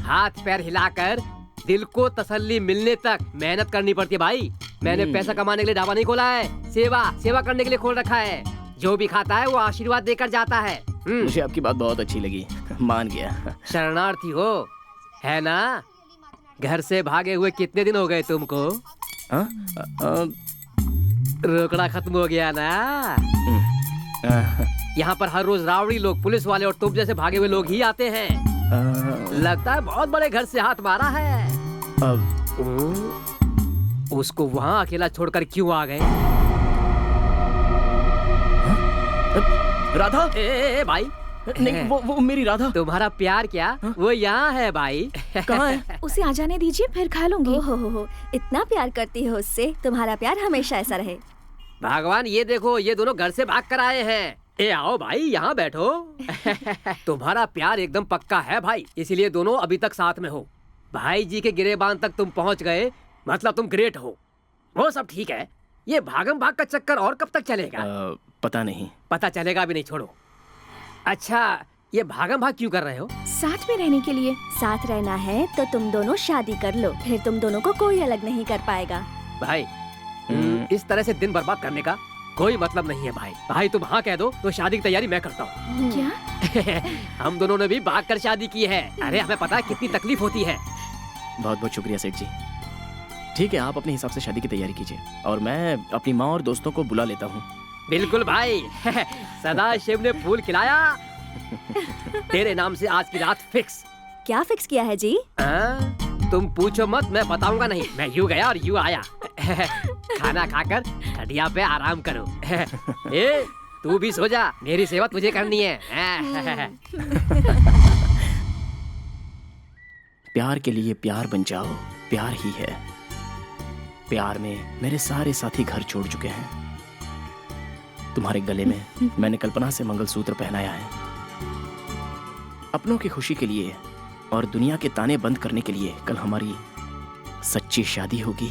हाथ पैर हिलाकर दिल को तसल्ली मिलने तक मेहनत करनी पड़ती है भाई। मैंने पैसा कमाने के लिए ढाबा नहीं खोला है, सेवा करने के लिए खोल रखा है। जो भी खाता है वो आशीर्वाद देकर जाता है। मुझे आपकी बात बहुत अच्छी लगी, मान गया। शरणार्थी हो, है ना? घर से भागे हुए कितने दिन हो गए तुमको? रोकड़ा खत्म हो गया ना? यहाँ पर हर रोज रावड़ी लोग, पुलिस वाले और तुम जैसे भागे हुए लोग ही आते हैं। लगता है बहुत बड़े घर से हाथ मारा है। उसको वहाँ अकेला छोड़कर क्यों आ गए? राधा? ए भाई, नहीं, वो मेरी राधा। तुम्हारा प्यार क्या? वो यहाँ है भाई। कहाँ है? उसे आ जाने दीजिए, फिर खा लूंगी। हो, इतना प्यार करती हो उससे। तुम्हारा प्यार हमेशा ऐसा रहे। भगवान, ये देखो, ये दोनों घर से भाग कर आए हैं। ए आओ भाई, यहाँ बैठो। तुम्हारा प्यार एकदम पक्का है भाई, इसीलिए दोनों अभी तक साथ में हो। भाई जी के गिरेबान तक तुम पहुँच गए, मतलब तुम ग्रेट हो। वो सब ठीक है, ये भागम भाग का चक्कर और कब तक चलेगा? पता नहीं। पता चलेगा भी नहीं, छोड़ो। अच्छा, ये भागम भाग क्यों कर रहे हो? साथ में रहने के लिए। साथ रहना है तो तुम दोनों शादी कर लो, फिर तुम दोनों को कोई अलग नहीं कर पाएगा। भाई इस तरह से दिन बर्बाद करने का कोई मतलब नहीं है भाई। भाई तुम हाँ कह दो तो शादी की तैयारी मैं करता हूँ। क्या? हम दोनों ने भी भाग कर शादी की है। अरे हमें पता है कितनी तकलीफ होती है। बहुत बहुत शुक्रिया सेठ जी। ठीक है, आप अपने हिसाब से शादी की तैयारी कीजिए और मैं अपनी माँ और दोस्तों को बुला लेता हूँ। बिल्कुल भाई। सदा शिव ने फूल खिलाया। तेरे नाम से आज की रात फिक्स। क्या फिक्स किया है जी? तुम पूछो मत, मैं बताऊंगा नहीं। मैं यूं गया और यूं आया। खाना खाकर खटिया पे आराम करो। ए, तू भी सो जा, मेरी सेवा तुझे करनी है। प्यार के लिए प्यार बन जाओ, प्यार ही है। प्यार में मेरे सारे साथी घर छोड़ चुके हैं। तुम्हारे गले में मैंने कल्पना से मंगलसूत्र पहनाया है। अपनों की खुशी के लिए और दुनिया के ताने बंद करने के लिए कल हमारी सच्ची शादी होगी।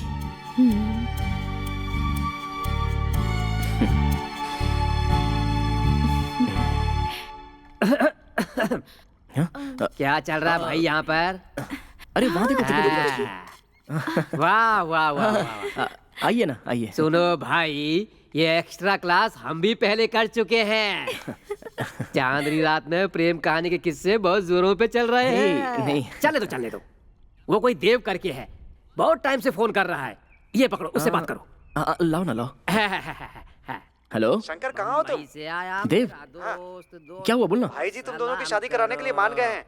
क्या चल रहा है भाई यहाँ पर? अरे वहाँ देखो। वाह वाह वाह। आइए ना, आइए। सुनो भाई, ये एक्स्ट्रा क्लास हम भी पहले कर चुके हैं। चांदनी रात में प्रेम कहानी के किस्से बहुत जोरों पे चल रहे हैं। नहीं। चलने दो। वो कोई देव करके है, बहुत टाइम से फोन कर रहा है। ये पकड़ो, उससे बात करो। लाओ ना, लाओ। हेलो शंकर, कहाँ हो तुम? देव, क्या हुआ बोलना। भाई जी तुम दोनों की शादी कराने के लिए मान गए हैं।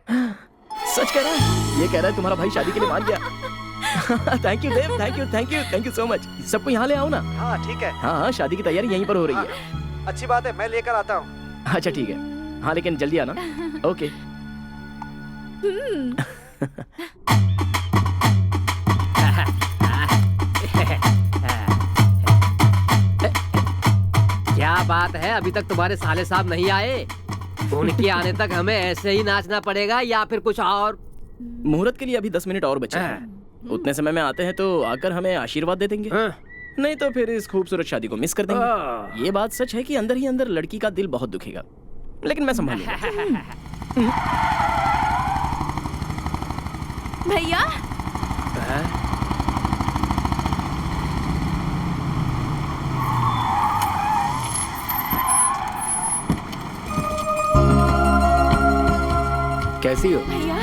सच कह रहा है? ये कह रहा है तुम्हारा भाई शादी के लिए मान गया। Thank you Dev, thank you so much. सबको यहाँ ले आओ ना। हाँ ठीक है। हाँ, शादी की तैयारी यहीं पर हो रही है। अच्छी बात है, मैं लेकर आता हूँ। अच्छा ठीक है, हाँ लेकिन जल्दी आना। ओके। क्या बात है, अभी तक तुम्हारे साले साहब नहीं आए? उनके आने तक हमें ऐसे ही नाचना पड़ेगा या फिर कुछ और? मुहूर्त के लिए अभी 10 मिनट और बचे हैं। उतने समय में आते हैं तो आकर हमें आशीर्वाद दे देंगे। नहीं तो फिर इस खूबसूरत शादी को मिस कर देंगे। ये बात सच है कि अंदर ही अंदर लड़की का दिल बहुत दुखेगा, लेकिन मैं संभालूंगा। भैया, कैसी हो? भैया,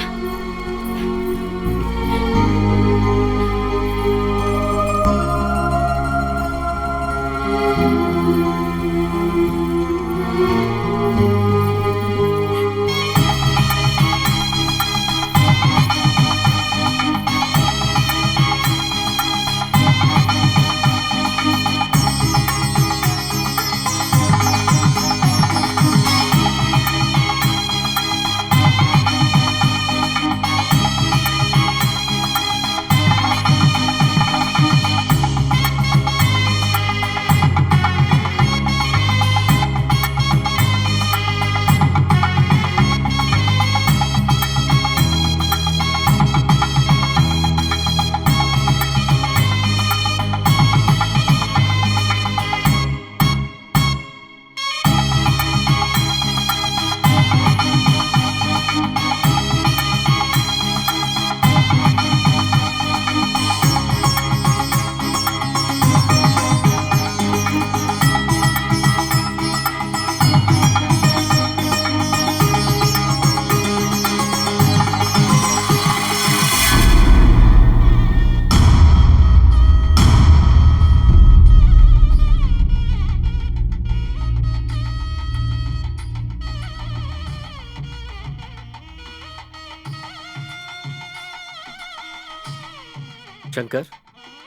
शंकर,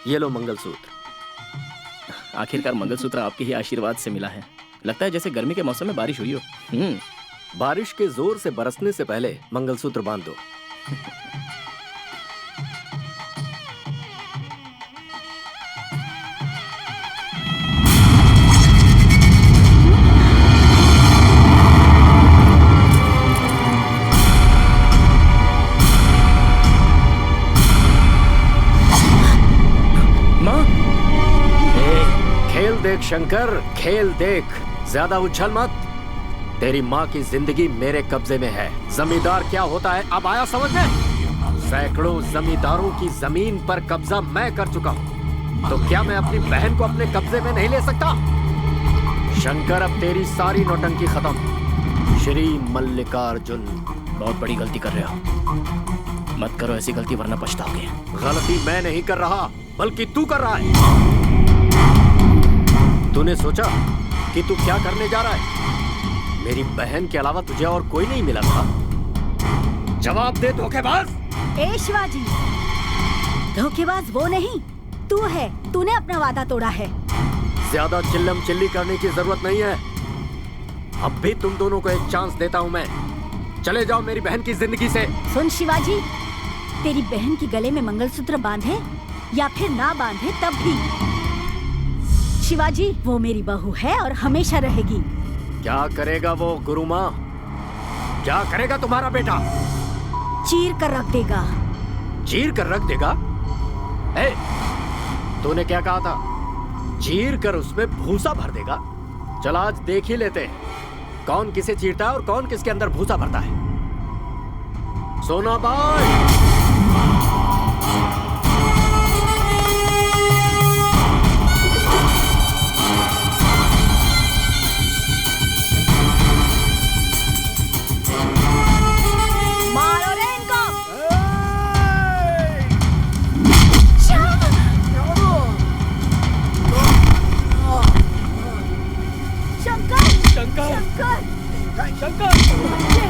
ये लो मंगलसूत्र। आखिरकार मंगलसूत्र आपके ही आशीर्वाद से मिला है। लगता है जैसे गर्मी के मौसम में बारिश हुई हो। बारिश के जोर से बरसने से पहले मंगलसूत्र बांध दो। देख शंकर, खेल देख, ज्यादा उछल मत। तेरी माँ की जिंदगी मेरे कब्जे में है। जमींदार क्या होता है अब आया समझ में? सैकड़ों जमींदारों की जमीन पर कब्जा मैं कर चुका हूँ, तो क्या मैं अपनी बहन को अपने कब्जे में नहीं ले सकता? शंकर, अब तेरी सारी नौटंकी खत्म। श्री मल्लिकार्जुन। बहुत बड़ी गलती कर रहे हो, मत करो ऐसी गलती वरना पछताओगे। गलती मैं नहीं कर रहा, बल्कि तू कर रहा है। तूने सोचा कि तू क्या करने जा रहा है? मेरी बहन के अलावा तुझे और कोई नहीं मिला था? जवाब दे धोखेबाज। ए शिवाजी, धोखेबाज वो नहीं, तू है। तूने अपना वादा तोड़ा है। ज्यादा चिल्लम चिल्ली करने की जरूरत नहीं है। अब भी तुम दोनों को एक चांस देता हूँ मैं। चले जाओ मेरी बहन की जिंदगी से। सुन शिवाजी, तेरी बहन के गले में मंगलसूत्र बांधे या फिर ना बांधे तब भी, शिवाजी वो मेरी बहू है और हमेशा रहेगी। क्या करेगा वो गुरु माँ? क्या करेगा तुम्हारा बेटा? चीर कर रख देगा। चीर कर रख देगा? ए, तूने क्या कहा था? चीर कर उसमें भूसा भर देगा? चल आज देख ही लेते हैं कौन किसे चीरता है और कौन किसके अंदर भूसा भरता है। सोनाबाई, मारो रे इनको। शंकर, शंकर, शंकर, शंकर, शंकर को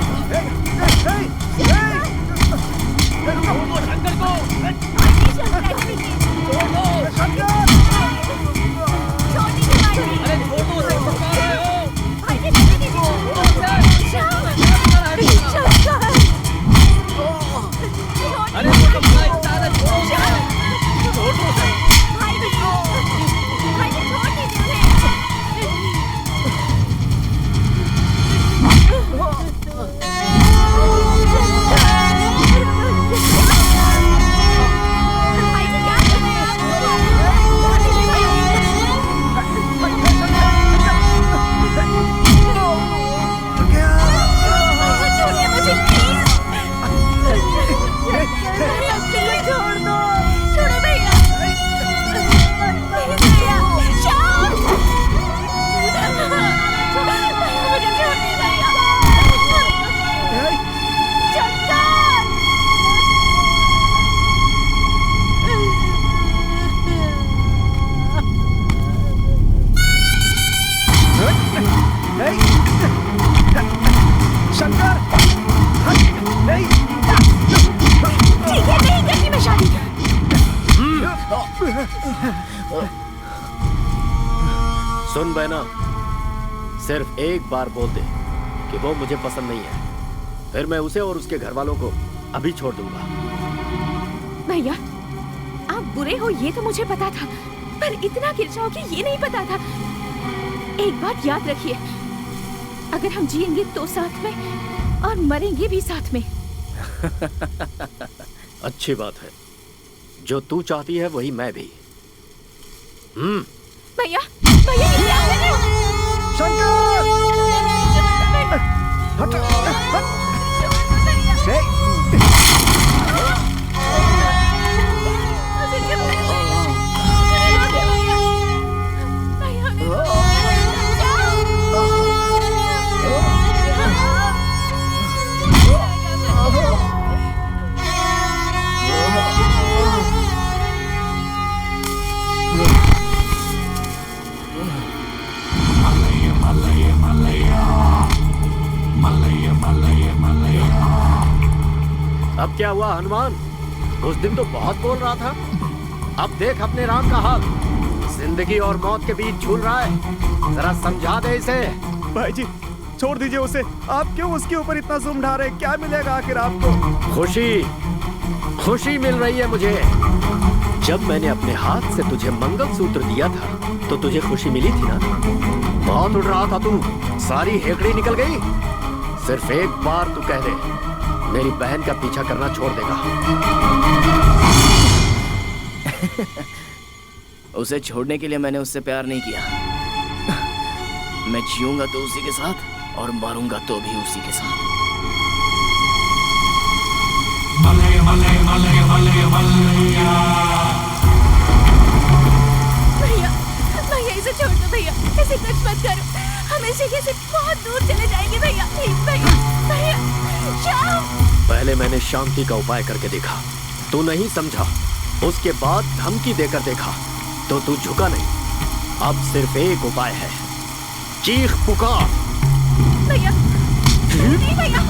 सुन बहना, सिर्फ एक बार बोल दे कि वो मुझे पसंद नहीं है, फिर मैं उसे और उसके घर वालों को अभी छोड़ दूंगा। भैया, आप बुरे हो ये तो मुझे पता था, पर इतना गिर जाओगे ये नहीं पता था। एक बात याद रखिए, अगर हम जिएंगे तो साथ में और मरेंगे भी साथ में। अच्छी बात है, जो तू चाहती है वही मैं भी। भैया, भैया ये क्या कर रहे हो? शंकर! हट! अब क्या हुआ हनुमान? उस दिन तो बहुत बोल रहा था, अब देख अपने राम का हाल, जिंदगी और मौत के बीच झूल रहा है। जरा समझा दे इसे। भाई जी छोड़ दीजिए उसे, आप क्यों उसके ऊपर इतना जुल्म ढा रहे हैं? क्या मिलेगा आखिर आपको? खुशी, खुशी मिल रही है मुझे। जब मैंने अपने हाथ से तुझे मंगलसूत्र दिया था तो तुझे खुशी मिली थी ना? बहुत उड़ रहा था तू, सारी हेकड़ी निकल गई। सिर्फ एक बार तू कह दे, मेरी बहन का पीछा करना छोड़ देगा। उसे छोड़ने के लिए मैंने उससे प्यार नहीं किया। मैं जीऊंगा तो उसी के साथ और मरूंगा तो भी उसी के साथ। मलय मलय मलय मलय मलया। भैया भैया इसे छोड़ दो भैया, इसे कुछ मत करो, हम इस जगह से बहुत दूर चले जाएंगे भैया, प्लीज भैया। भैया श्याम। पहले मैंने शांति का उपाय करके देखा, तू नहीं समझा। उसके बाद धमकी देकर देखा तो तू झुका नहीं। अब सिर्फ एक उपाय है, चीख पुकार। भैया नहीं भैया।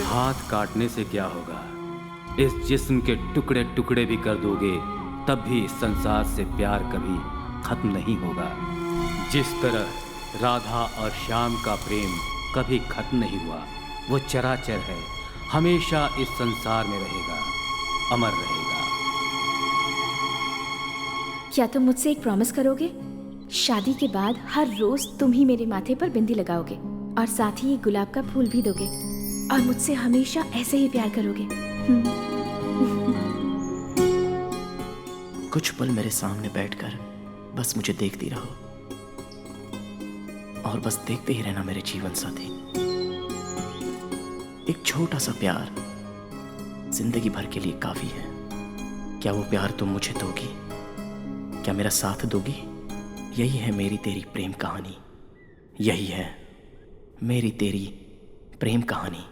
हाथ काटने से क्या होगा? इस जिस्म के टुकड़े टुकड़े भी कर दोगे तब भी इस संसार से प्यार कभी खत्म नहीं होगा। जिस तरह राधा और श्याम का प्रेम कभी खत्म नहीं हुआ, वो चराचर है, हमेशा इस संसार में रहेगा, अमर रहेगा। क्या तुम मुझसे एक प्रॉमिस करोगे? शादी के बाद हर रोज तुम ही मेरे माथे पर बिंदी लगाओगे और साथ ही एक गुलाब का फूल भी दोगे और मुझसे हमेशा ऐसे ही प्यार करोगे। कुछ पल मेरे सामने बैठकर बस मुझे देखती रहो और बस देखते ही रहना मेरे जीवन साथी। एक छोटा सा प्यार जिंदगी भर के लिए काफी है। क्या वो प्यार तुम मुझे दोगी? क्या मेरा साथ दोगी? यही है मेरी तेरी प्रेम कहानी, यही है मेरी तेरी प्रेम कहानी।